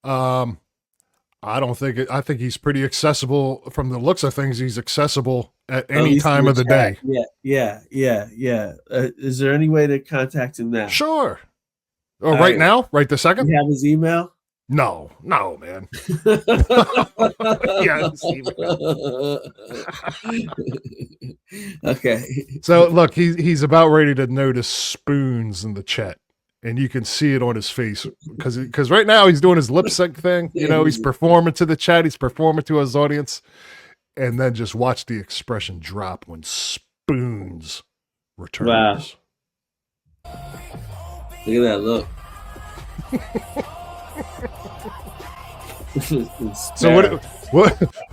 I don't think it. I think he's pretty accessible from the looks of things. He's accessible at any time of the day. Yeah. Is there any way to contact him now? Sure. Oh, right now? Right this second? You have his email? No, man. Yeah, his email. Okay. So look, he's about ready to notice Spoons in the chat. And you can see it on his face because right now he's doing his lip sync thing. You know, he's performing to the chat. He's performing to his audience. And then just watch the expression drop when Spoons returns. Wow. Look at that look. So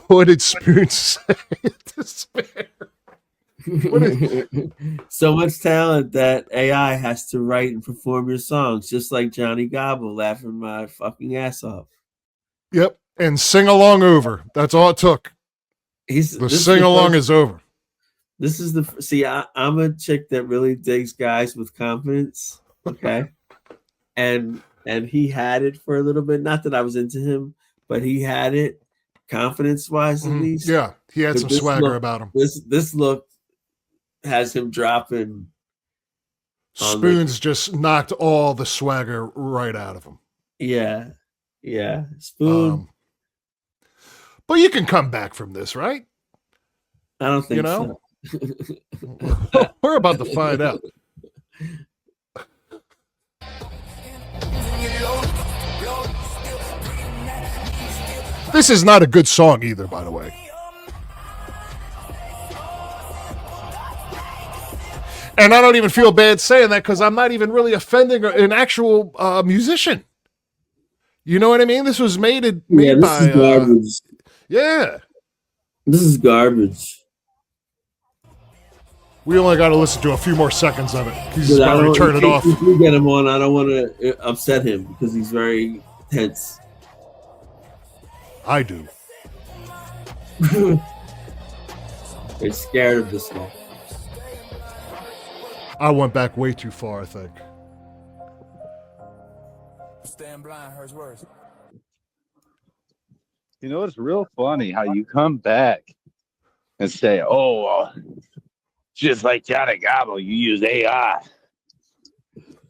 what did Spoons say? Despair. So much talent that AI has to write and perform your songs, just like Johnny Gobble laughing my fucking ass off. Yep, and sing along over. That's all it took. The sing along is over. This is I'm a chick that really digs guys with confidence. Okay, and he had it for a little bit. Not that I was into him, but he had it confidence wise at least. Yeah, he had some swagger about him. This look has him dropping. Spoons just knocked all the swagger right out of him. Yeah. Spoon. But you can come back from this, right? I don't think so. We're about to find out. This is not a good song either, by the way. And I don't even feel bad saying that because I'm not even really offending an actual musician. You know what I mean? This was made by is garbage. Yeah. This is garbage. We only got to listen to a few more seconds of it. He's But about to turn it off. If we get him on, I don't want to upset him because he's very tense. I do. They're scared of this one. I went back way too far, I think. Stand blind hurts worse. You know, it's real funny how you come back and say, "Oh, just like Johnny Gobble, you use AI."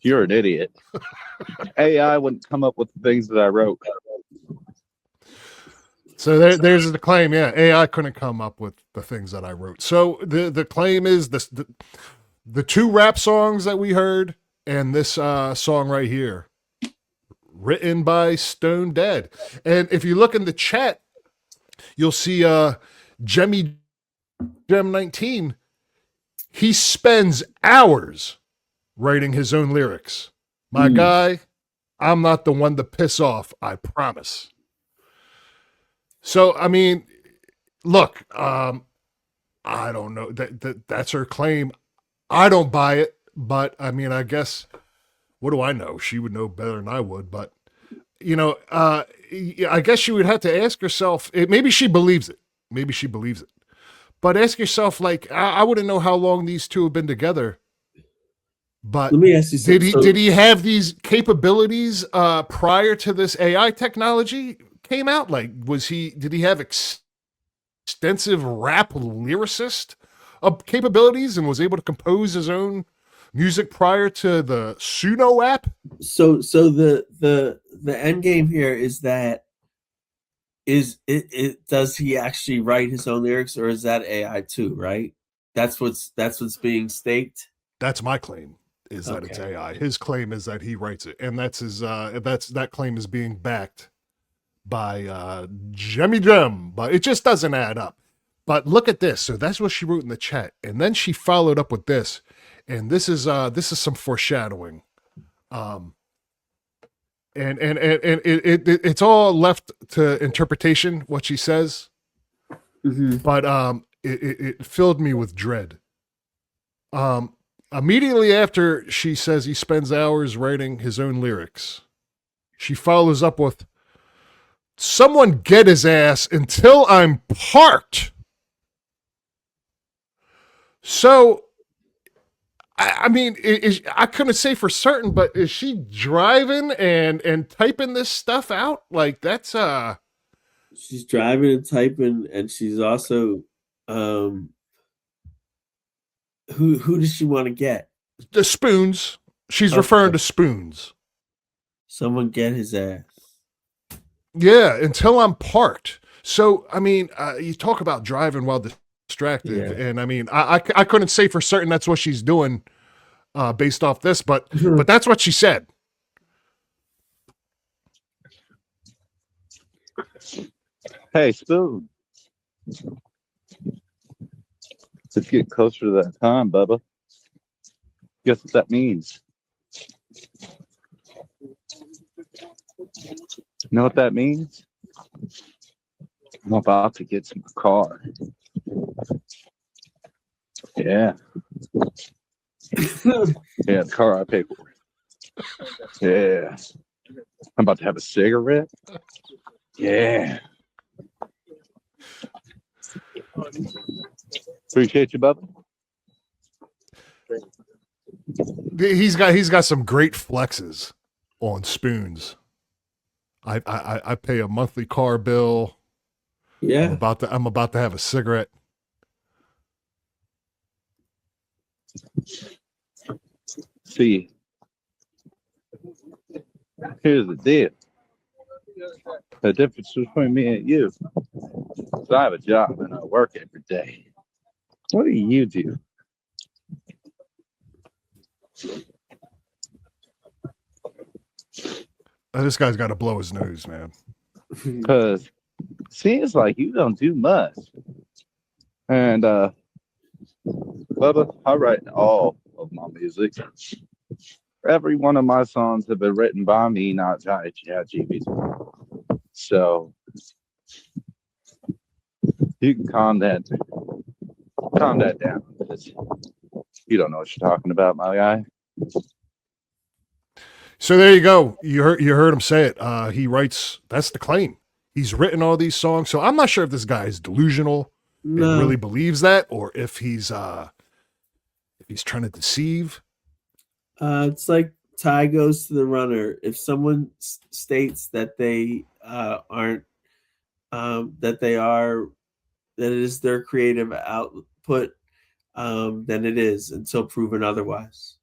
You're an idiot. AI wouldn't come up with the things that I wrote. So there's the claim. Yeah, AI couldn't come up with the things that I wrote. So the claim is the two rap songs that we heard and this song right here, written by stoneddad. And if you look in the chat, you'll see Jemmy Gem 19. He spends hours writing his own lyrics. My guy, I'm not the one to piss off, I promise. So, I mean, look, I don't know. That's her claim. I don't buy it, but I mean, I guess, what do I know? She would know better than I would, but, you know, I guess you would have to ask yourself, maybe she believes it. Maybe she believes it. But ask yourself, like, I wouldn't know how long these two have been together. But let me ask you something. Did he have these capabilities prior to this AI technology came out? Like, did he have extensive rap lyricist capabilities and was able to compose his own music prior to the Suno app? So the end game here is that does he actually write his own lyrics, or is that AI too? Right. That's what's being staked. That's my claim. Is that it's AI. His claim is that he writes it, and that's his. That claim is being backed by Jemmy Gem, but it just doesn't add up. But look at this. So that's what she wrote in the chat, and then she followed up with this, and this is some foreshadowing. And it's all left to interpretation what she says, but it filled me with dread. Immediately after she says he spends hours writing his own lyrics, she follows up with, "Someone get his ass until I'm parked." So, I mean, I couldn't say for certain, but is she driving and typing this stuff out? Like, that's She's driving and typing, and she's also who does she want to get? the Spoons. She's referring to Spoons. Someone get his ass. Yeah, until I'm parked. So, I mean, you talk about driving while distracted, and I mean, I couldn't say for certain that's what she's doing based off this, but that's what she said. Hey, Spoon. Let's get closer to that time, Bubba. Guess what that means? You know what that means? I'm about to get to my car. Yeah. Yeah, the car I pay for. Yeah. I'm about to have a cigarette. Yeah. Appreciate you, Bubba. He's got some great flexes on Spoons. I pay a monthly car bill. Yeah. I'm about to have a cigarette. See, here's the deal. The difference between me and you is I have a job and I work every day. What do you do? This guy's got to blow his nose, man. Because seems like you don't do much. And Bubba, I write all of my music. Every one of my songs have been written by me, not ChatGPT. So you can calm that down. You don't know what you're talking about, my guy. So there you go. You heard him say it. He writes. That's the claim. He's written all these songs. So I'm not sure if this guy is delusional and really believes that, or if he's trying to deceive. It's like tie goes to the runner. If someone states that they aren't, that it is their creative output, then it is until proven otherwise.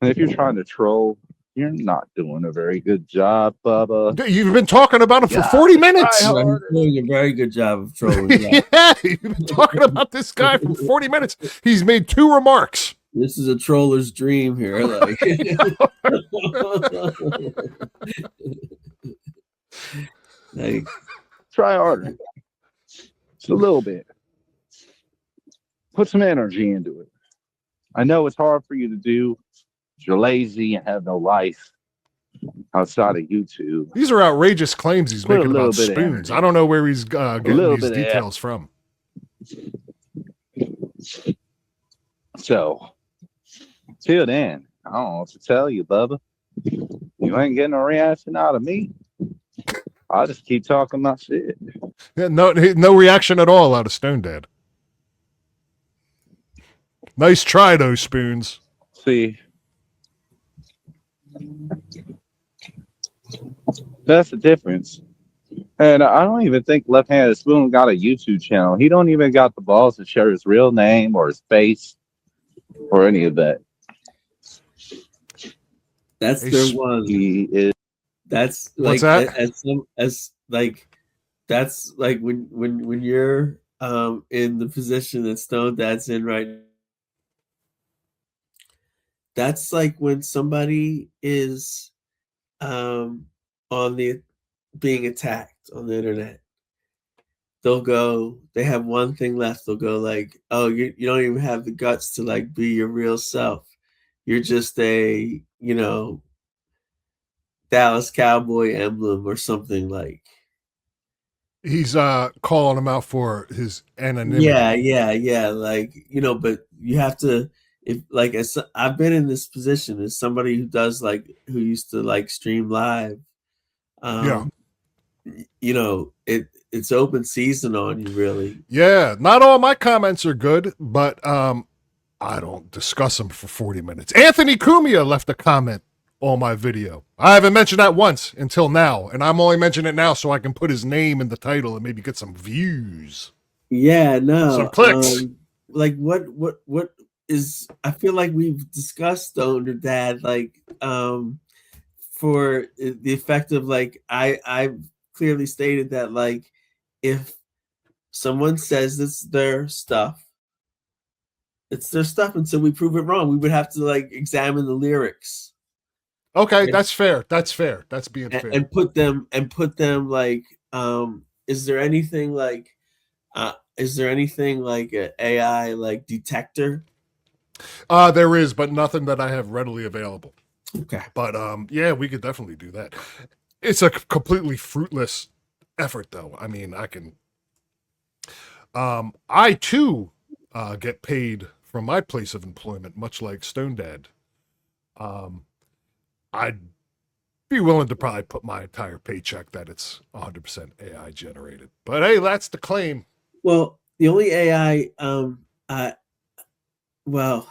And if you're trying to troll, you're not doing a very good job, Bubba. You've been talking about him for 40 minutes. He's doing a very good job of trolling. Yeah, you've been talking about this guy for 40 minutes. He's made 2 remarks. This is a troller's dream here. Like, like Try harder. Just a little bit. Put some energy into it. I know it's hard for you to do. You're lazy and have no life outside of YouTube. These are outrageous claims he's making about spoons. I don't know where he's getting these details from. So, till then, I don't know what to tell you, Bubba. You ain't getting a reaction out of me. I'll just keep talking my shit. Yeah, no reaction at all out of Stone Dad. Nice try, though, Spoons. See, that's the difference. And I don't even think Left-Handed Spoon got a YouTube channel. He don't even got the balls to share his real name or his face or any of that. That's their one. He is. That's What's like that? that's like when you're in the position that Stone Dad's in right now. That's like when somebody is being attacked on the internet. They have one thing left. They'll go like, oh, you don't even have the guts to like be your real self. You're just a, Dallas Cowboy emblem or something like. He's calling him out for his anonymity. Yeah. Like, but you have to, as I've been in this position as somebody who used to like stream live. It's open season on you, really. Yeah, not all my comments are good, but I don't discuss them for 40 minutes. Anthony Cumia left a comment on my video. I haven't mentioned that once until now, and I'm only mentioning it now so I can put his name in the title and maybe get some views. Yeah, no. Some clicks. What is, I feel like we've discussed stoneddad, for the effect of I've clearly stated that if someone says it's their stuff until we prove it wrong. We would have to examine the lyrics. Okay, that's fair. That's being fair. And put them is there anything like an AI detector? There is, but nothing that I have readily available. Okay. But yeah, we could definitely do that. It's a completely fruitless effort though. I mean, I too get paid from my place of employment, much like Stone Dad. I'd be willing to probably put my entire paycheck that it's 100% AI generated. But hey, that's the claim. Well, the only AI, I don't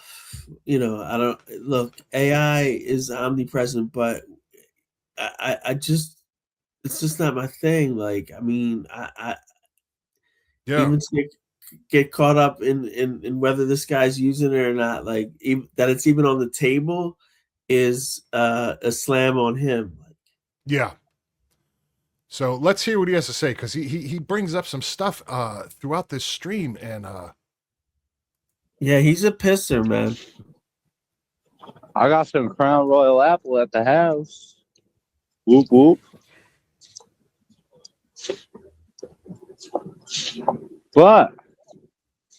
look. AI is omnipresent, but it's just not my thing. I even get caught up in whether this guy's using it or not. That it's even on the table is a slam on him. Yeah. So let's hear what he has to say, because he brings up some stuff throughout this stream, and yeah, he's a pisser, man. I got some Crown Royal apple at the house. Whoop whoop. But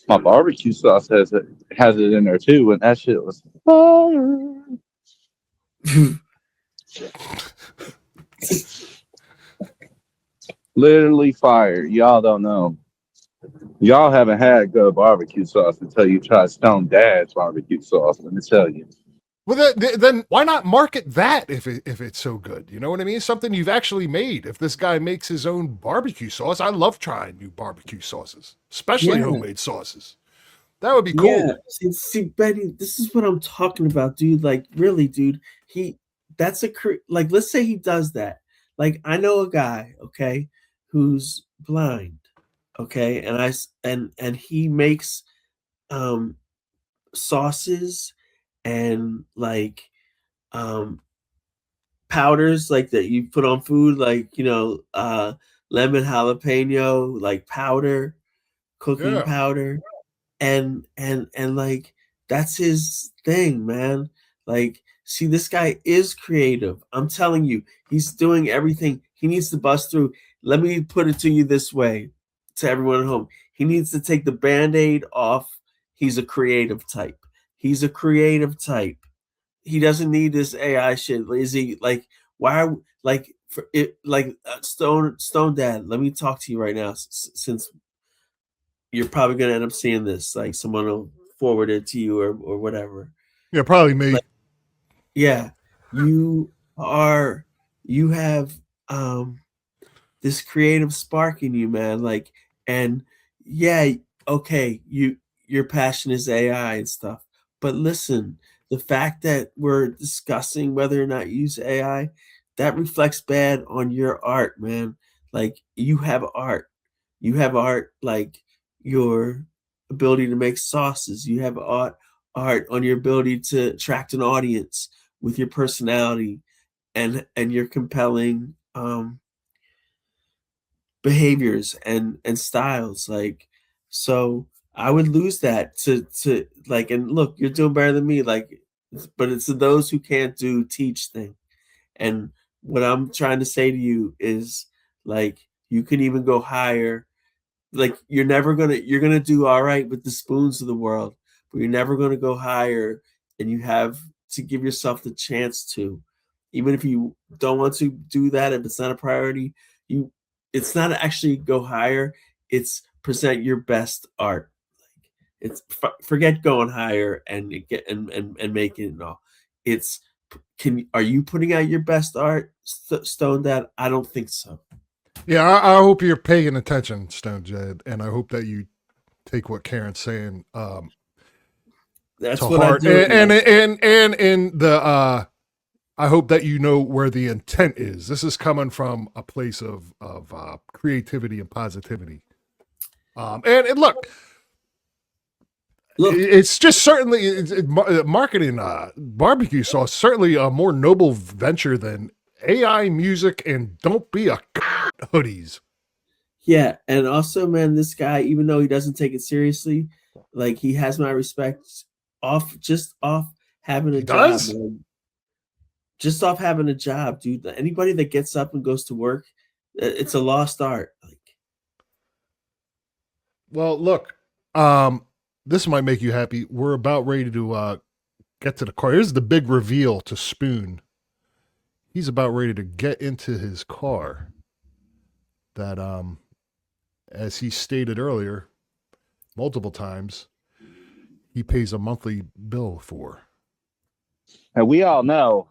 my barbecue sauce has it in there too, and that shit was fire. Literally fire. Y'all don't know. Y'all haven't had good barbecue sauce until you try Stone Dad's barbecue sauce. Let me tell you. Well, then why not market that if it's so good? You know what I mean? Something you've actually made. If this guy makes his own barbecue sauce, I love trying new barbecue sauces, especially Yeah. homemade sauces. That would be cool. Yeah, see, Betty, this is what I'm talking about, dude. Like, really, dude. That's like, let's say he does that. Like, I know a guy, okay, who's blind, okay, and he makes um sauces and like um powders like that you put on food, like lemon jalapeno, like powder, cooking Yeah. powder, and like that's his thing, man. Like, see, this guy is creative. I'm telling you, he's doing everything he needs to bust through. Let me put it to you this way, to everyone at home: he needs to take the band-aid off. He's a creative type. He's a creative type. He doesn't need this AI shit. Is he like, why, like, for it, like, Stone Dad, let me talk to you right now, since you're probably gonna end up seeing this. Like, someone will forward it to you, or whatever. Yeah, probably me. Like, yeah, you have this creative spark in you, man. Like, and yeah, okay, your passion is AI and stuff. But listen, the fact that we're discussing whether or not you use AI, that reflects bad on your art, man. Like, you have art. You have art, like your ability to make sauces. You have art on your ability to attract an audience with your personality and your compelling behaviors and styles. Like, so I would lose that to like, and look, you're doing better than me, like, but it's those who can't do teach thing. And what I'm trying to say to you is, like, you can even go higher. Like, you're gonna do all right with the spoons of the world, but you're never gonna go higher. And you have to give yourself the chance to, even if you don't want to do that, if it's not a priority, you it's not actually go higher, it's present your best art. Like, it's forget going higher and get and making it all. It's, are you putting out your best art, Stone Dad? I don't think so. Yeah, I hope you're paying attention, Stone Jed, and I hope that you take what Karen's saying That's to what heart. I do. And I hope that you know where the intent is. This is coming from a place of creativity and positivity. And look, it's just certainly marketing barbecue sauce, certainly a more noble venture than AI music and don't be a hoodies. Yeah, and also, man, this guy, even though he doesn't take it seriously, like, he has my respect off having a job, man. Just off having a job, dude. Anybody that gets up and goes to work, it's a lost art. Like, well, look, this might make you happy. We're about ready to get to the car. Here's the big reveal to Spoon. He's about ready to get into his car that, as he stated earlier, multiple times, he pays a monthly bill for. And we all know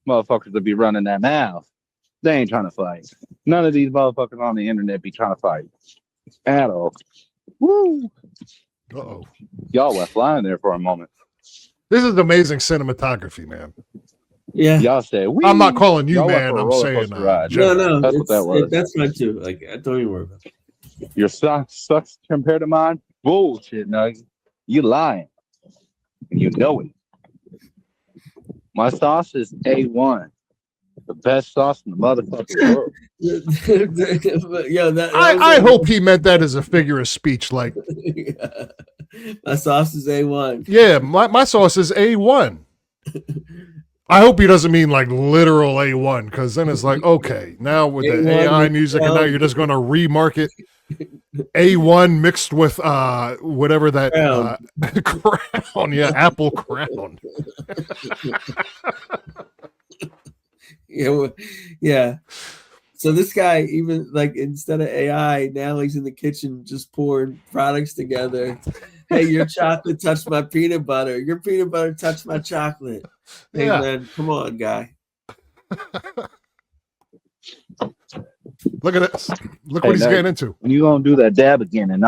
motherfuckers that be running that mouth. They ain't trying to fight. None of these motherfuckers on the internet be trying to fight at all. Woo! Uh-oh. Y'all went flying there for a moment. This is amazing cinematography, man. yeah, Y'all said, wee! I'm not calling you, Y'all went man. for a I'm roller saying coaster ride. no, That's what that was. that's fine too. Like, don't even worry about it. Your stock sucks compared to mine? Bullshit, nugget. You lying. And you know it. My sauce is A1. The best sauce in the motherfucking world. Yo, I hope he meant that as a figure of speech. Like, yeah. My sauce is A1. yeah, my sauce is A1. I hope he doesn't mean like literal A1, because then it's like, okay, now with the AI music, and now you're just going to remarket A1 mixed with whatever that crown, yeah, apple crown. Yeah. So this guy, even like instead of AI, now he's in the kitchen just pouring products together. Hey, your chocolate touched my peanut butter. Your peanut butter touched my chocolate. Hey Yeah. man, come on, guy. Look at this. Look Hey, what he's Nate, getting into. when you gonna do that dab again and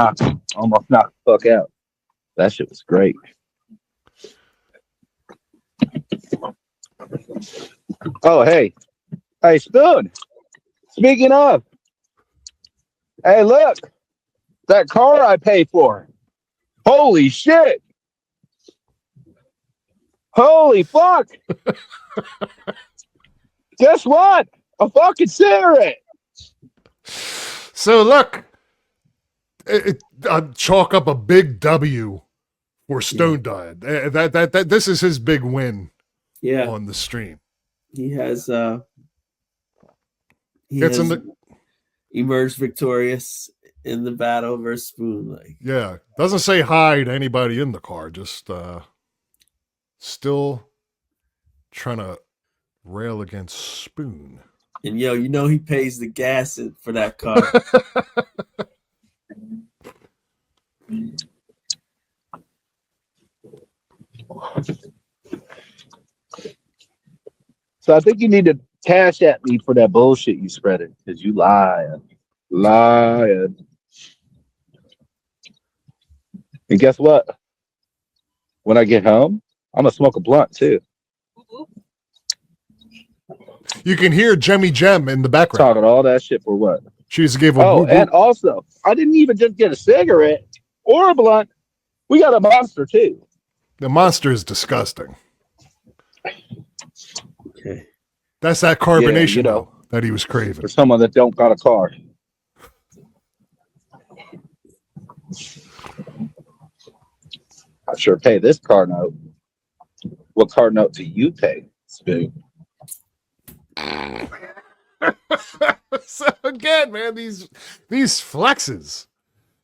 almost knock the fuck out? That shit was great. Oh, hey, Spoon. Speaking of, hey, look, that car I paid for. Holy shit! Holy fuck! Guess what? A fucking cigarette. So look, chalk up a big W for Stone Dad. That this is his big win Yeah, on the stream. he has Gets in the emerged victorious in the battle versus Spoon. Like, yeah, doesn't say hi to anybody in the car. Just still trying to rail against Spoon. and yo, you know he pays the gas for that car. So I think you need to cash at me for that bullshit you spread it, because you lying. And guess what? When I get home, I'm gonna smoke a blunt too. You can hear Jemmy Jem in the background. Talking all that shit for what? She just gave a Oh, woo-woo. and also, I didn't even just get a cigarette or a blunt. We got a monster too. The monster is disgusting. Okay. That's that carbonation you know, though, that he was craving. For someone that don't got a car. I sure pay this car note. What car note do you pay, Spoon? So again, man, these flexes.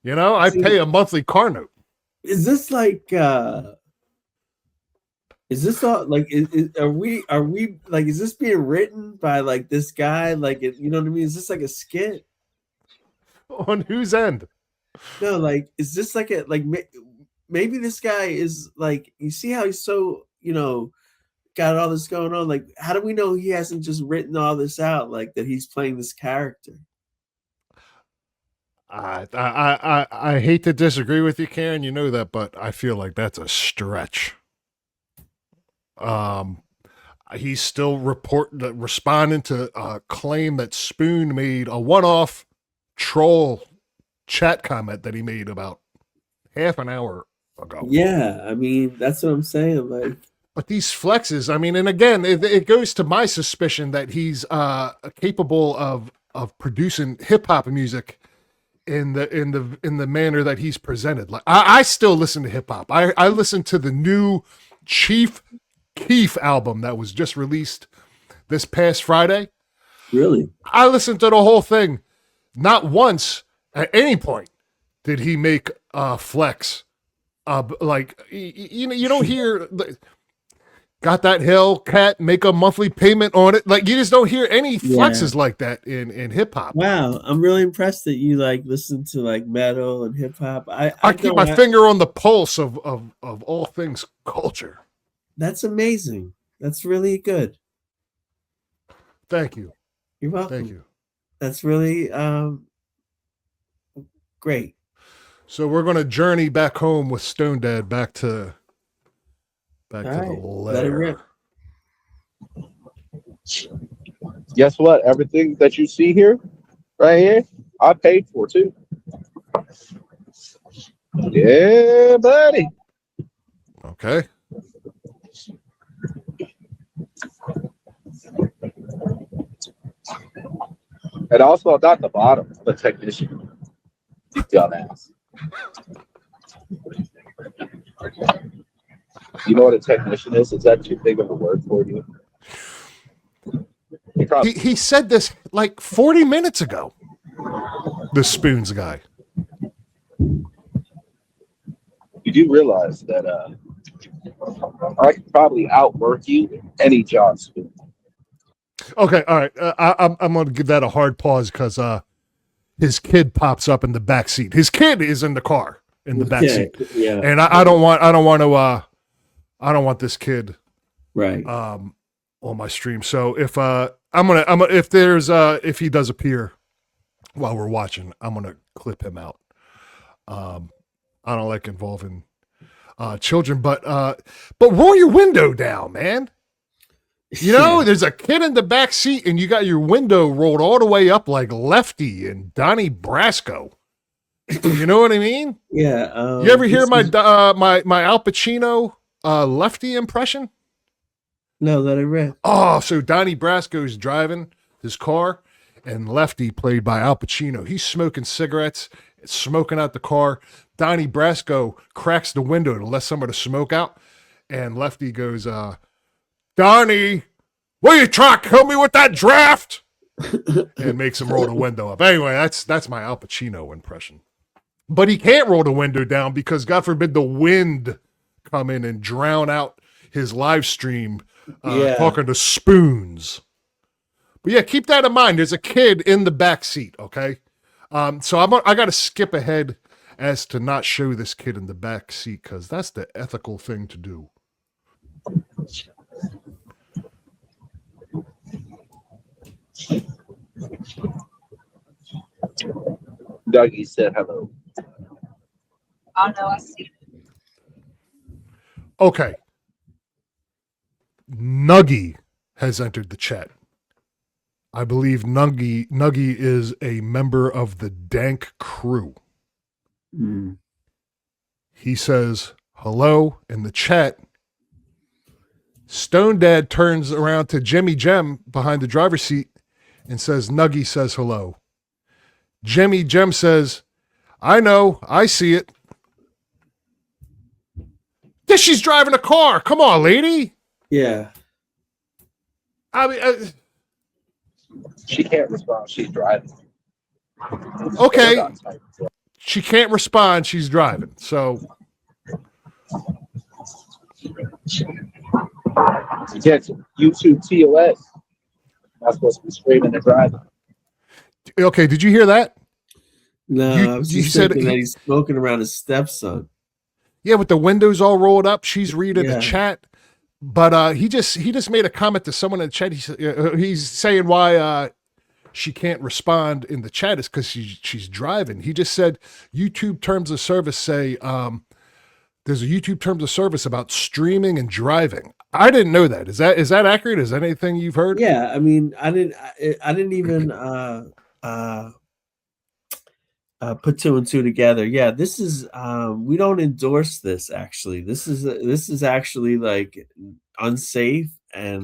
You know, I pay a monthly car note. Is this like is this all like are we like is this being written by like this guy, like you know what I mean? Is this like a skit? On whose end? No, like is this like a like maybe this guy is like, you see how he's so, you know, got all this going on, like how do we know he hasn't just written all this out, like that he's playing this character? I hate to disagree with you, Karen, you know that, but I feel like that's a stretch. He's still responding to a claim that Spoon made a one-off troll chat comment that he made about half an hour ago. Yeah, I mean, that's what I'm saying. Like, but these flexes, I mean, and again, it goes to my suspicion that he's capable of producing hip hop music in the manner that he's presented. Like, I still listen to hip hop. I listen to the new Chief Keef album that was just released this past Friday. Really? I listened to the whole thing. Not once at any point did he make flex. Like, you know, you don't hear got that Hellcat, make a monthly payment on it. Like, you just don't hear any flexes like that in hip hop. Wow, I'm really impressed that you like listen to like metal and hip hop. I keep my finger on the pulse of all things culture. That's amazing. That's really good. Thank you. You're welcome. Thank you. That's really great. So we're going to journey back home with Stone Dad back to the lair. Guess what? Everything that you see here, right here, I paid for too. Yeah, buddy. Okay. And also, not the bottom, the technician. You dumbass. You know what a technician is? Is that too big of a word for you? He said this like 40 minutes ago. The Spoons guy. You do realize that I could probably outwork you in any job, Spoon. Okay, all right. I'm going to give that a hard pause because his kid pops up in the back seat. His kid is in the car in the back seat, Yeah. and I don't want this kid Right. on my stream. So if if he does appear while we're watching, I'm gonna clip him out. I don't like involving children, but roll your window down, man. You know, there's a kid in the back seat, and you got your window rolled all the way up like Lefty and Donnie Brasco. You know what I mean? Yeah. You ever hear my Al Pacino Lefty impression? No, that I read. Oh, so Donnie Brasco is driving his car, and Lefty, played by Al Pacino, he's smoking cigarettes, smoking out the car. Donnie Brasco cracks the window to let some of the smoke out, and Lefty goes, Donnie, will you try to kill me with that draft? And makes him roll the window up. Anyway, that's my Al Pacino impression. But he can't roll the window down because, God forbid, the wind come in and drown out his live stream talking to spoons. But yeah, keep that in mind. There's a kid in the back seat, okay? So I got to skip ahead as to not show this kid in the back seat because that's the ethical thing to do. Dougie said hello. Oh no, I see. Okay. Nuggy has entered the chat. I believe Nuggy is a member of the Dank crew. Mm. He says hello in the chat. Stone Dad turns around to Jimmy Jem behind the driver's seat and says, Nuggy says hello. Jimmy Jem says, I know, I see it. Yeah, she's driving a car. Come on, lady. Yeah. I mean, She can't respond. She's driving. okay. She can't respond. She's driving. So. Yes, YouTube TOS. Not supposed to be screaming and driving. Okay, did you hear that? No, I was just thinking that he's smoking around his stepson. Yeah, with the windows all rolled up, she's reading the chat. But he just made a comment to someone in the chat. He's saying why she can't respond in the chat is because she's driving. He just said YouTube terms of service say there's a YouTube terms of service about streaming and driving. I didn't know that. Is that accurate? Is that anything you've heard? Yeah, I mean, I didn't even put two and two together. Yeah, this is we don't endorse this. Actually, this is actually like unsafe and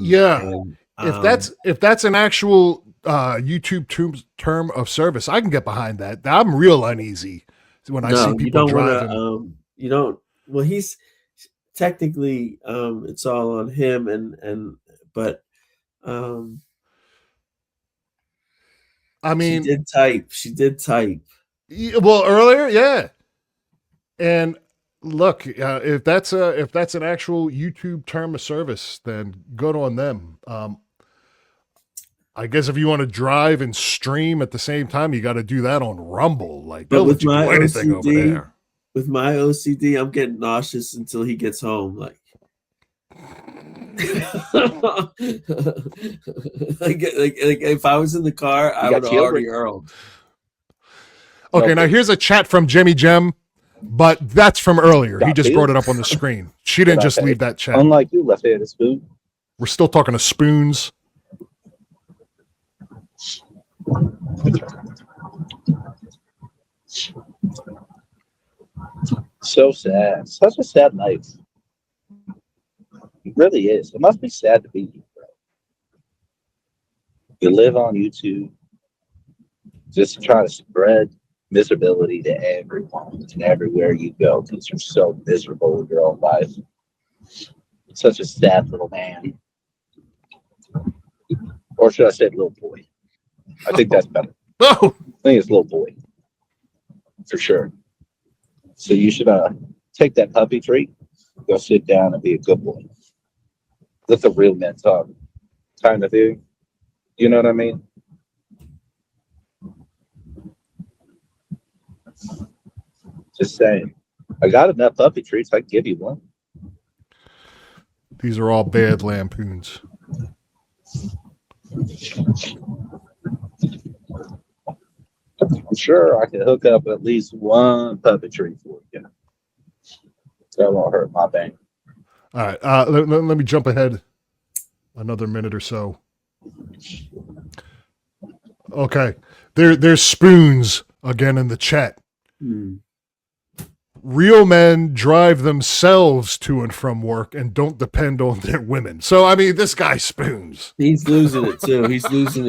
if that's an actual YouTube term of service, I can get behind that. I'm real uneasy when I see people driving. You don't. Well, he's technically it's all on him but I mean, she did type. Well, earlier, yeah. And look, if that's an actual YouTube term of service, then good on them. I guess if you want to drive and stream at the same time, you got to do that on Rumble. Like, but with my anything over there. With my OCD, I'm getting nauseous until he gets home. Like, like if I was in the car, I would have already hurled. Okay, now here's a chat from Jimmy Jem, but that's from earlier. He just brought it up on the screen. She didn't just leave that chat. Unlike you, left-handed spoon. We're still talking to spoons. So sad. Such a sad life. It really is. It must be sad to be you, bro. You live on YouTube just to try to spread miserability to everyone and everywhere you go because you're so miserable with your own life. Such a sad little man. Or should I say little boy? I think that's better. Oh. I think it's little boy. For sure. So you should take that puppy treat, go sit down and be a good boy. Let the real men talk. Kind of thing. You know what I mean? Just saying. I got enough puppy treats. I can give you one. These are all bad lampoons. I'm sure I can hook up at least one puppetry for you. That won't hurt my bank. All right. Let me jump ahead another minute or so. Okay. There's spoons again in the chat. Real men drive themselves to and from work and don't depend on their women. So, I mean, this guy spoons. He's losing it too. He's losing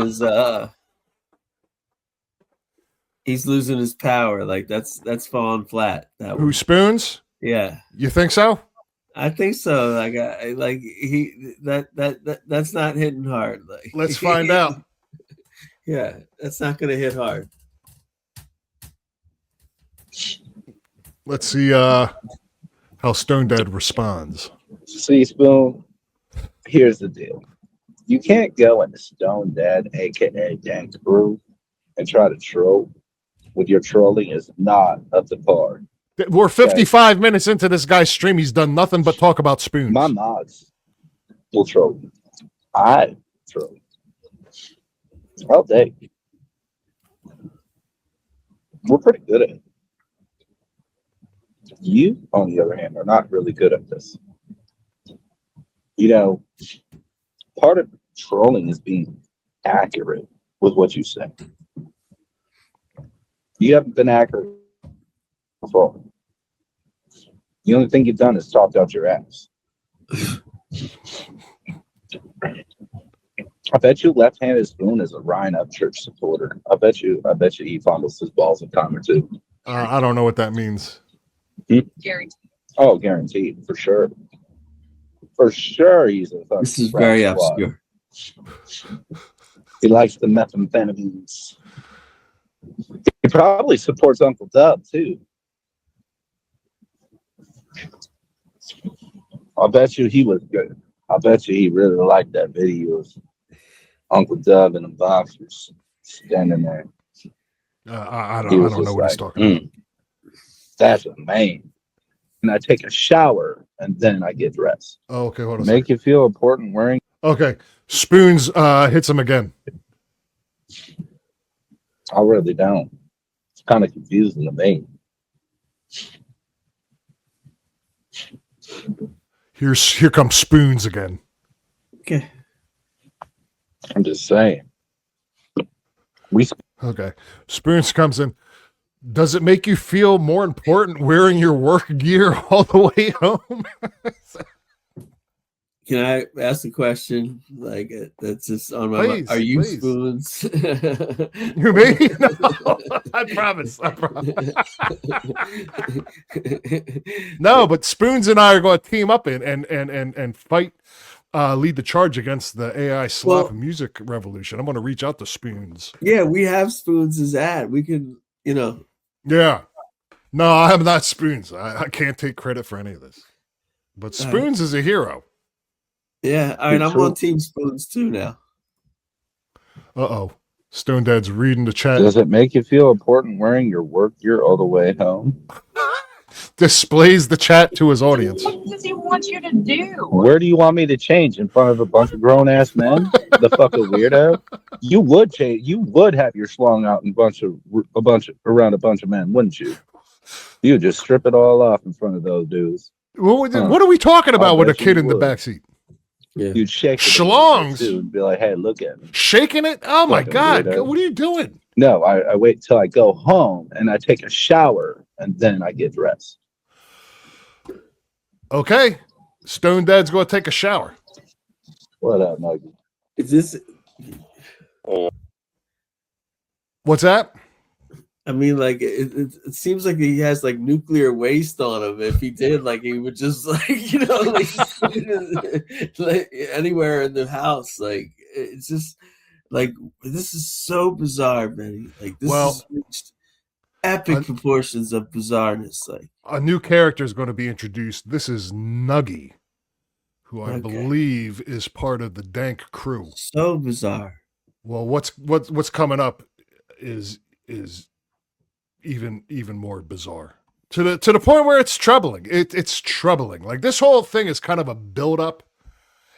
his power. Like that's falling flat. That Who one. spoons? Yeah. You think so? I think so. That's not hitting hard. Like, Let's find out. Yeah, that's not going to hit hard. Let's see how stoneddad responds. See, Spoon, here's the deal. You can't go into stoneddad, aka Dank Brew, and try to troll when your trolling is not up to par. We're 55 minutes into this guy's stream. He's done nothing but talk about spoons. My mods will troll you. I troll you. All day. We're pretty good at it. You, on the other hand, are not really good at this. You know, part of trolling is being accurate with what you say. You haven't been accurate before. The only thing you've done is talked out your ass. I bet you left-handed Spoon is a Ryan Upchurch supporter. I bet you he fondles his balls a time or two. I don't know what that means. Guaranteed. Oh, guaranteed, for sure. For sure, he's a fucking. This is very obscure. He likes the methamphetamines. He probably supports Uncle Dub too. I bet you he was good. I bet you he really liked that video of Uncle Dub and the boxers standing there. I don't know what he's talking about. That's a man. And I take a shower and then I get dressed. Oh, okay, hold on. Make you feel important wearing. Okay, spoons hits him again. I really don't. It's kind of confusing to me. Here comes spoons again. Okay. I'm just saying. Okay, spoons comes in. Does it make you feel more important wearing your work gear all the way home? Can I ask a question? Like that's just on my mind. Please, Are you please. spoons? You mean? No, I promise. No, but Spoons and I are going to team up and fight, lead the charge against the AI Slop music revolution. I'm going to reach out to Spoons. Yeah, we have Spoons as ad. We can, Yeah. No, I am not Spoons. I can't take credit for any of this. But Spoons is a hero. Yeah, all right, I'm on Team Spoons too now. Uh-oh. Stone Dad's reading the chat. Does it make you feel important wearing your work gear all the way home? Displays the chat to his audience. What does he want you to do? Where do you want me to change? In front of a bunch of grown-ass men? The fucking weirdo? You would change. You would have your schlong out in around a bunch of men, wouldn't you? You would just strip it all off in front of those dudes. What are we talking about with a kid in the backseat? Yeah. You'd shake it Schlongs and be like, "Hey, look at me." Shaking it? Oh my God. Weirdo. What are you doing? No, I wait till I go home and I take a shower and then I get dressed. Okay. Stone Dad's going to take a shower. What up, Nugget? Is this? What's that? I mean, like it seems like he has like nuclear waste on him. If he did, like he would just like like anywhere in the house. Like it's just like this is so bizarre, man. Like this has reached epic proportions of bizarreness. Like a new character is going to be introduced. This is Nuggy, who I believe is part of the Dank crew. So bizarre. Well, what's coming up is even more bizarre to the point where it's troubling. It's troubling. Like this whole thing is kind of a build up.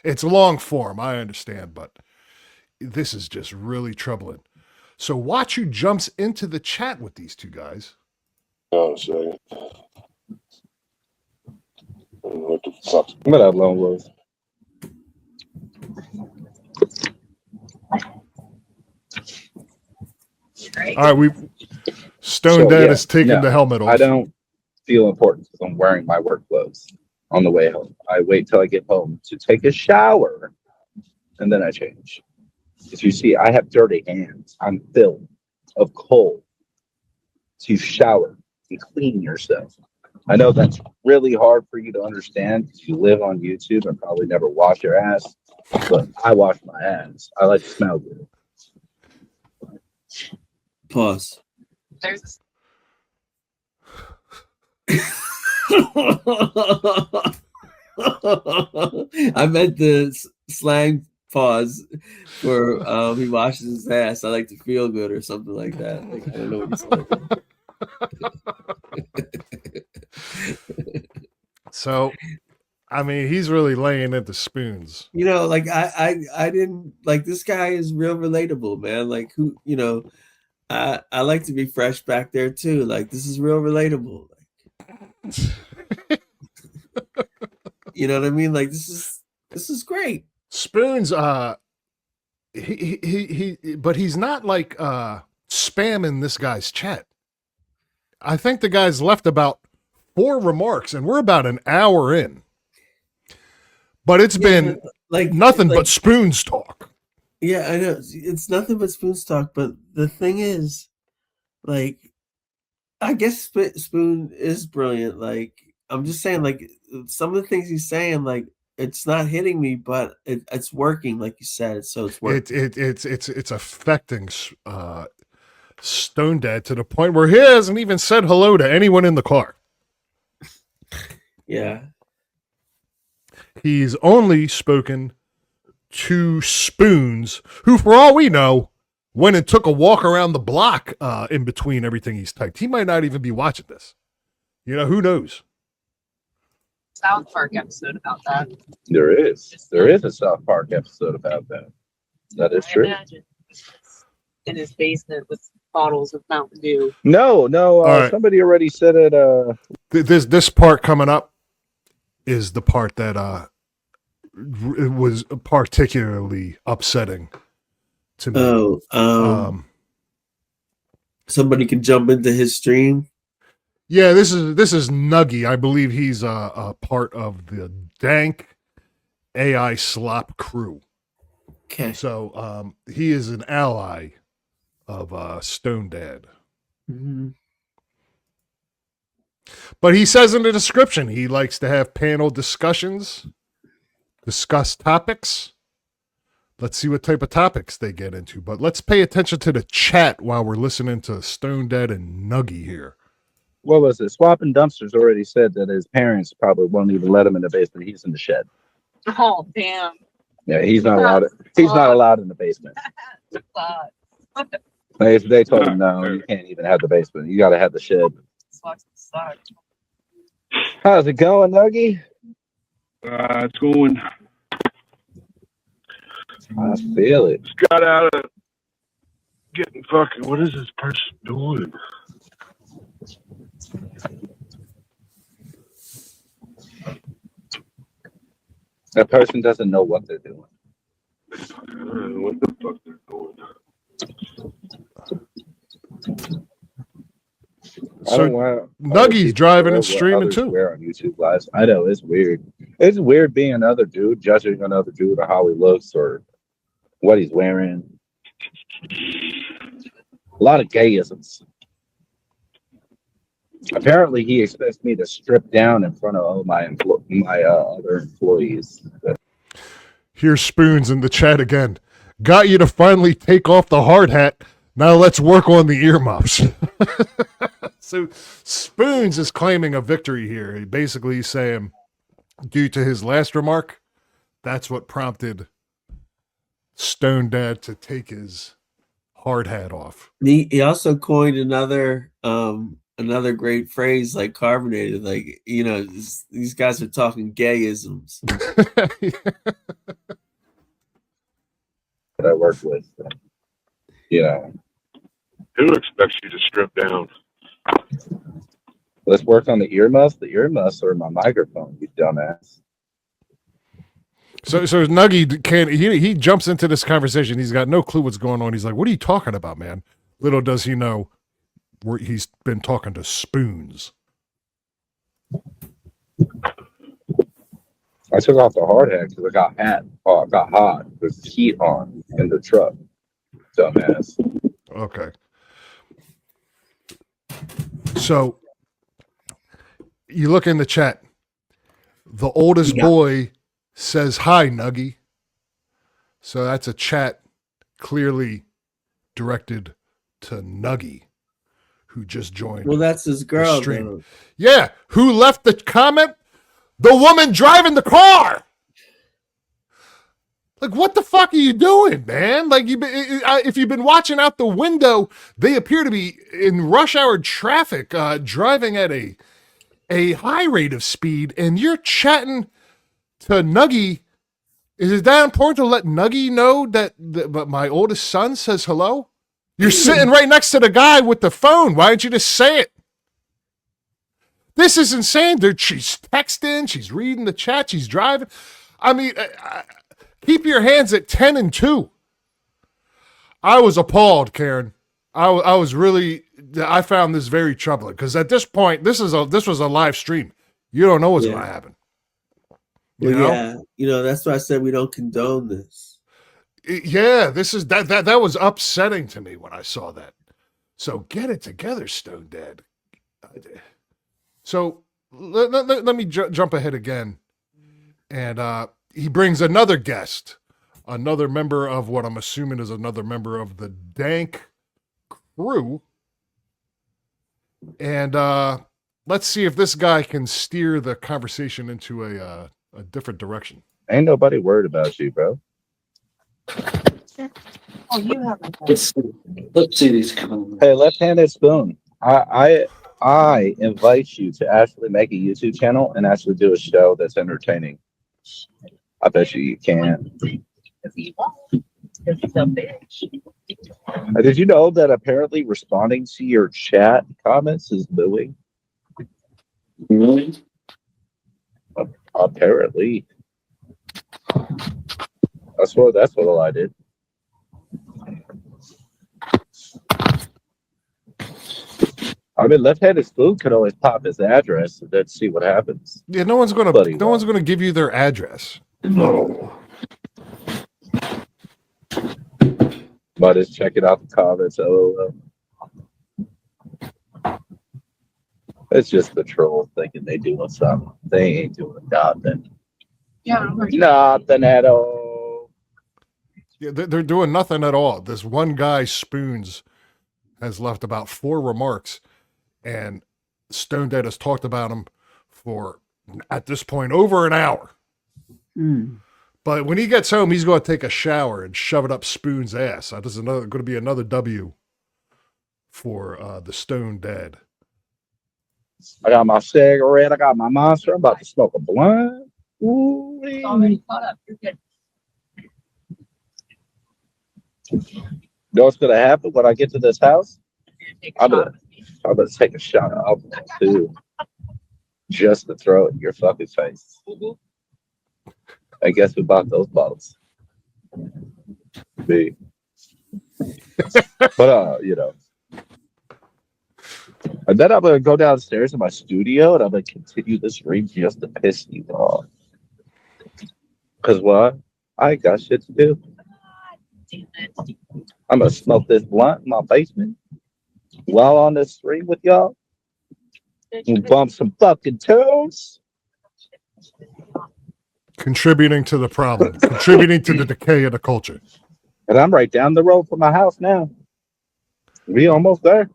It's long form, I understand, but this is just really troubling. So watch who jumps into the chat with these two guys. Oh, shit. What the fuck? What up, Lone Wolf? All right, Stone Dad is taking the helmet off. I don't feel important because I'm wearing my work clothes on the way home. I wait till I get home to take a shower, and then I change. As you see, I have dirty hands. I'm filled of coal. So you shower and clean yourself. I know that's really hard for you to understand because you live on YouTube and probably never wash your ass, but I wash my ass. I like to smell good. Pause. There's I meant the slang pause for he washes his ass. I like to feel good or something like that. Like, I don't know what you said. So, I mean, he's really laying into spoons. You know, like I didn't like this guy is real relatable, man. Like who, you know, I like to be fresh back there too. Like this is real relatable. Like, you know what I mean? Like this is great. Spoons, but he's not like spamming this guy's chat. I think the guy's left about 4 remarks, and we're about an hour in. But it's been like nothing but Spoons talk. Yeah, I know. It's nothing but Spoon's talk, but the thing is, like, I guess Spoon is brilliant. Like, I'm just saying, like, some of the things he's saying, like, it's not hitting me, but it's working, like you said. So it's working. It's affecting Stone Dad to the point where he hasn't even said hello to anyone in the car. Yeah. He's only spoken to Spoons, who, for all we know, went and took a walk around the block in between everything he's typed. He might not even be watching this. You know, who knows? South Park episode about that. There is. There is a South Park episode about that. That is true. Imagine. In his basement with bottles of Mountain Dew. No. right. Somebody already said it. This part coming up is the part that it was particularly upsetting to me. Somebody can jump into his stream. Yeah, this is Nuggy. I believe he's a part of the Dank AI Slop crew. Okay. So he is an ally of Stone Dad. Mm-hmm. But he says in the description he likes to have panel discussions, discuss topics. Let's see what type of topics they get into. But let's pay attention to the chat while we're listening to Stone Dad and Nuggy here. What was it? Swapping Dumpsters already said that his parents probably won't even let him in the basement. He's in the shed. Oh, damn. Yeah, he's not allowed. He's not allowed in the basement. They told him no, you can't even have the basement. You got to have the shed. How's it going, Nuggy? It's going. I feel it. Just got out of getting fucking. What is this person doing? That person doesn't know what they're doing. I don't know what the fuck they're doing. So Nuggy's driving and streaming too. Wear on YouTube Live. I know it's weird. It's weird being another dude, judging another dude or how he looks or what he's wearing. A lot of gayisms. Apparently, he expects me to strip down in front of all my other employees. Here's Spoons in the chat again. Got you to finally take off the hard hat. Now let's work on the earmuffs. So Spoons is claiming a victory here. He basically saying, due to his last remark, that's what prompted Stone Dad to take his hard hat off. He also coined another great phrase like carbonated, like, you know, these guys are talking gayisms. That I work with. You know, Who expects you to strip down? let's work on the earmuffs. The earmuffs are my microphone, you dumbass. So Nuggy can't. He jumps into this conversation. He's got no clue what's going on. He's like, "What are you talking about, man?" Little does he know, he's been talking to Spoons. I took off the hard hat because I got hot. There's heat on in the truck. Dumbass. Okay. So you look in the chat. The oldest boy says hi, Nuggy. So that's a chat clearly directed to Nuggy, who just joined. Well, that's his girl. Though. Yeah, who left the comment? The woman driving the car. Like, what the fuck are you doing, man? Like, if you've been watching out the window, they appear to be in rush hour traffic, driving at a high rate of speed, and you're chatting to Nuggy. Is it that important to let Nuggy know that my oldest son says hello? You're sitting right next to the guy with the phone. Why don't you just say it? This is insane, dude. She's texting. She's reading the chat. She's driving. I mean, keep your hands at 10 and 2. I was appalled, Karen. I was really. I found this very troubling because at this point, this was a live stream. You don't know what's going to happen. Yeah, you know, that's why I said we don't condone this. Yeah, this is that was upsetting to me when I saw that. So get it together, Stone Dad. So let me jump ahead again, and he brings another guest, another member of what I'm assuming is another member of the Dank crew, and let's see if this guy can steer the conversation into a different direction. Ain't nobody worried about you, bro. Oh, you haven't. Let's see these coming. Hey, left-handed spoon. I invite you to actually make a YouTube channel and actually do a show that's entertaining. I bet you can. Did you know that apparently responding to your chat comments is booing? Really? Apparently. That's what I did. I mean, left-handed spoon could always pop his address and then see what happens. Yeah, no one's gonna give you their address. No. But it's checking out the comments. It's just the trolls thinking they doing something. They ain't doing nothing. Yeah, Nothing at all. Yeah, they're doing nothing at all. This one guy, Spoons, has left about 4 remarks, and Stone Dead has talked about him for, at this point, over an hour. But when he gets home, he's going to take a shower and shove it up Spoon's ass. This is going to be another W for the Stone Dead. I got my cigarette. I got my monster. I'm about to smoke a blunt. Ooh, it's already caught up. You're good. You know what's gonna happen when I get to this house? I'm gonna take a shot of alcohol too, just to throw it in your fucking face. I guess who bought those bottles? Me. But you know. And then I'm gonna go downstairs in my studio and I'm gonna continue this stream just to piss you off. Cause what? I ain't got shit to do. I'm gonna smoke this blunt in my basement while on this stream with y'all and bump some fucking tunes. Contributing to the problem, contributing to the decay of the culture. And I'm right down the road from my house now. We almost there.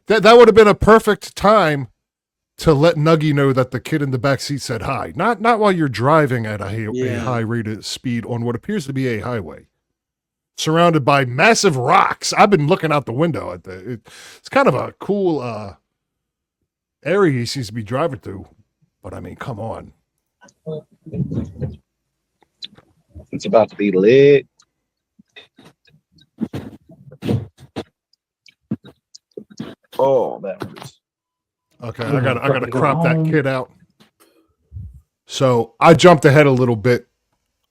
That would have been a perfect time to let Nuggy know that the kid in the back seat said hi. Not while you're driving at a Yeah. high rate of speed on what appears to be a highway, surrounded by massive rocks. I've been looking out the window at it's kind of a cool area he seems to be driving through. But I mean, come on. It's about to be lit. Oh, that hurts. Okay, I gotta crop that kid out. So I jumped ahead a little bit,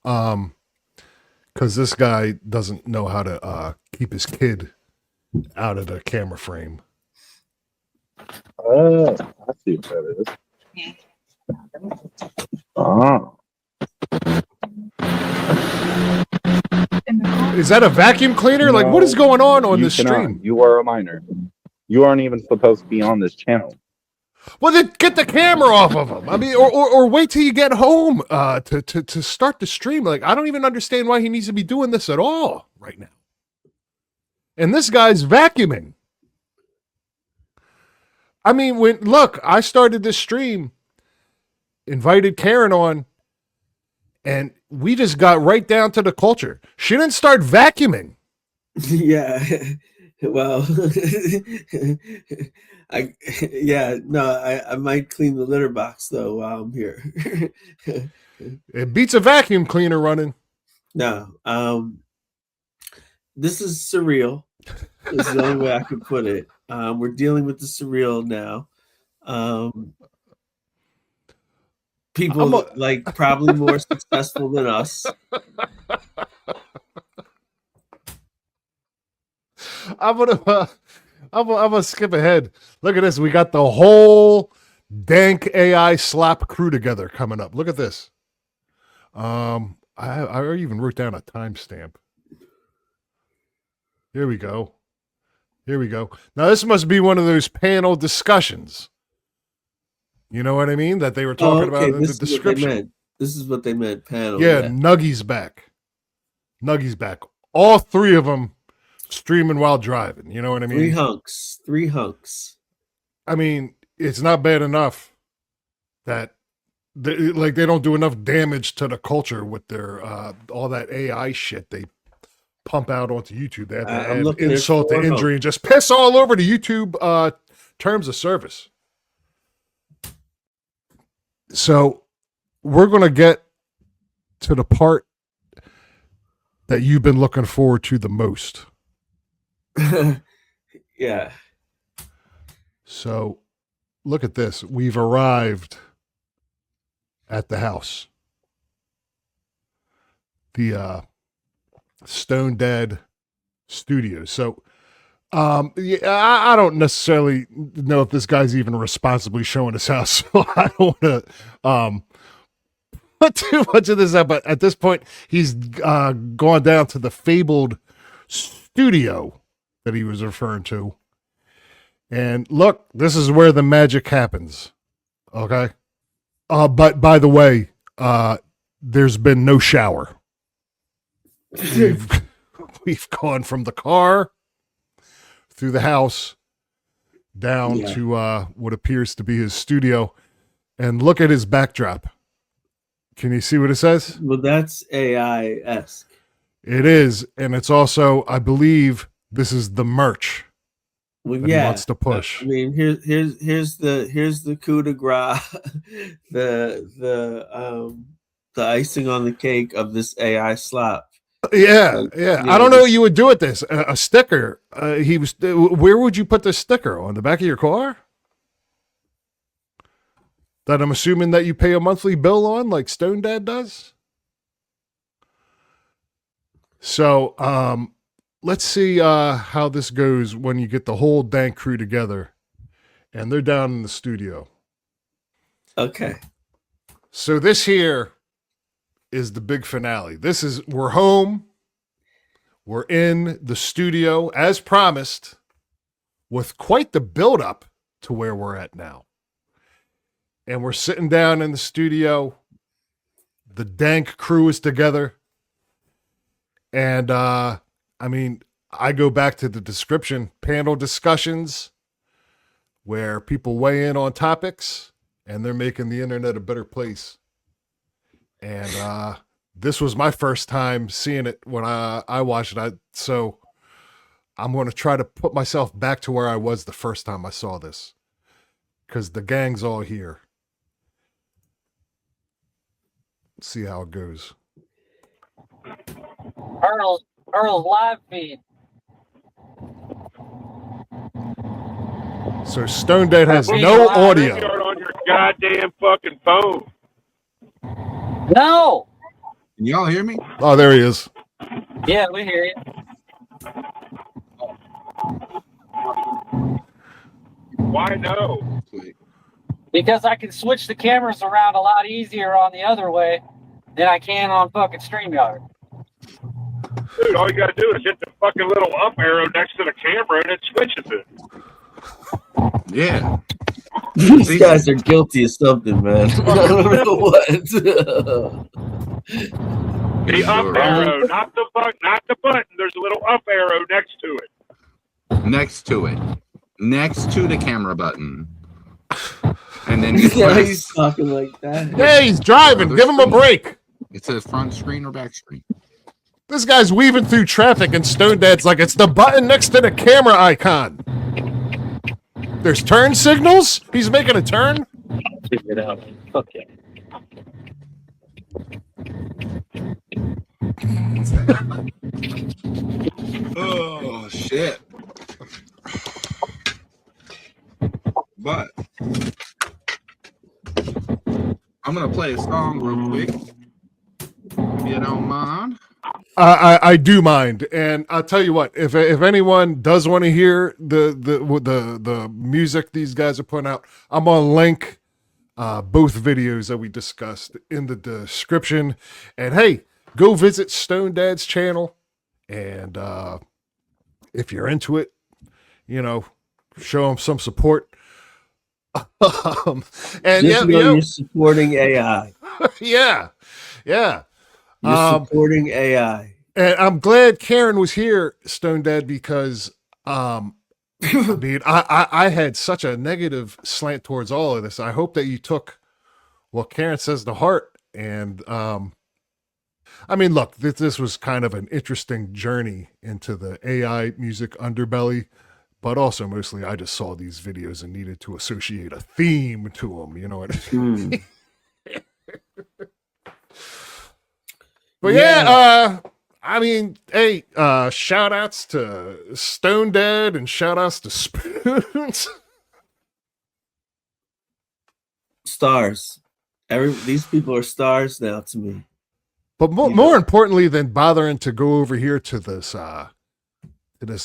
because this guy doesn't know how to keep his kid out of the camera frame. Oh, I see what that is. Oh. Is that a vacuum cleaner? Like, what is going on this stream? You are a minor. You aren't even supposed to be on this channel. Well, then get the camera off of him. I mean, or wait till you get home to start the stream. Like, I don't even understand why he needs to be doing this at all right now. And this guy's vacuuming. I mean, look, I started this stream, invited Karen on, and we just got right down to the culture. She didn't start vacuuming. Yeah. Well, I might clean the litter box though while I'm here. It beats a vacuum cleaner running. No, this is surreal. This is the only way I could put it. We're dealing with the surreal now. People like probably more successful than us. I'm gonna skip ahead. Look at this. We got the whole dank AI Slop crew together coming up. Look at this. I even wrote down a timestamp. Here we go. Now this must be one of those panel discussions. You know what I mean? That they were talking about in the description. This is what they meant. Panel. Yeah, Nuggy's back. All three of them streaming while driving. You know what I mean? Three hunks. I mean, it's not bad enough that they don't do enough damage to the culture with their all that AI shit they pump out onto YouTube. They have to add insult to injury and just piss all over the YouTube terms of service. So we're going to get to the part that you've been looking forward to the most. Yeah. So look at this. We've arrived at the house. The stoneddad studio. So I don't necessarily know if this guy's even responsibly showing his house. So I don't want to put too much of this up. But at this point, he's gone down to the fabled studio that he was referring to. And look, this is where the magic happens. Okay. But by the way, there's been no shower. We've gone from the car through the house down to what appears to be his studio. And look at his backdrop. Can you see what it says? Well, that's AI-esque. It is. And it's also, I believe, this is the merch. Well, he wants to push. I mean, here's the coup de grace, the icing on the cake of this AI Slop. Yeah. I don't know what you would do with this. A sticker. Where would you put the sticker? On the back of your car? That I'm assuming that you pay a monthly bill on, like stoneddad does. So, let's see how this goes when you get the whole dank crew together, and they're down in the studio. Okay. So this here is the big finale. We're home. We're in the studio as promised, with quite the build-up to where we're at now. And we're sitting down in the studio. The dank crew is together. And, I mean, I go back to the description, panel discussions where people weigh in on topics and they're making the internet a better place. And this was my first time seeing it when I watched it. So I'm going to try to put myself back to where I was the first time I saw this, because the gang's all here. Let's see how it goes. Earl's live feed. So Stone Dead has Hey, no wow, audio. Start on your goddamn fucking phone. No. Can y'all hear me? Oh, there he is. Yeah, we hear you. Why no? Because I can switch the cameras around a lot easier on the other way than I can on fucking StreamYard. Dude, all you gotta do is hit the fucking little up arrow next to the camera and it switches it. Yeah. These guys are guilty of something, man. I don't know what. The up arrow, not the button. There's a little up arrow next to it. Next to it. Next to the camera button. And then Yeah, he's talking like that. Hey, he's driving. Give him a break. It says front screen or back screen. This guy's weaving through traffic and Stone Dad's like, it's the button next to the camera icon. There's turn signals? He's making a turn? Figure it out. Fuck yeah. Oh, shit. But I'm going to play a song real quick. If you don't mind. I do mind, and I'll tell you what. If anyone does want to hear the music these guys are putting out, I'm gonna link both videos that we discussed in the description. And hey, go visit Stone Dad's channel, and if you're into it, show him some support. And you're supporting AI. yeah. You're supporting AI. And I'm glad Karen was here, Stone Dad, because I mean, I had such a negative slant towards all of this. I hope that you took what Karen says to heart. And I mean, look, this was kind of an interesting journey into the AI music underbelly, but also mostly I just saw these videos and needed to associate a theme to them. You know what I mean? But yeah, I mean, hey, shout outs to Stone Dad and shout outs to Spoons. Stars. These people are stars now to me. But more importantly than bothering to go over here to this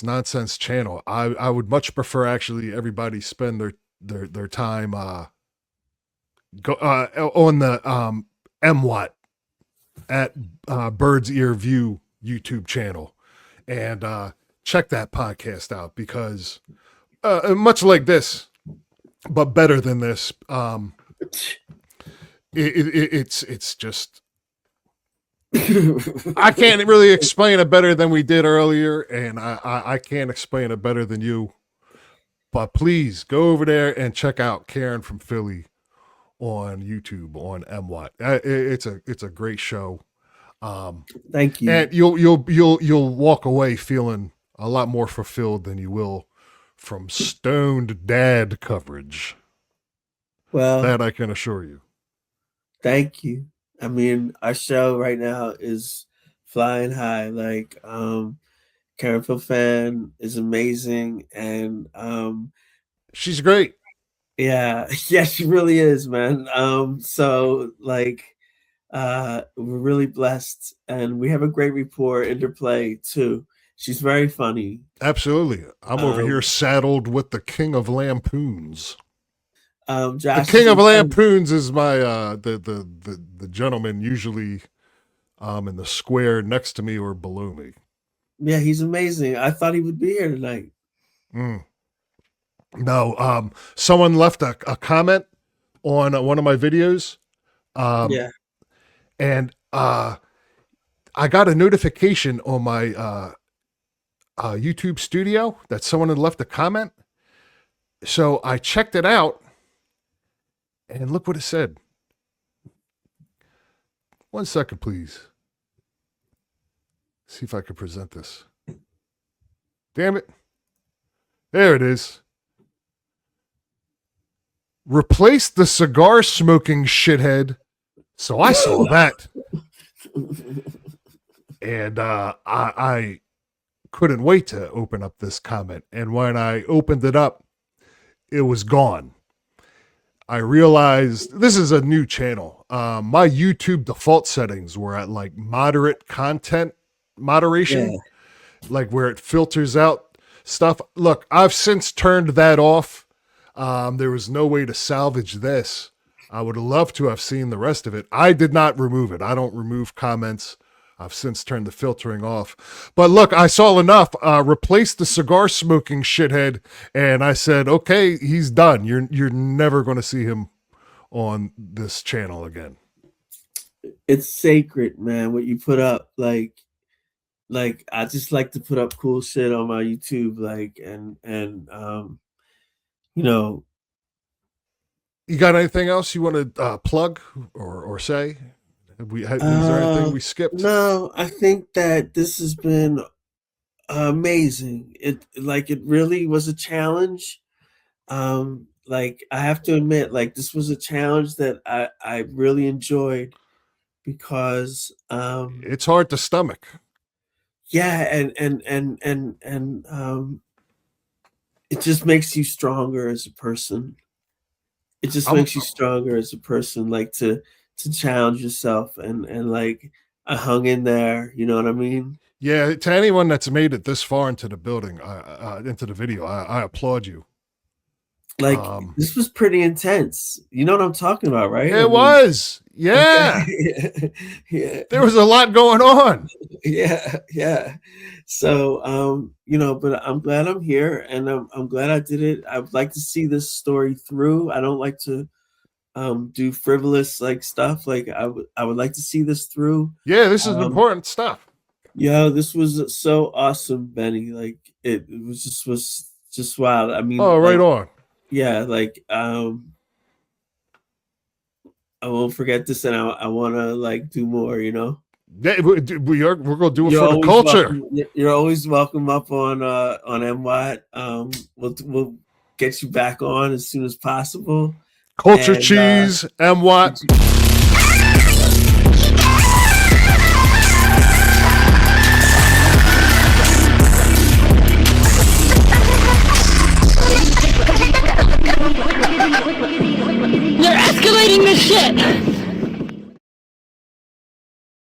nonsense channel, I would much prefer actually everybody spend their time on the MWOT at Bird's Ear View YouTube channel, and check that podcast out, because much like this, but better than this, it's just I can't really explain it better than we did earlier, and I can't explain it better than you. But please go over there and check out Karen from Philly on YouTube on MWOT. It's a great show. Thank you. And you'll walk away feeling a lot more fulfilled than you will from stoned dad coverage. Well, that I can assure you. Thank you. I mean, our show right now is flying high. Like, KarenFromPhilly is amazing, and she's great. Yeah, she really is, man. So like, we're really blessed, and we have a great rapport, interplay too. She's very funny. Absolutely. I'm over here saddled with the King of Lampoons. Josh, the King of Lampoons is my the gentleman usually in the square next to me or below me. Yeah, he's amazing. I thought he would be here tonight. No, someone left a comment on one of my videos. Yeah. And I got a notification on my YouTube studio that someone had left a comment. So I checked it out, and look what it said. 1 second, please. See if I can present this. Damn it. There it is. Replace the cigar smoking shithead. So I saw that. And I couldn't wait to open up this comment. And when I opened it up, it was gone. I realized this is a new channel. My YouTube default settings were at like moderate content moderation, like where it filters out stuff. Look, I've since turned that off. There was no way to salvage this. I would have loved to have seen the rest of it. I did not remove it. I don't remove comments. I've since turned the filtering off. But look, I saw enough. Replace the cigar smoking shithead, and I said, okay, he's done. You're never going to see him on this channel again. It's sacred, man. What you put up, like I just like to put up cool shit on my YouTube, like and you know. You got anything else you want to plug or say? Is there anything we skipped? No, I think that this has been amazing. It really was a challenge. Like I have to admit, like this was a challenge that I really enjoyed because it's hard to stomach. Yeah, and it just makes you stronger as a person. It just makes you stronger as a person, like to challenge yourself and like I hung in there, you know what I mean? Yeah, to anyone that's made it this far into the building, into the video, I applaud you. Like this was pretty intense. You know what I'm talking about, right? It was. Yeah. Yeah. There was a lot going on. Yeah. So you know, but I'm glad I'm here and I'm glad I did it. I would like to see this story through. I don't like to do frivolous like stuff. Like I would like to see this through. Yeah, this is important stuff. Yeah, this was so awesome, Benny. Like it was just wild. I mean, right on. Yeah, like I won't forget this, and I want to like do more. You know. Yeah, we're gonna do it for the culture. You're always welcome up on MWOT. We'll get you back on as soon as possible. Culture cheese, MWOT.